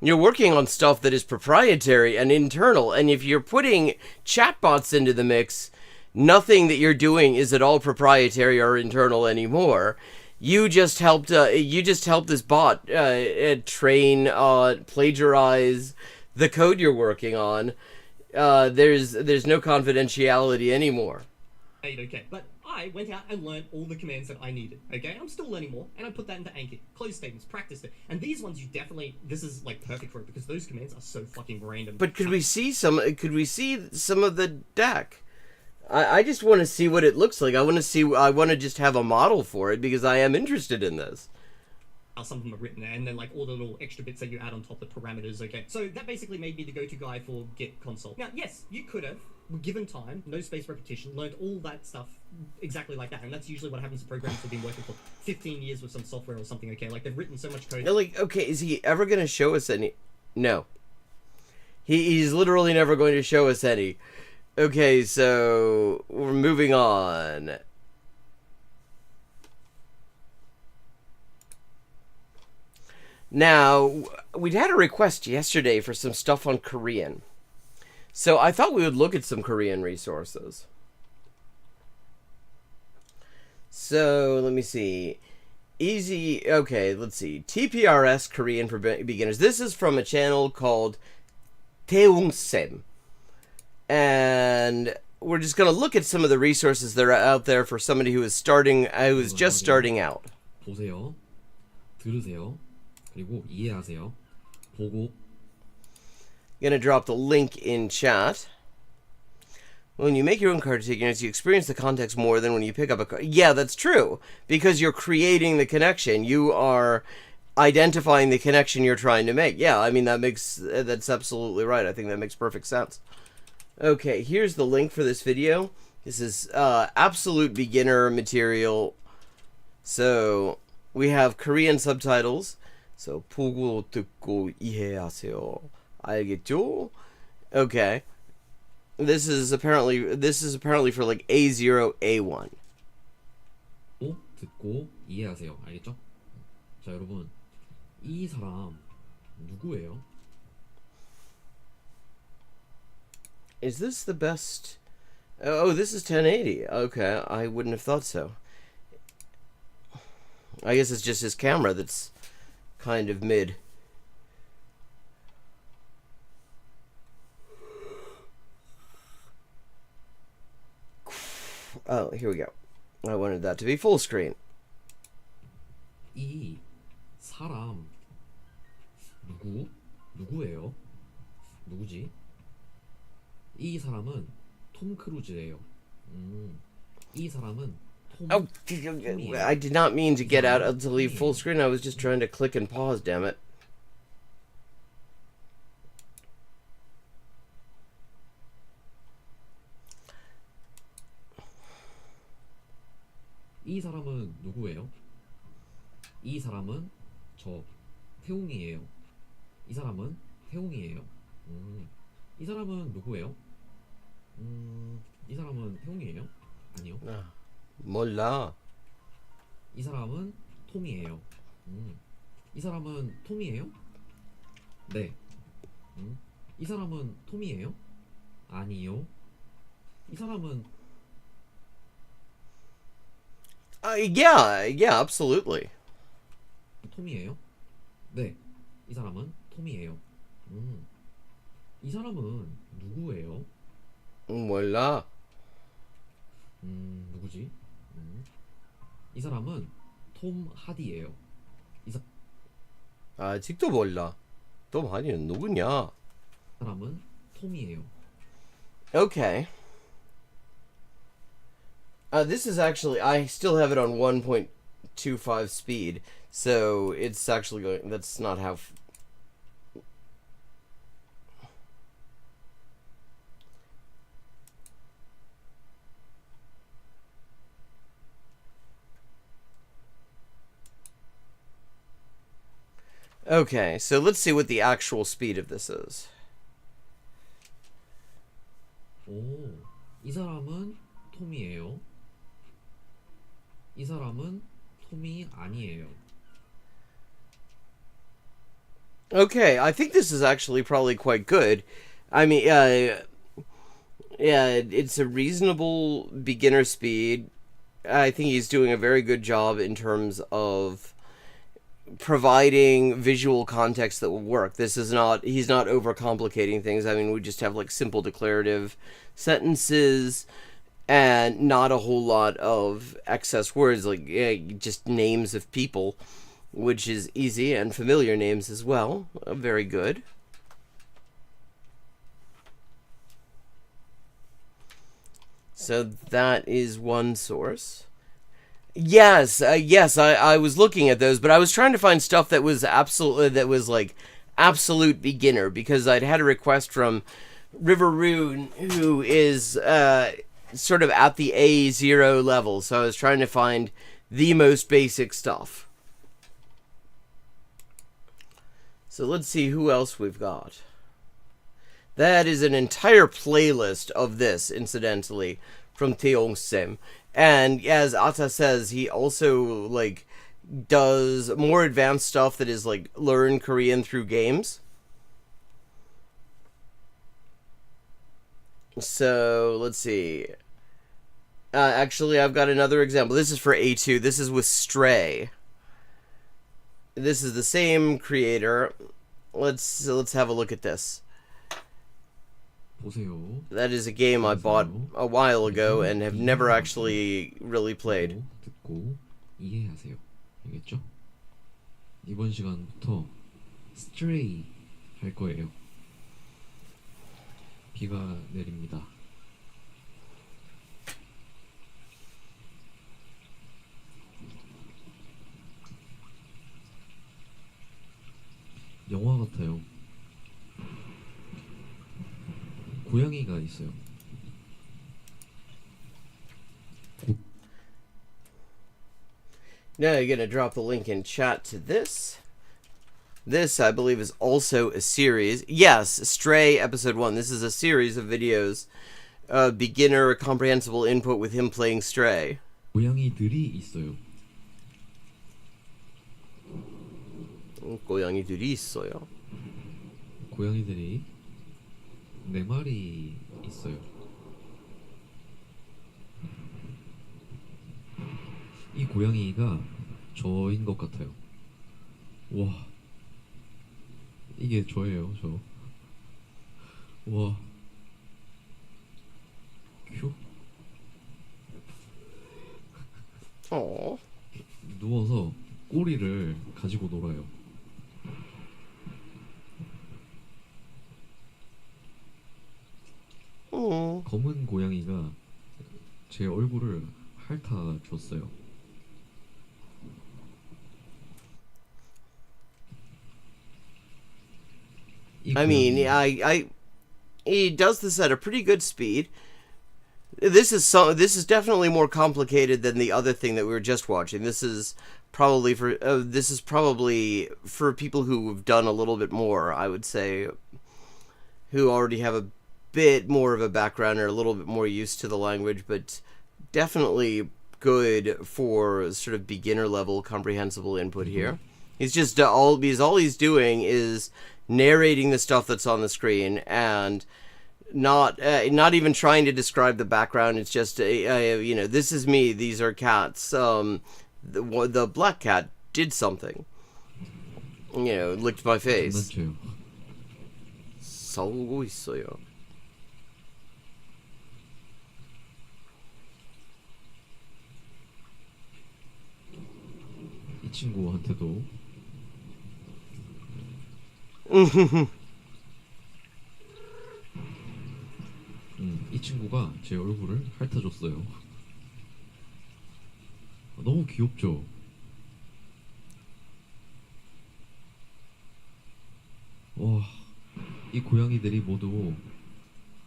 you're working on stuff that is proprietary and internal, and if you're putting chatbots into the mix, nothing that you're doing is at all proprietary or internal anymore. You just helped this bot train, plagiarize the code you're working on. There's no confidentiality anymore. Okay, but I went out and learned all the commands that I needed, okay? I'm still learning more, and I put that into Anki. Close statements, practiced it. And these ones this is, like, perfect for it, because those commands are so fucking random. But could we see some of the deck? I just want to see what it looks like. I want to just have a model for it, because I am interested in this. some of them are written, and then like all the little extra bits that you add on top, the parameters. Okay, so that basically made me the go-to guy for Git console. Now, yes, you could have, given time, no space repetition, learned all that stuff exactly like that, and that's usually what happens to programs who've been working for 15 years with some software or something. Okay, like they've written so much code. Like, okay, is he ever going to show us any? No. He's literally never going to show us any. Okay, so we're moving on. Now, we'd had a request yesterday for some stuff on Korean. So I thought we would look at some Korean resources. So, let me see. Easy, okay, let's see. TPRS Korean for Beginners. This is from a channel called Taeungsem. And we're just going to look at some of the resources that are out there for somebody who is just starting out. 보세요. 들으세요. 그리고 이해하세요. 보고. Gonna drop the link in chat. When you make your own card tickets, you experience the context more than when you pick up a card. Yeah, that's true. Because you're creating the connection. You are identifying the connection you're trying to make. Yeah, I mean, that's absolutely right. I think that makes perfect sense. Okay, here's the link for this video. This is absolute beginner material. So, we have Korean subtitles. So, 보고 듣고 이해하세요. 알겠죠? Okay. This is apparently for like A0, A1. 보고 듣고 이해하세요. 알겠죠? 자, 여러분. 이 사람 누구예요? Is this the best? Oh, this is 1080. Okay, I wouldn't have thought so. I guess it's just his camera that's kind of mid. Oh, here we go. I wanted that to be full screen. 이 사람 누구예요? 누구지? 이 사람은 톰 크루즈예요. 이 사람은 Oh, I did not mean to get out to leave full screen. I was just trying to click and pause, damn it. 이 사람은 누구예요? 이 사람은 저 태웅이에요. 이 사람은 태웅이에요. 이 사람은 누구예요? 이 사람은 태웅이에요? 아니요. 몰라. 이 사람은 톰이에요. 이 사람은 톰이에요? 네. 이 사람은 톰이에요? 아니요. 이 사람은 Yeah, absolutely. 톰이에요? 네. 이 사람은 톰이에요. 이 사람은 누구예요? 몰라. 누구지? 이 사람은 톰 하디예요. 아직도 몰라. 톰 하디는 누구냐? 이 사람은 톰이에요. Okay. This is actually, I still have it on 1.25 speed, so it's actually going, that's not how... Okay, so let's see what the actual speed of this is. 오, 이 사람은 톰이에요. 이 사람은 톰이 아니에요. Okay, I think this is actually probably quite good. I mean, yeah, it's a reasonable beginner speed. I think he's doing a very good job in terms of providing visual context that will work. This is not, he's not overcomplicating things. I mean, we just have like simple declarative sentences and not a whole lot of excess words, like just names of people, which is easy, and familiar names as well. Very good. So that is one source. Yes, yes, I was looking at those, but I was trying to find stuff that was like absolute beginner, because I'd had a request from River Rune, who is sort of at the A0 level, so I was trying to find the most basic stuff. So let's see who else we've got. That is an entire playlist of this, incidentally, from Theong Sim. And as Ata says, he also, like, does more advanced stuff that is, like, learn Korean through games. So, let's see. Actually, I've got another example. This is for A2. This is with Stray. This is the same creator. Let's have a look at this. 보세요. That is a game I bought a while ago and have never actually really played. 듣고 이해하세요. 알겠죠? 이번 시간부터 Stray 할 거예요. 비가 내립니다. 영화 같아요. 고양이가 있어요. Now you're gonna drop the link in chat to this. This, I believe, is also a series. Yes, Stray Episode 1. This is a series of videos. Beginner comprehensible input with him playing Stray. 고양이들이 있어요. 고양이들이 있어요. 고양이들이 4마리 있어요. 이 고양이가 저인 것 같아요. 와, 이게 저예요, 저. 와, 휴. 누워서 꼬리를 가지고 놀아요. 검은 고양이가 제 얼굴을 핥아줬어요. I mean, he does this at a pretty good speed. This is definitely more complicated than the other thing that we were just watching. This is probably for people who have done a little bit more, I would say, who already have a bit more of a background or a little bit more used to the language, but definitely good for sort of beginner level comprehensible input here. He's just all he's doing is narrating the stuff that's on the screen and not even trying to describe the background. It's just you know, this is me, these are cats. The black cat did something, you know, licked my face. 장난쳐요. 싸우고 있어요. 이 친구한테도 이 친구가 제 얼굴을 핥아줬어요. 너무 귀엽죠? 와, 이 고양이들이 모두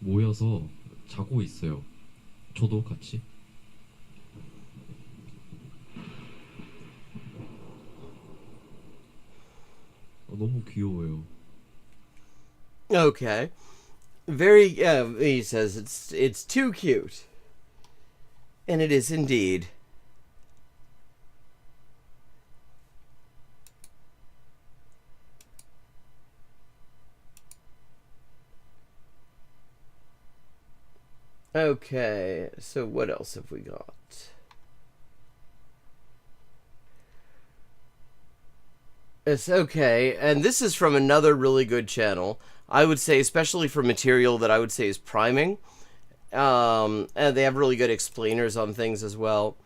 모여서 자고 있어요. 저도 같이. 너무 귀여워요. Okay. Very, he says it's too cute. And it is indeed. Okay, so what else have we got? It's okay, and this is from another really good channel. I would say, especially for material that I would say is priming. And they have really good explainers on things as well.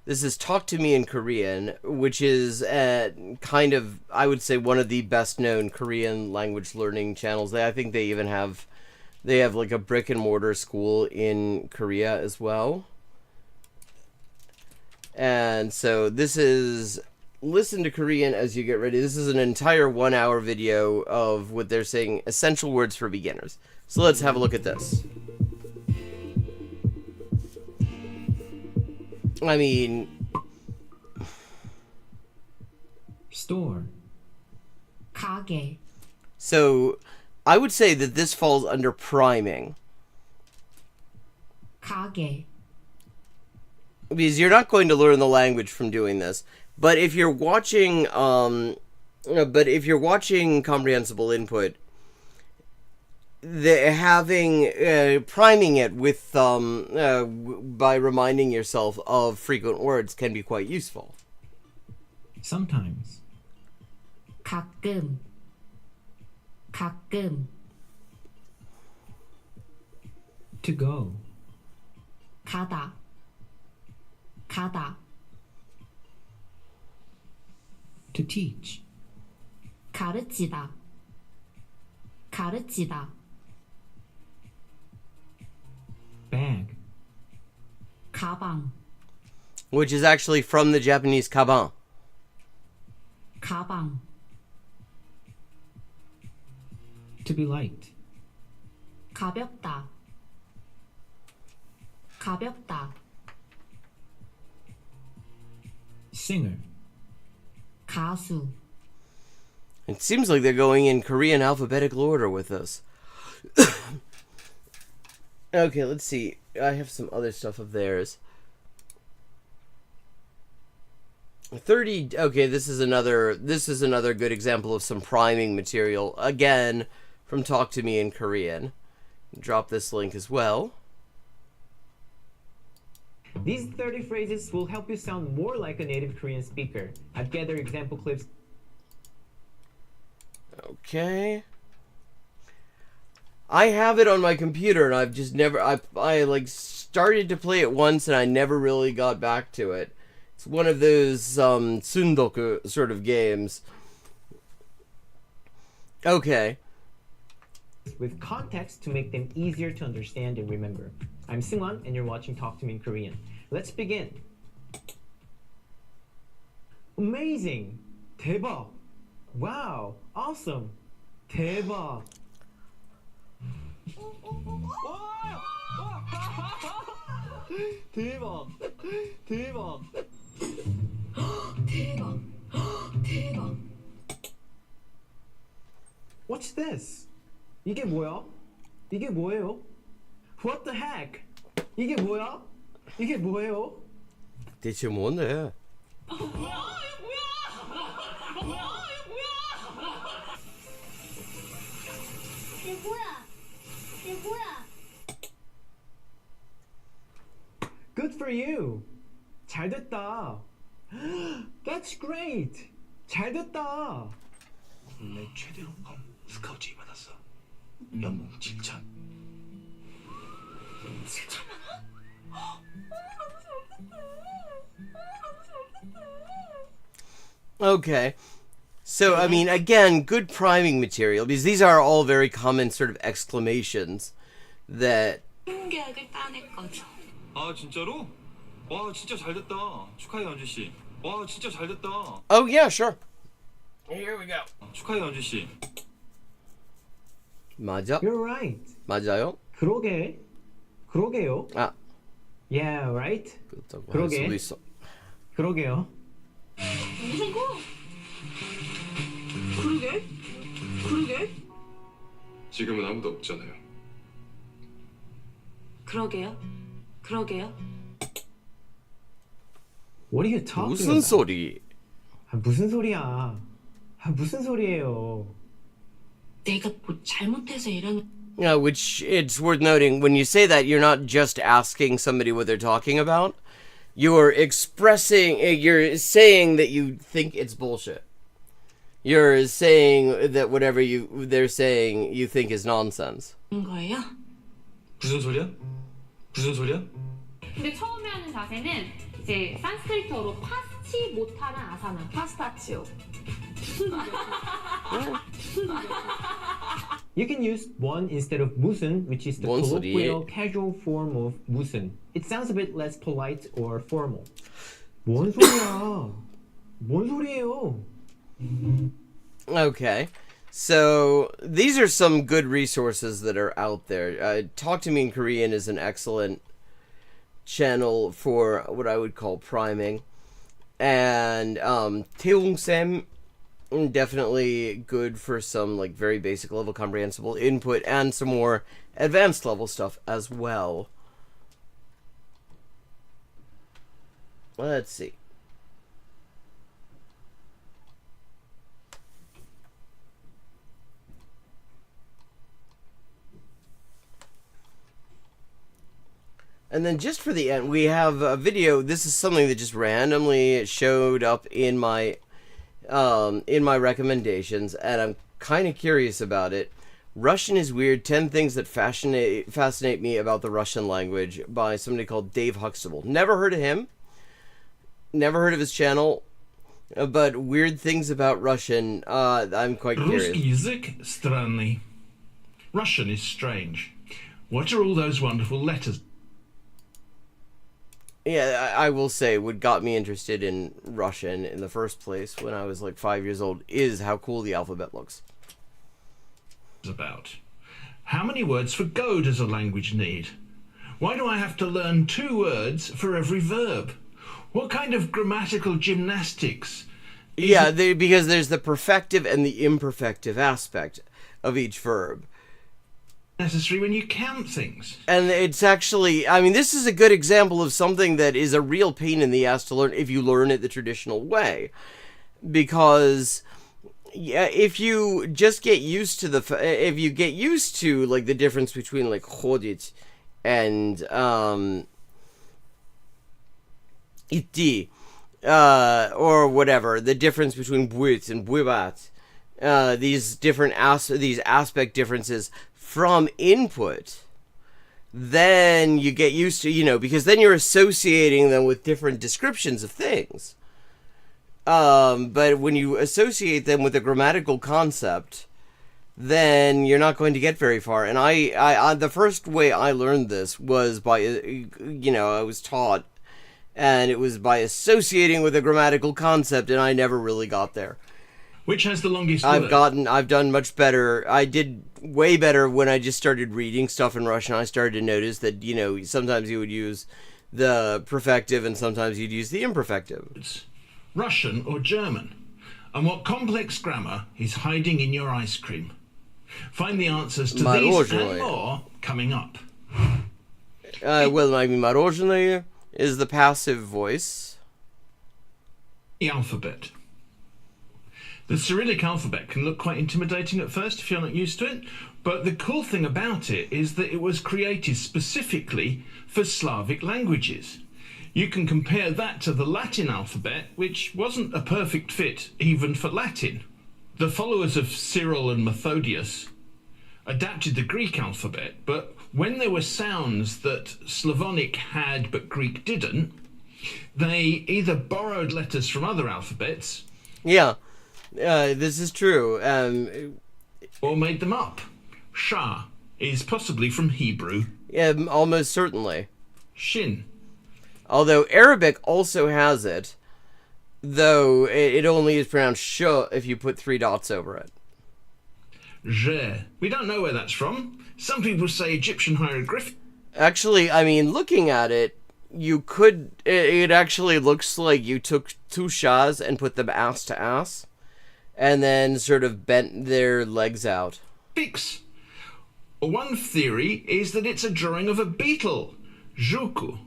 This is Talk to Me in Korean, which is kind of, I would say, one of the best known Korean language learning channels. I think they even have, like a brick and mortar school in Korea as well. And so this is listen to Korean as you get ready. This is an entire 1-hour video of what they're saying, essential words for beginners. So let's have a look at this. I mean, store, 가게, so I would say that this falls under priming. 가게, Because you're not going to learn the language from doing this. But if you're watching comprehensible input, priming it with by reminding yourself of frequent words can be quite useful. sometimes, 가끔, 가끔, to go, 가다, 가다, to teach, 가르치다, 가르치다, bag, 가방, Which is actually from the Japanese kaban. 가방, to be liked, 가볍다, 가볍다, singer, 가수, It seems like they're going in Korean alphabetical order with this. Okay, let's see. I have some other stuff of theirs. 30. Okay, this is another good example of some priming material, again from Talk to Me in Korean. Drop this link as well. These 30 phrases will help you sound more like a native Korean speaker. I've gathered example clips. Okay. I have it on my computer, and I've just never. I like started to play it once, and I never really got back to it. It's one of those tsundoku sort of games. Okay. With context to make them easier to understand and remember. I'm Singwon, and you're watching Talk to Me in Korean. Let's begin. Amazing! 대박! Wow! Awesome! 대박! 대박! 대박! 대박, 대박, What's this? 이게 뭐야? 이게 뭐예요? What the heck? 이게 뭐야? 이게 뭐예요? 대체 뭔데? 이게 뭐야? 이게 뭐야? Good for you. 잘 됐다. That's great. 잘 됐다. 국내 최대 홍콩 스카우트 받았어. 연봉 7천. 7천만 원? Okay. So, I mean, again, good priming material, because these are all very common sort of exclamations that... 계약을 따낼 거죠. 아 진짜로? 와 진짜 잘 됐다. 축하해 연주 씨. 와 진짜 잘 됐다. Oh, yeah, sure. Here we go. 축하해 연주 씨. 맞아? You're right. 맞아요? 그러게. 그러게요. 아, Yeah, right? 그렇다고 할 그러게. 수도 있어. 그러게요. 무슨 거? 그러게? 그러게? 지금은 아무도 없잖아요. 그러게요? 그러게요? What are you talking 무슨 about? 소리? 아, 무슨 소리야? 아, 무슨 소리예요? 내가 뭐 잘못해서 이러는 Which, it's worth noting, when you say that, you're not just asking somebody what they're talking about. You're you're saying that you think it's bullshit. You're saying that whatever they're saying you think is nonsense. 거예요? 무슨 소리야? 무슨 소리야? 근데 처음에 하는 자세는 이제 산스크리트어로 파스치 못하는 아사나. 파스타치오. You can use one instead of 무슨, which is the 뭔 소리? colloquial casual form of 무슨. It sounds a bit less polite or formal. 뭔 소리야? 뭔 소리예요? Okay. So, these are some good resources that are out there. Talk to Me in Korean is an excellent channel for what I would call priming. And Taewoong-sam, definitely good for some like very basic level comprehensible input and some more advanced level stuff as well. Let's see. And then just for the end, we have a video. This is something that just randomly showed up in my recommendations, and I'm kind of curious about it. Russian is Weird, 10 Things That Fascinate Me About the Russian Language by somebody called Dave Huxtable. Never heard of him. Never heard of his channel. But weird things about Russian, I'm quite curious. Русский язык странный. Russian is strange. What are all those wonderful letters? Yeah, I will say what got me interested in Russian in the first place when I was like 5 years old is how cool the alphabet looks. About. How many words for go does a language need? Why do I have to learn 2 words for every verb? What kind of grammatical gymnastics? Yeah, because there's the perfective and the imperfective aspect of each verb. Necessary when you count things. And it's actually, I mean, this is a good example of something that is a real pain in the ass to learn if you learn it the traditional way. Because, yeah, if you just get used to if you get used to, like, the difference between, like, ходить and, идти, or whatever, the difference between быть and бывать, these aspect differences from input, then you get used to, because then you're associating them with different descriptions of things. But when you associate them with a grammatical concept, then you're not going to get very far. And I the first way I learned this was by, I was taught, and it was by associating with a grammatical concept, and I never really got there. Which has the longest I've word? done much better. I did way better when I just started reading stuff in Russian. I started to notice that, sometimes you would use the perfective and sometimes you'd use the imperfective. Russian or German? And what complex grammar is hiding in your ice cream? Find the answers to these and more coming up. Мороженое is the passive voice. The alphabet. The Cyrillic alphabet can look quite intimidating at first if you're not used to it, but the cool thing about it is that it was created specifically for Slavic languages. You can compare that to the Latin alphabet, which wasn't a perfect fit even for Latin. The followers of Cyril and Methodius adapted the Greek alphabet, but when there were sounds that Slavonic had but Greek didn't, they either borrowed letters from other alphabets. Yeah. This is true. Or made them up. Shah is possibly from Hebrew. Yeah, almost certainly. Shin. Although Arabic also has it, though it only is pronounced sh if you put 3 dots over it. Je. We don't know where that's from. Some people say Egyptian hieroglyphics. Actually, I mean, looking at it, you could... It actually looks like you took 2 shahs and put them ass to ass, and then sort of bent their legs out. One theory is that it's a drawing of a beetle, Juku.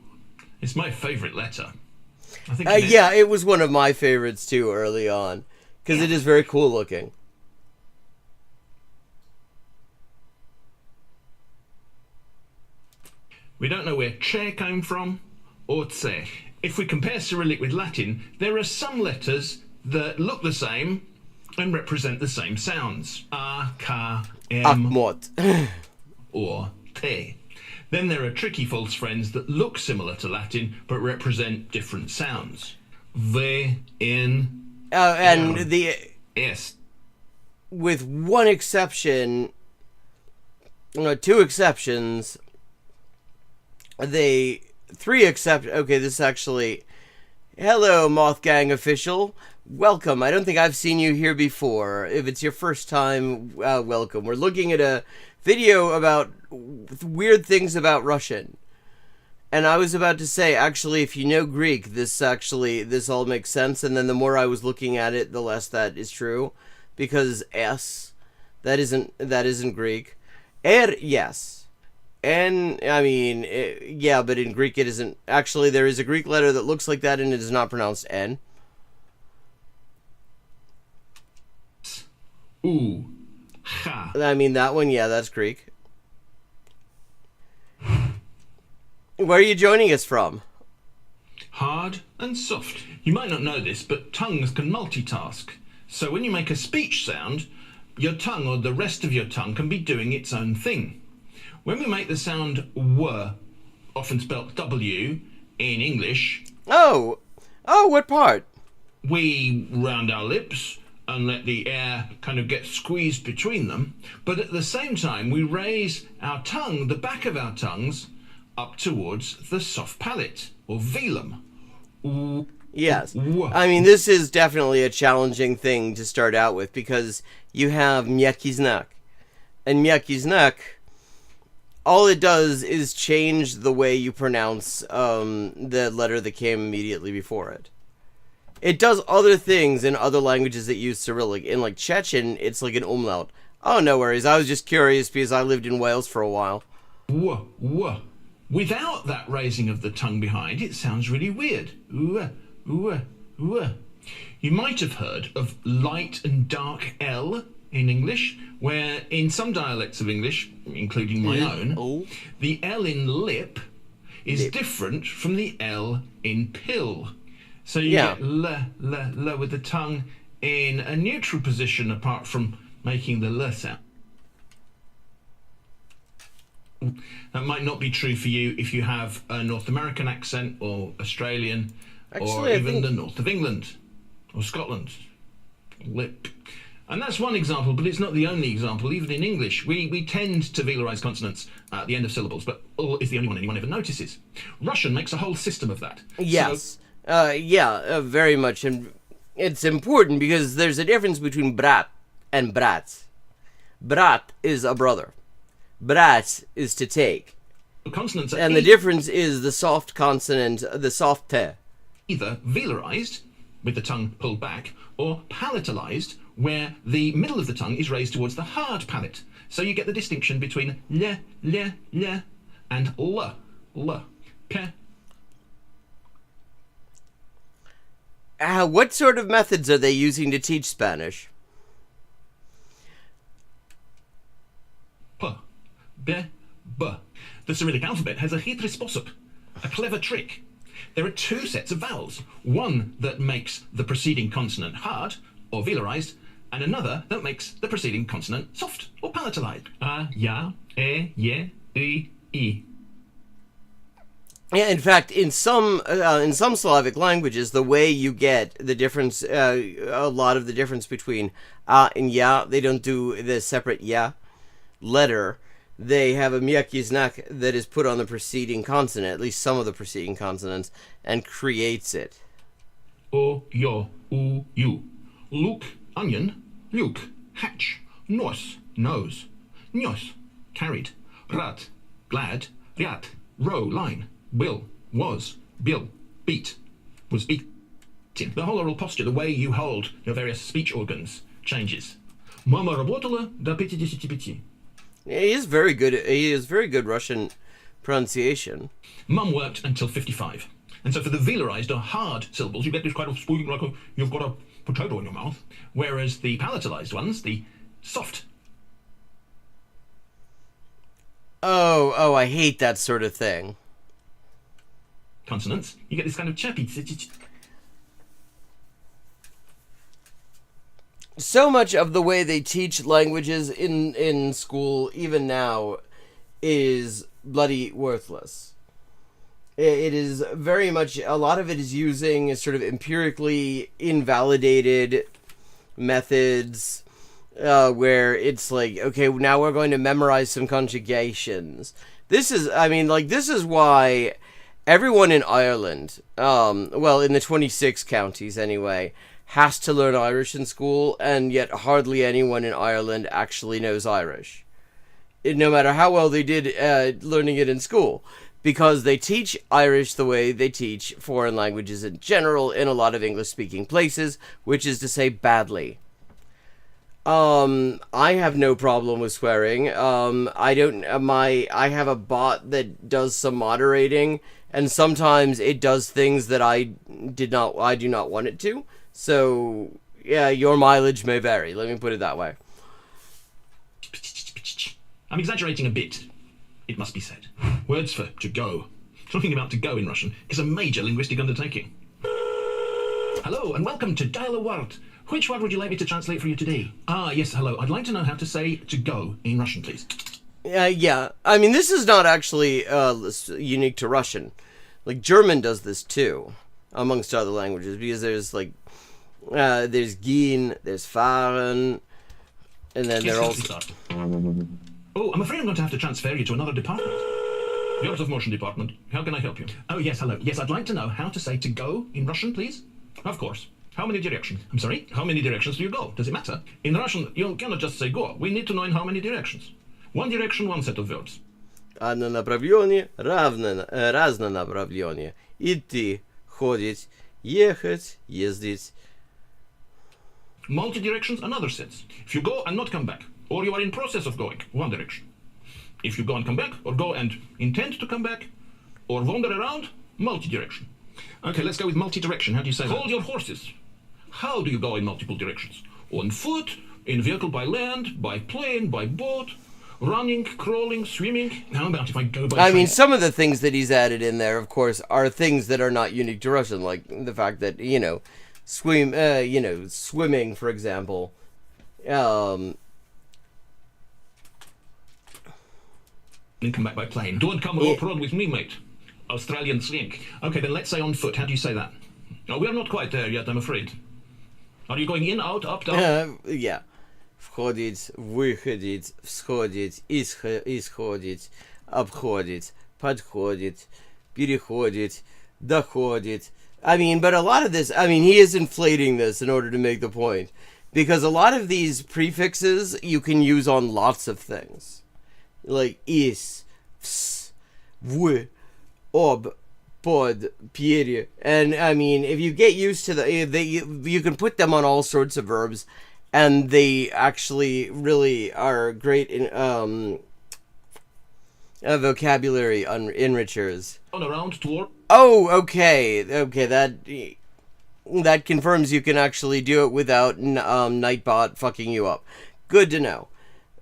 It's my favourite letter. I think yeah, it was one of my favorites too early on, because it is very cool looking. We don't know where che came from, or tse. If we compare Cyrillic with Latin, there are some letters that look the same and represent the same sounds. A, ka, m, Akmot. or te. Then there are tricky false friends that look similar to Latin but represent different sounds. V, N, and R, the S. With one exception, 2 exceptions, 3 exceptions. Okay, this actually Hello, Moth Gang official. Welcome. I don't think I've seen you here before. If it's your first time, welcome. We're looking at a video about weird things about Russian. And I was about to say, actually, if you know Greek, this all makes sense. And then the more I was looking at it, the less that is true. Because S, that isn't Greek. Yes. And, I mean, yeah, but in Greek it isn't. Actually, there is a Greek letter that looks like that, and it is not pronounced N. Ooh. Ha. I mean, that one, yeah, that's Greek. Where are you joining us from? Hard and soft. You might not know this, but tongues can multitask. So when you make a speech sound, your tongue or the rest of your tongue can be doing its own thing. When we make the sound W, often spelt W, in English... Oh, what part? We round our lips and let the air kind of get squeezed between them, but at the same time we raise our tongue, the back of our tongues, up towards the soft palate, or velum. Yes. I mean, this is definitely a challenging thing to start out with, because you have myakký znak. And myakký znak, all it does is change the way you pronounce the letter that came immediately before it. It does other things in other languages that use Cyrillic. In, like, Chechen, it's like an umlaut. Oh, no worries. I was just curious because I lived in Wales for a while. Without that raising of the tongue behind, it sounds really weird. You might have heard of light and dark L in English, where in some dialects of English, including my own, the L in lip is different from the L in pill. So you get l with the tongue in a neutral position apart from making the l sound. That might not be true for you if you have a North American accent or Australian, or even the north of England or Scotland. Lip. And that's one example, but it's not the only example. Even in English, we tend to velarize consonants at the end of syllables, but ul is the only one anyone ever notices. Russian makes a whole system of that. Yes. Very much. And it's important because there's a difference between brat and brat. Brat is a brother. Brat is to take. Consonants and the difference is the soft consonant, the soft te. Either velarized, with the tongue pulled back, or palatalized, where the middle of the tongue is raised towards the hard palate. So you get the distinction between le, and l, pe. What sort of methods are they using to teach Spanish? P, B, B. The Cyrillic alphabet has a chytry sposób, a clever trick. There are two sets of vowels, one that makes the preceding consonant hard, or velarized, and another that makes the preceding consonant soft, or palatalized. A, ya, e, ye, I. Yeah, in fact, in some Slavic languages, the way you get the difference, a lot of the difference between a and ya, they don't do the separate ya letter. They have a myakký znak that is put on the preceding consonant, at least some of the preceding consonants, and creates it. O, yo, u, you. Luk, onion. Luk, hatch. Nos, nose. Nios, carried. Rat, glad. Riat, row, line. Will, was. Bill, beat. Was beaten. The whole oral posture, the way you hold your various speech organs, changes. Mama работала до 55. He is very good. He is very good Russian pronunciation. Mum worked until 55. And so for the velarized or hard syllables, you get this kind of squeaking like you've got a potato in your mouth. Whereas the palatalized ones, the soft. Oh, I hate that sort of thing. Consonants, you get this kind of chirpy. So much of the way they teach languages in school, even now, is bloody worthless. It is very much, a lot of it is using sort of empirically invalidated methods, where it's like, okay, now we're going to memorize some conjugations. This is, I mean, like, this is why everyone in Ireland, well, in the 26 counties anyway, has to learn Irish in school, and yet hardly anyone in Ireland actually knows Irish. No matter how well they did learning it in school, because they teach Irish the way they teach foreign languages in general in a lot of English-speaking places, which is to say badly. I have no problem with swearing. I have a bot that does some moderating, and sometimes it does things that I do not want it to. So, yeah, your mileage may vary. Let me put it that way. I'm exaggerating a bit, it must be said. Words for to go. Talking about to go in Russian is a major linguistic undertaking. Hello, and welcome to Dial a Word. Which word would you like me to translate for you today? Ah, yes, hello. I'd like to know how to say to go in Russian, please. Yeah. I mean, this is not actually unique to Russian. Like, German does this too, amongst other languages, because there's, like, there's gehen, there's fahren, and then there also... Oh, I'm afraid I'm going to have to transfer you to another department. The Art of Motion department. How can I help you? Oh, yes, hello. Yes, I'd like to know how to say to go in Russian, please. Of course. How many directions? I'm sorry? How many directions do you go? Does it matter? In Russian, you cannot just say go. We need to know in how many directions. One direction, one set of words. Одно направление, разное направление. Идти, ходить, ехать, ездить. Multi-directions, another sense. If you go and not come back, or you are in process of going, one direction. If you go and come back, or go and intend to come back, or wander around, multi-direction. Okay, let's go with multi-direction. How do you say that? Hold your horses. How do you go in multiple directions? On foot, in vehicle by land, by plane, by boat, running, crawling, swimming. How about if I go by train? I mean, some of the things that he's added in there, of course, are things that are not unique to Russian, like the fact that, swimming, for example. And come back by plane. Don't come rope run with me, mate. Australian sling. Okay, then let's say on foot. How do you say that? No, we're not quite there yet, I'm afraid. Are you going in, out, up, down? Yeah. Входить, выходить, всходить, исходить, обходить, подходить, переходить, доходить. I mean, but a lot of this, he is inflating this in order to make the point. Because a lot of these prefixes you can use on lots of things. Like is, vs, v, ob, pod, пере. And, if you get used to you can put them on all sorts of verbs, and they actually really are great in vocabulary enrichers. On around toward. Oh, okay, that confirms you can actually do it without Nightbot fucking you up. Good to know.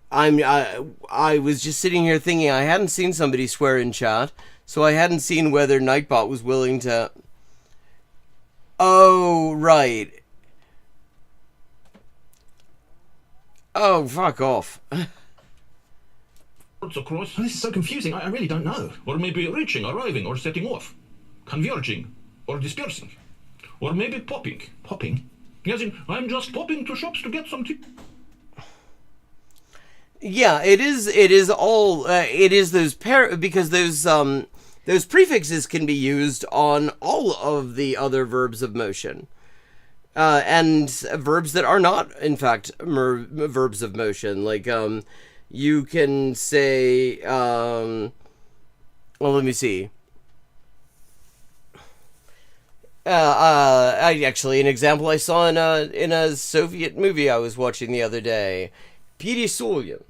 I was just sitting here thinking I hadn't seen somebody swear in chat, so I hadn't seen whether Nightbot was willing to... Oh, right. Oh, fuck off. Across. This is so confusing, I really don't know. Or maybe reaching, arriving, or setting off. Converging, or dispersing. Or maybe popping. Popping? As in, I'm just popping to shops to get some tea. Yeah, it is those because those prefixes can be used on all of the other verbs of motion. And verbs that are not, in fact, verbs of motion. Like, you can say, well, let me see. An example I saw in a Soviet movie I was watching the other day. Пересолье.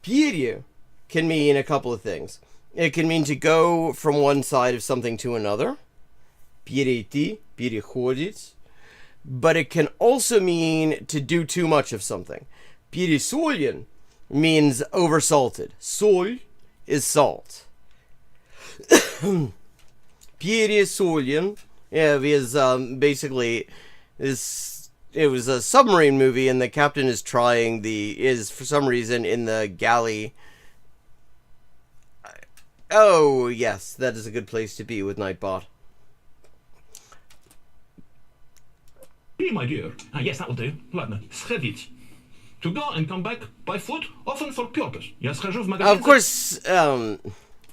Пере can mean a couple of things. It can mean to go from one side of something to another. Перейти, переходить. But it can also mean to do too much of something. Пересолен means oversalted. Соль is salt. Пересолен is basically this. It was a submarine movie, and the captain is for some reason in the galley. Oh yes, that is a good place to be with Nightbot. My dear. Yes, that will do. Ладно. Сходить. To go and come back by foot, often for purpose. Я схожу в магазин. Of course,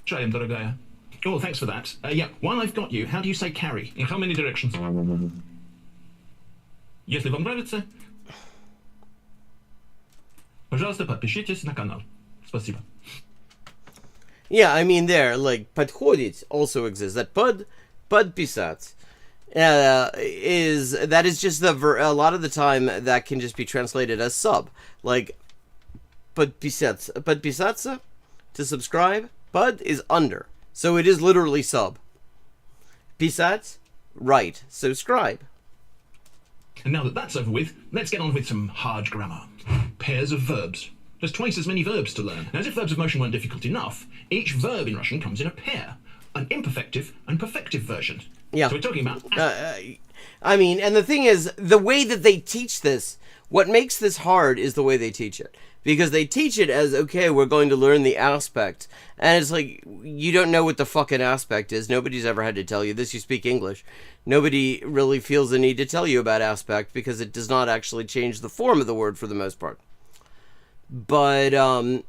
Чаем, дорогая. Oh, thanks for that. Yeah, while I've got you, how do you say carry? In how many directions? Если вам нравится, пожалуйста, подпишитесь на канал. Спасибо. Yeah, I mean there, like, подходить also exists. That подписать is just the a lot of the time that can just be translated as sub. Like, подписаться, to subscribe. Pod is under. So it is literally sub. Писать, write, subscribe. And now that that's over with, let's get on with some hard grammar. Pairs of verbs. There's twice as many verbs to learn. Now, as if verbs of motion weren't difficult enough, each verb in Russian comes in a pair. An imperfective and perfective version. Yeah. So we're talking about... I mean, and the thing is, the way that they teach this, what makes this hard is the way they teach it. Because they teach it as, okay, we're going to learn the aspect. And it's like, you don't know what the fucking aspect is. Nobody's ever had to tell you this. You speak English. Nobody really feels the need to tell you about aspect because it does not actually change the form of the word for the most part. But, and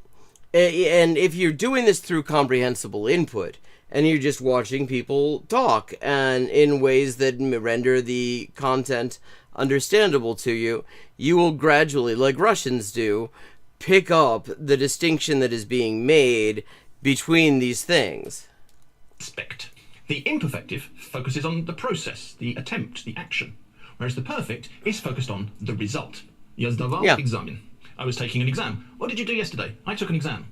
if you're doing this through comprehensible input, and you're just watching people talk, and in ways that render the content understandable to you, you will gradually, like Russians do, pick up the distinction that is being made between these things. Aspect. The imperfective focuses on the process, the attempt, the action, whereas the perfect is focused on the result. Я сдавал экзамен. I was taking an exam. What did you do yesterday? I took an exam.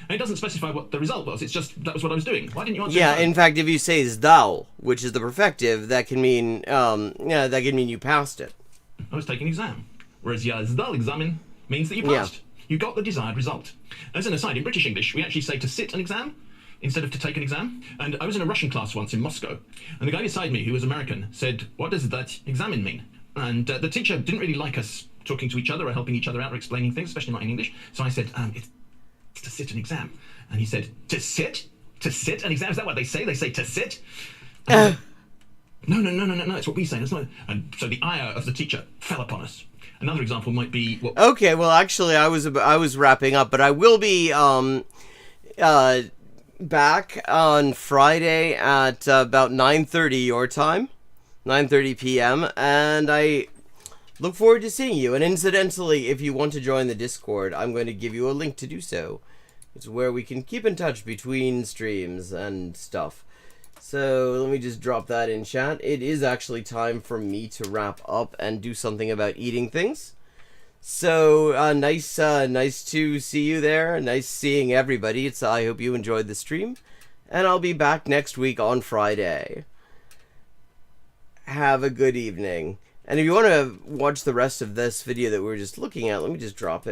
And it doesn't specify what the result was. It's just that was what I was doing. Why didn't you answer? Yeah, in fact, if you say sdal, which is the perfective, that can mean you passed it. I was taking an exam. Whereas я сдал экзамен means that you passed. You got the desired result. As an aside, in British English, we actually say to sit an exam instead of to take an exam. And I was in a Russian class once in Moscow, and the guy beside me, who was American, said, "What does that examen mean?" And the teacher didn't really like us talking to each other or helping each other out or explaining things, especially not in English. So I said, it's to sit an exam. And he said, to sit? To sit an exam? Is that what they say? They say to sit? No, it's what we say. That's not... And so the ire of the teacher fell upon us. Another example might be... Okay, well, actually, I was wrapping up, but I will be back on Friday at about 9:30 your time, 9:30 p.m., and I look forward to seeing you. And incidentally, if you want to join the Discord, I'm going to give you a link to do so. It's where we can keep in touch between streams and stuff. So let me just drop that in chat. It is actually time for me to wrap up and do something about eating things. So nice to see you there. Nice seeing everybody. I hope you enjoyed the stream, and I'll be back next week on Friday. Have a good evening. And if you want to watch the rest of this video that we were just looking at, let me just drop it.